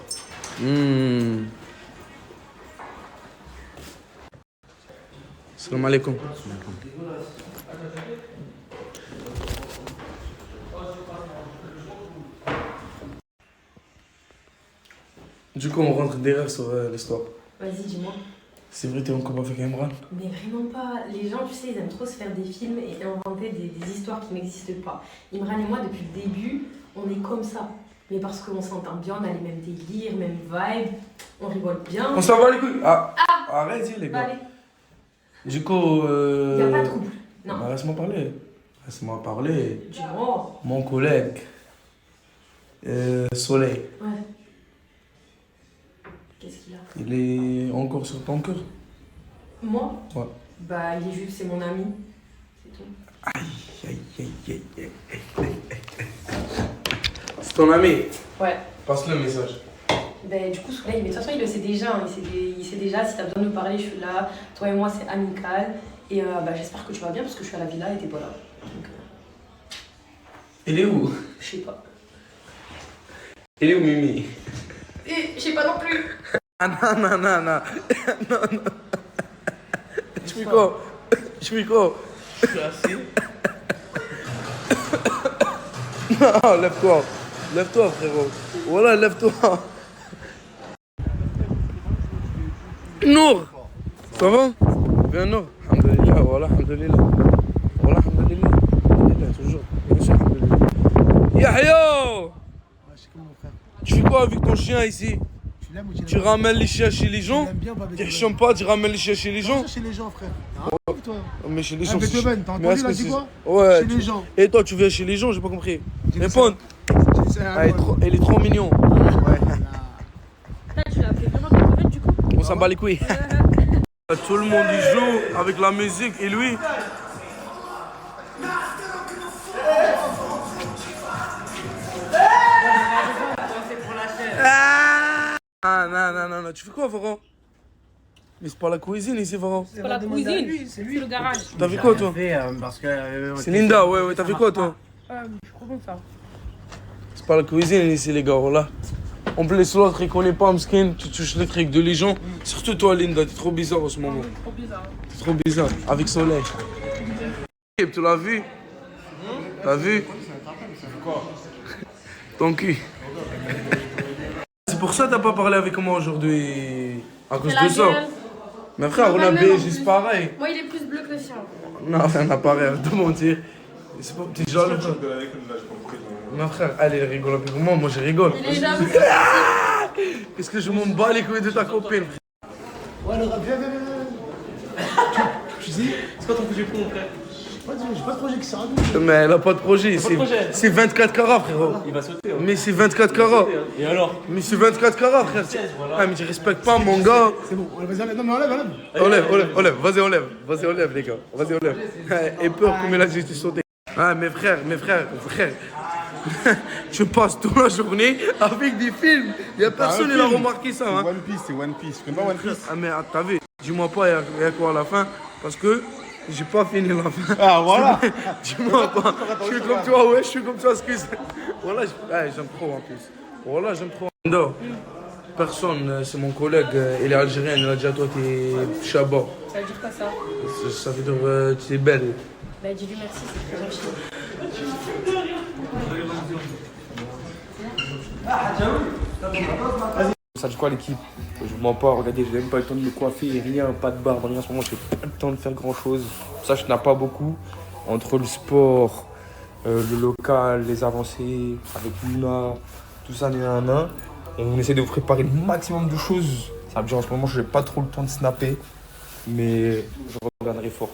D: Salam alaikum. Du coup, on rentre derrière sur l'histoire.
N: Vas-y, dis-moi.
D: C'est vrai, t'es en combat avec Imran?
N: Mais vraiment pas. Les gens, tu sais, ils aiment trop se faire des films et inventer des histoires qui n'existent pas. Imran et moi, depuis le début, on est comme ça. Mais parce qu'on s'entend bien, on a les mêmes délires, mêmes vibes, on rigole bien.
D: On s'en va les couilles. Arrête, les gars.
N: Allez.
D: Du coup,
N: Il n'y a pas de couple. Non.
D: Bah, laisse-moi parler.
N: Dis-moi.
D: Mon collègue, Soleil.
N: Ouais. Qu'est-ce qu'il a?
D: Il est encore sur ton cœur?
N: Moi?
D: Ouais.
N: Bah, il est juste, c'est mon ami. C'est tout.
D: Aïe. C'est ton ami?
N: Ouais.
D: Passe le message.
N: Ben, du coup, Soleil, mais de toute façon, il le sait déjà. Hein. Il sait déjà, si t'as besoin de nous parler, je suis là. Toi et moi, c'est amical. Et bah, j'espère que tu vas bien parce que je suis à la villa et t'es pas là. Donc,
D: Il est où?
N: je sais pas.
D: Il est où, Mimi?
N: Et je sais pas non plus.
D: Ah non. Tu fais quoi? Je suis assis. Non, lève-toi. Lève-toi, frérot. Voilà, lève-toi. Nour, ça va? Viens, Nour. Alhamdulillah, voilà, alhamdulillah. Voilà, alhamdulillah. Alhamdulillah, toujours. Bien sûr, alhamdulillah. Yahya! Tu fais quoi avec ton chien ici? Tu ramènes les chiens chez les gens? Tu ne pas, tu ramènes les chiens chez les gens?
V: Chez les gens, frère.
D: Mais chez les gens.
V: Avec le Ben, t'as entendu, il a dit quoi?
D: Ouais.
V: Chez les gens.
D: Et toi, tu viens chez les gens? J'ai pas compris. Réponds. Elle est trop mignon.
L: Tu l'as appelé comment ton collègue du coup?
D: On s'en bat les couilles. Tout le monde y joue avec la musique et lui. Ah non, tu fais quoi, Varro? Mais c'est pas la cuisine ici, Varro.
G: C'est pas la cuisine, c'est le garage.
D: T'as vu quoi, toi? C'est Linda, ouais, t'as vu quoi, toi?
G: Je crois comme ça.
D: C'est pas la cuisine ici, les gars, voilà. En plus, l'autre, il connaît pas Mskin, tu touches les trucs de les gens. Surtout toi, Linda, t'es trop bizarre en ce moment.
G: Trop bizarre.
D: T'es trop bizarre, avec Soleil. Tu l'as vu? T'as vu? Ton cul. C'est pour ça que t'as pas parlé avec moi aujourd'hui. À cause de ça. Mais frère, on a B juste pareil.
L: Moi, il est plus bleu que le sien.
D: Non, rien n'a pas rien, de mentir. C'est pas petit jaloux. Ma frère, elle rigole avec moi, moi je rigole.
L: Il est jaloux.
D: Qu'est-ce que je m'en bats les couilles de ta copine?
V: Ouais, le rap, viens.
B: Tu dis, c'est quoi ton projet pro, mon frère?
V: J'ai pas de projet qui sert à nous.
D: Mais elle a pas de projet, c'est 24 carats, frérot.
B: Il va sauter. Hein.
D: Mais c'est 24 carats.
B: Et alors?
D: Mais c'est 24 carats, frère. Ah, mais tu respectes pas mon gars.
V: C'est bon, vas-y, non, mais enlève.
D: Enlève, vas-y, enlève, les gars. Vas-y, enlève. Et peur comme il a dit, tu sautais. Ah, mes frères. Tu passes toute la journée avec des films. Il y a personne qui a remarqué ça. Hein.
J: C'est One Piece. Tu connais pas One Piece?
D: Ah, mais t'as vu, dis-moi pas, il y a quoi à la fin? Parce que j'ai pas fini la fin.
J: Ah, voilà.
D: Dis-moi pas. Je suis comme toi, ouais, je suis comme toi, excuse. Voilà, j'aime trop en plus. Voilà, j'aime trop. Non, personne, c'est mon collègue, il est algérien, il a dit à toi, t'es Chaba.
G: Ça veut dire quoi ça?
D: Ça veut dire tu es belle.
G: Bah dis-lui merci, c'est très gentil.
B: Ça dit quoi l'équipe? Je mens pas, regardez, j'ai même pas eu le temps de me coiffer, rien, pas de barbe, rien en ce moment, j'ai pas le temps de faire grand chose. Ça, je n'ai pas beaucoup. Entre le sport, le local, les avancées, avec Luna, tout ça, on essaie de vous préparer le maximum de choses. Ça veut dire en ce moment, je n'ai pas trop le temps de snapper, mais je regarderai fort.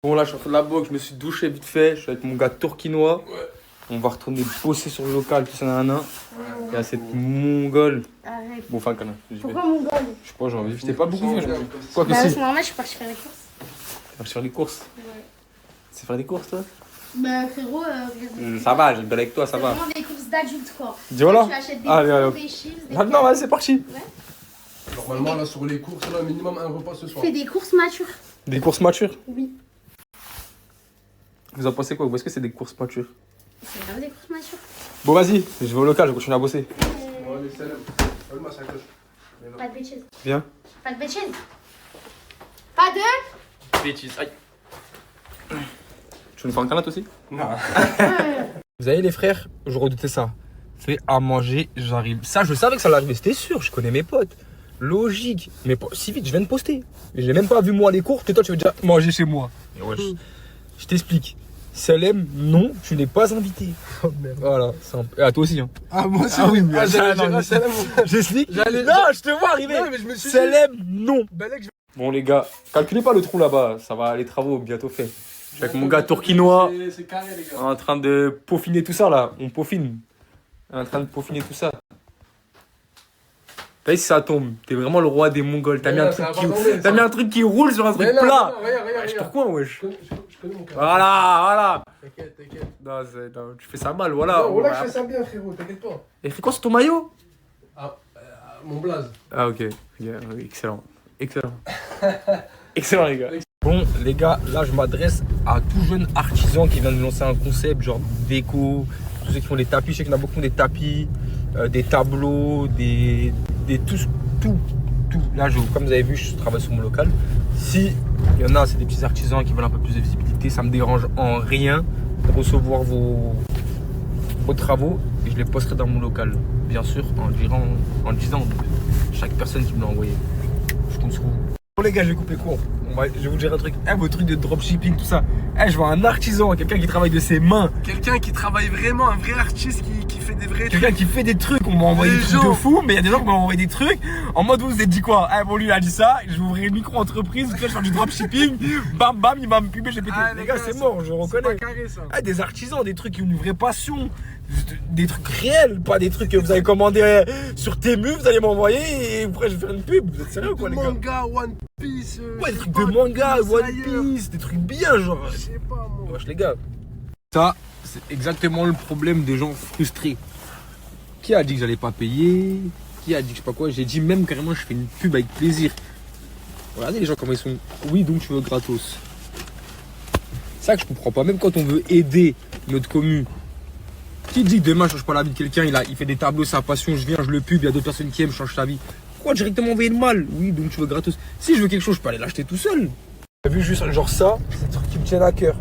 B: Bon, là, je suis en train de la boxe, je me suis douché vite fait, je suis avec mon gars turquinois. Ouais. On va retourner bosser sur le local, tout ça, Il y a cette mongole.
L: Arrête.
B: Bon, enfin, quand même.
L: Pourquoi mongole?
B: Je sais pas, j'ai envie. Je t'ai pas beaucoup vu.
L: Quoi que si. C'est normal, je suis parti faire les courses.
B: Tu vas faire les courses? Ouais. Tu sais faire des courses, toi?
L: Bah, frérot,
B: ça va, j'ai une belle avec toi, ça va.
L: C'est vraiment des courses d'adultes, quoi.
B: Dis voilà.
L: Tu achètes des chips, des
B: maintenant, vas-y, c'est parti.
L: Ouais.
A: Normalement, là, sur les courses, là, minimum un repas ce soir.
L: Fais des courses matures.
B: Des courses matures?
L: Oui.
B: Vous en pensez quoi? Où est-ce que c'est des courses matures?
L: C'est vraiment des courses matures.
B: Bon, vas-y, je vais au local, je continue à bosser.
L: Pas de bêtises.
B: Viens.
L: Pas de bêtises. Pas de
B: bêtises. Aïe. Tu veux nous faire un câlin aussi?
A: Non.
B: Vous savez les frères, je redoutais ça. Fais à manger, j'arrive. Ça, je savais que ça allait arriver, c'était sûr, je connais mes potes. Logique. Mais si vite, je viens de poster. J'ai même pas vu moi les cours, que toi tu veux déjà manger chez moi. Et ouais, je t'explique. Salem, non, tu n'es pas invité. Oh merde. Voilà, et à toi aussi. Hein.
V: Ah, moi aussi.
B: Ah oui, mais
V: Salem.
B: J'explique. Non, je te vois arriver. Non, mais je me suis Salem, non. Bon, les gars, calculez pas le trou là-bas. Ça va, les travaux bientôt faits. Je suis avec mon gars turquinois.
A: C'est carré, les gars.
B: En train de peaufiner tout ça là. On peaufine. En train de peaufiner tout ça. T'as vu si ça tombe, t'es vraiment le roi des Mongols. T'as mis un truc qui roule sur un truc plat. Je te recoins, wesh.
A: Je connais mon cas.
B: Voilà.
A: T'inquiète.
B: Non, tu fais ça mal, voilà.
A: Non, voilà, je fais ça bien, frérot, t'inquiète pas.
B: Et c'est quoi sur ton maillot?
A: Mon blaze.
B: Ah, ok. Excellent. Excellent, les gars. Bon, les gars, là, je m'adresse à tout jeune artisan qui vient de lancer un concept, genre déco, tous ceux qui font des tapis. Je sais qu'il y en a beaucoup qui font des tapis, des tableaux, tout. Là, comme vous avez vu, je travaille sur mon local. Si il y en a, c'est des petits artisans qui veulent un peu plus de visibilité, ça me dérange en rien de recevoir vos travaux et je les posterai dans mon local, bien sûr, en disant chaque personne qui me l'a envoyé. Je compte sur vous. Bon les gars, je vais couper court. Je vais vous dire un truc. Vos trucs de dropshipping, tout ça. Je vois un artisan, quelqu'un qui travaille de ses mains.
D: Quelqu'un qui travaille vraiment, un vrai artiste qui fait des vrais trucs.
B: Quelqu'un qui fait des trucs. On m'a envoyé des trucs de fou, mais il y a des gens qui m'ont envoyé des trucs. En mode, vous vous êtes dit quoi? Bon, lui, il a dit ça. Je vais ouvrir une micro-entreprise. Je vais faire du dropshipping. Bam, bam, il va me puber GPT. Les gars, c'est mort, je reconnais.
D: C'est pas carré, ça.
B: Des artisans, des trucs qui ont une vraie passion.
D: Des trucs réels, pas des trucs que vous avez commandé sur Temu, vous allez m'envoyer et après je vais faire une pub. Vous êtes sérieux ou quoi, les gars?
A: Manga, One Piece.
D: Ouais, des trucs de manga, One Piece, des trucs bien, genre. Je sais pas, moi. Wesh, les gars. Ça, c'est exactement le problème des gens frustrés. Qui a dit que j'allais pas payer? Qui a dit que je sais pas quoi? J'ai dit même carrément, je fais une pub avec plaisir. Regardez les gens comment ils sont. Oui, donc tu veux gratos. C'est ça que je comprends pas. Même quand on veut aider notre commu. Qui dit que demain je change pas la vie de quelqu'un, il fait des tableaux, sa passion, je viens, je le pub, il y a d'autres personnes qui aiment, je change sa vie. Pourquoi directement envoyer le mal? Oui, donc tu veux gratos. Si je veux quelque chose, je peux aller l'acheter tout seul. T'as vu juste genre ça, c'est des trucs qui me tiennent à cœur.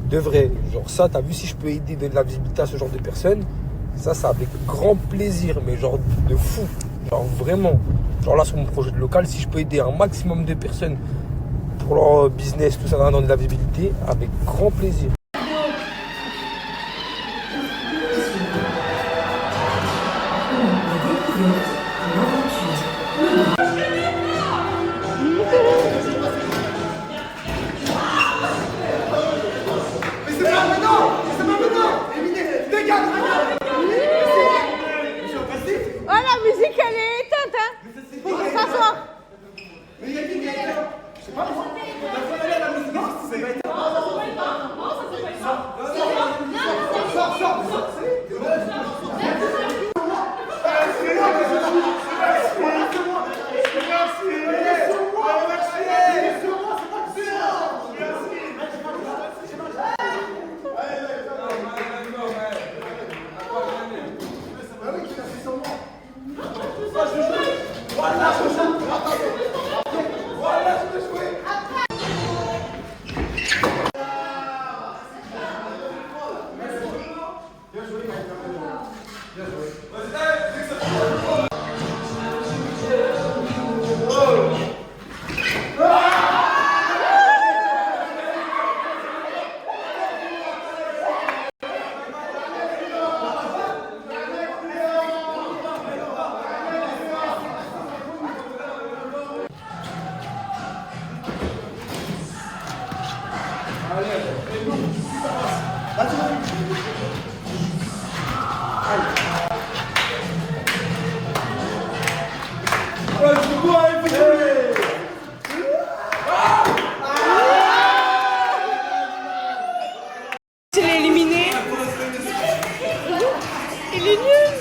D: De vrai. Genre ça, t'as vu si je peux aider, donner de la visibilité à ce genre de personnes, ça avec grand plaisir, mais genre de fou. Genre vraiment. Genre là sur mon projet de local, si je peux aider un maximum de personnes pour leur business, tout ça, donner de la visibilité, avec grand plaisir.
F: Oh, la musique, elle est éteinte, hein. Faut s'asseoir. Mais il y a qui derrière? Je sais pas, moi. La musique, non, c'est pas éteint. Il est éliminé. Il est nul.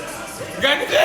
C: Gagné.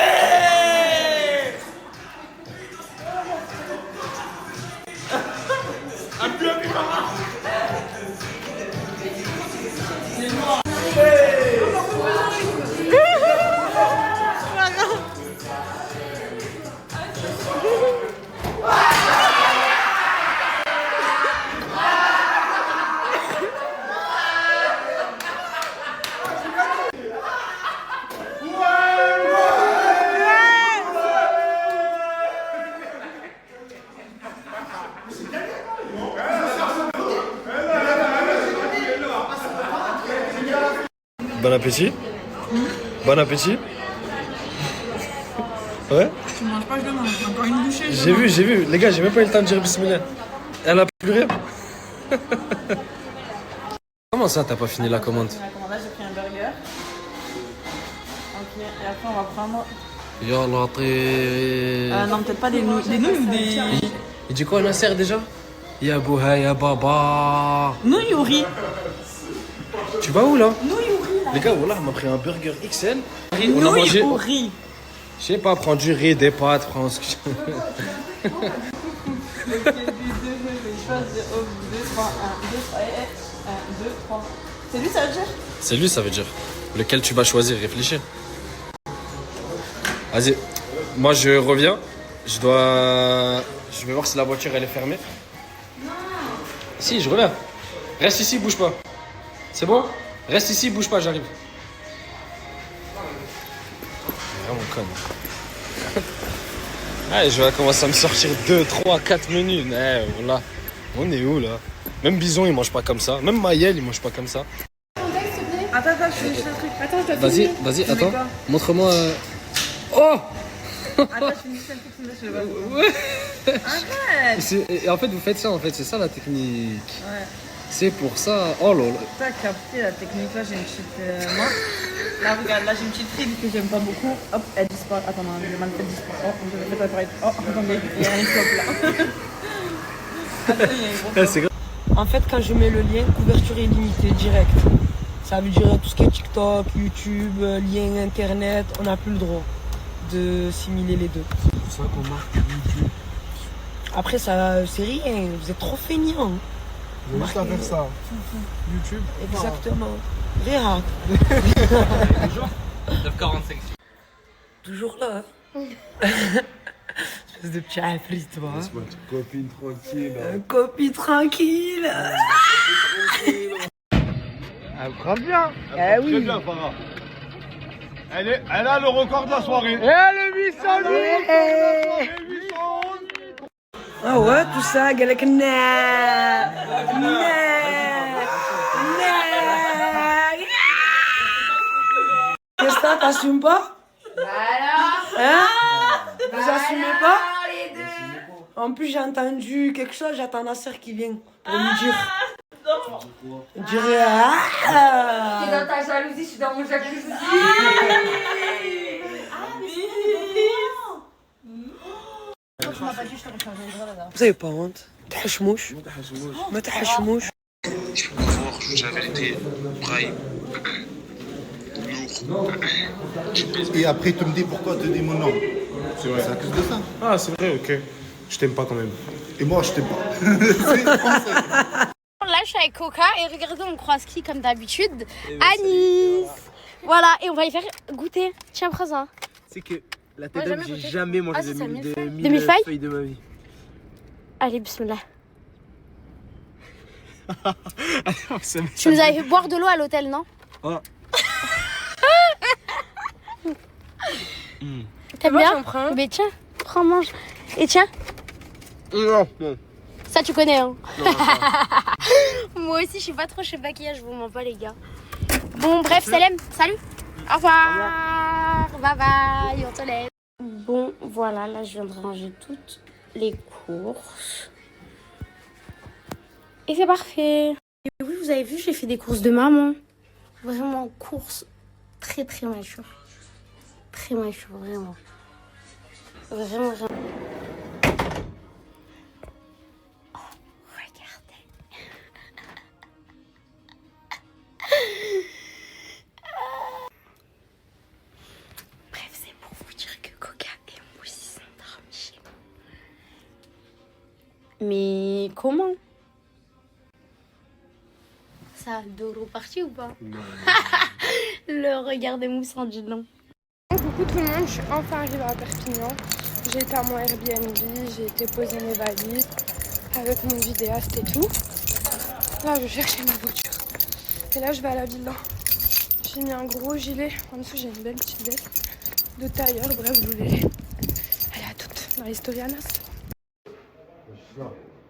W: Bon appétit. Bon appétit. Ouais.
F: Tu manges pas, je le mange. J'ai encore une bouchée.
W: J'ai vu. Les gars, j'ai même pas eu le temps de dire bismillah. Elle a pleuré. Comment ça, t'as pas fini la commande?
F: Là, j'ai pris un burger. Ok, et après, on va prendre.
W: Yallah, t'es.
F: Non, peut-être pas des nouilles ou des.
W: Il dit quoi, Nasser déjà? Ya bouha, ya baba.
F: Nouilles ou riz?
W: Tu vas où là?
F: Nouilles ou riz là?
W: Les gars, voilà, on m'a pris un burger XL.
F: Nouilles ou riz?
W: Je sais pas, prends du riz, des pâtes, prends ce que tu veux.
F: C'est lui, ça veut dire?
W: C'est lui, ça veut dire. Lequel tu vas choisir, réfléchis. Vas-y, moi je reviens. Je vais voir si la voiture elle est fermée. Non. Si, je reviens. Reste ici, bouge pas. C'est bon? Reste ici, bouge pas, j'arrive. Vraiment conne. Allez, je vais commencer à me sortir 2, 3, 4 menus. Voilà. On est où là? Même Bison il mange pas comme ça. Même Maël il mange pas comme ça.
F: Attends, je fais juste un truc. Attends, je dois filmer.
W: Vas-y, attends. Montre-moi. Oh!
F: Attends, je finis juste un truc, sinon je le vois.
W: Ouais!
F: Arrête!
W: Et en fait, vous faites ça en fait, c'est ça la technique.
F: Ouais.
W: C'est pour ça. Oh là là.
G: T'as capté la technique, là j'ai une petite marque. Là regarde, là j'ai une petite frite que j'aime pas beaucoup. Hop, elle disparaît. Attends, non, j'ai mal fait disparaître. Oh, je vais faire apparaître. Oh, attendez, il y a un flop là. Attendez, il y a un gros flop. En fait, quand je mets le lien, couverture illimitée, direct. Ça veut dire tout ce qui est TikTok, YouTube, lien internet, on n'a plus le droit de simuler les deux.
W: C'est pour ça qu'on marque YouTube.
G: Après, ça, c'est rien, vous êtes trop feignants.
W: Vous avez juste à faire ça. YouTube.
G: Exactement. Réa.
T: 9,45.
G: Toujours là. Espèce de petit afri, toi.
W: Laisse-moi une copine tranquille.
G: Copine tranquille.
W: Elle prend bien.
G: Eh oui.
W: Très bien, Farah. Elle a le record de la soirée.
G: Et le 800 000. Ah ouais, tout ça, galek Qu'est-ce que ça, t'assumes pas? Hein? Vous assumez pas? En plus, j'ai entendu quelque chose, j'attends Nasser qui vient pour me dire. Je dirais
L: T'es dans ta jalousie, je suis dans mon jacuzzi.
G: Vous avez pas honte? تحشموش ما تحشموش.
P: Je peux pas voir, je vous dis la vérité, Brahim.
J: Et après, tu me dis pourquoi tu dis mon nom.
C: C'est vrai.
J: C'est à cause de ça.
C: Ah, c'est vrai, ok. Je t'aime pas quand même.
J: Et moi, je t'aime pas.
L: Là, je suis avec Coca et regardez, on croise qui comme d'habitude? Anis. Voilà, et on va les faire goûter. Tiens, prends ça.
B: C'est que la tête d'homme, j'ai jamais mangé de
L: mille
B: feuilles de ma vie.
L: Allez, bismillah. Tu nous avais fait boire de l'eau à l'hôtel, non?
B: Oh.
L: T'aimes bien? Mais tiens, prends, mange. Et tiens.
B: Non, non.
L: Ça, tu connais, hein? Moi aussi, je suis pas trop chez maquillage, je vous mens pas, les gars. Bon, bref, Salem, salut. Au revoir. Bye bye, on te laisse. Bon, voilà, là, je viens de ranger toutes les courses. Et c'est parfait. Et oui, vous avez vu, j'ai fait des courses de maman. Vraiment, courses très, très matures. Très mature, vraiment. Vraiment, vraiment. Oh, regardez. Bref, c'est pour vous dire que Coca et moi aussi sont endormis chez nous. Mais comment? Ça a Doro parti ou pas? Le regard des mousses en dit non.
Q: Coucou tout le monde, je suis enfin arrivée à Perpignan. J'ai été à mon Airbnb, j'ai été poser mes valises avec mon vidéaste et tout. Là, je cherchais ma voiture. Et là, je vais à la villa. J'ai mis un gros gilet. En dessous, j'ai une belle petite veste de tailleur. Bref, vous verrez. Elle est à toute dans les Storianas.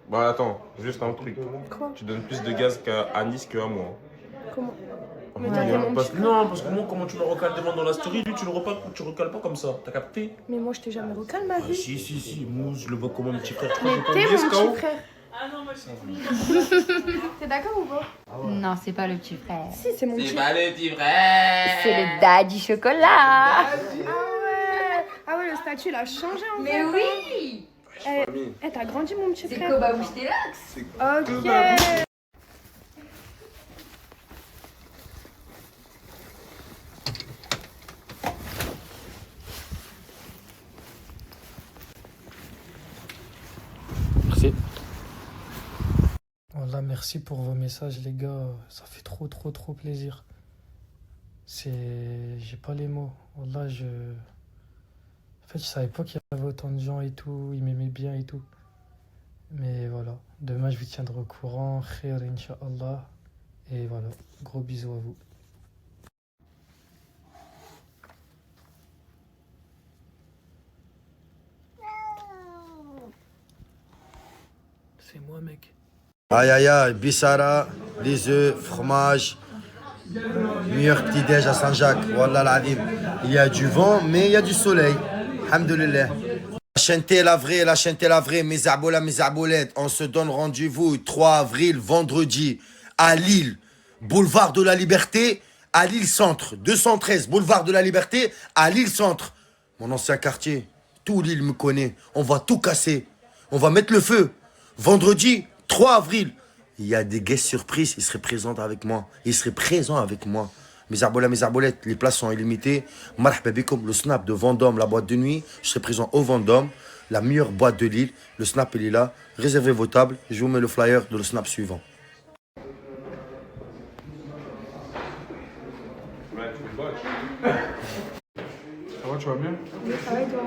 C: Bah attends, juste un truc.
Q: Quoi?
C: Tu donnes plus de gaz à Nice qu'à moi.
Q: Comment?
C: Mais parce que moi, comment tu me recales devant dans la story, lui tu recales pas comme ça, t'as capté?
Q: Mais moi, je t'ai jamais recalé ma vie.
C: Si, moi je le vois comme mon petit frère.
Q: Mais t'es mon petit frère.
L: Ah non, moi
Q: T'es d'accord ou pas?
H: Non, c'est pas le petit frère.
Q: Si, c'est mon petit
T: C'est pas le petit frère.
H: C'est le daddy chocolat.
Q: Ah ouais, le statut il a changé en fait.
H: Mais oui.
Q: T'as grandi mon petit frère.
H: C'est Koba Bouche Deluxe.
Q: Ok.
W: Merci.
R: Voilà, merci pour vos messages les gars, ça fait trop plaisir. J'ai pas les mots. Voilà, en fait, je savais pas qu'il y avait autant de gens et tout, ils m'aimaient bien et tout. Mais voilà, demain je vous tiendrai au courant, khair incha'Allah. Et voilà, gros bisous à vous. C'est moi mec.
K: Aïe aïe aïe, Bissara, les œufs, fromage, meilleur petit-déj à Saint-Jacques, wallah l'azim. Il y a du vent, mais il y a du soleil. Alhamdulillah. La vraie, mes arboulettes. On se donne rendez-vous 3 avril, vendredi.
I: à Lille, boulevard de la Liberté, à Lille Centre. 213, boulevard de la Liberté, à Lille Centre. Mon ancien quartier, tout Lille me connaît. On va tout casser. On va mettre le feu. Vendredi 3 avril. Il y a des guests surprises, ils seraient présents avec moi. Ils seraient présents avec moi. Mes arbolettes, les places sont illimitées. Marhaba bikoum, le snap de Vendôme, la boîte de nuit. Je serai présent au Vendôme, la meilleure boîte de Lille. Le snap, il est là. Réservez vos tables. Je vous mets le flyer de le snap suivant.
C: Ça va, tu vas bien?
Q: Oui, ça va et toi?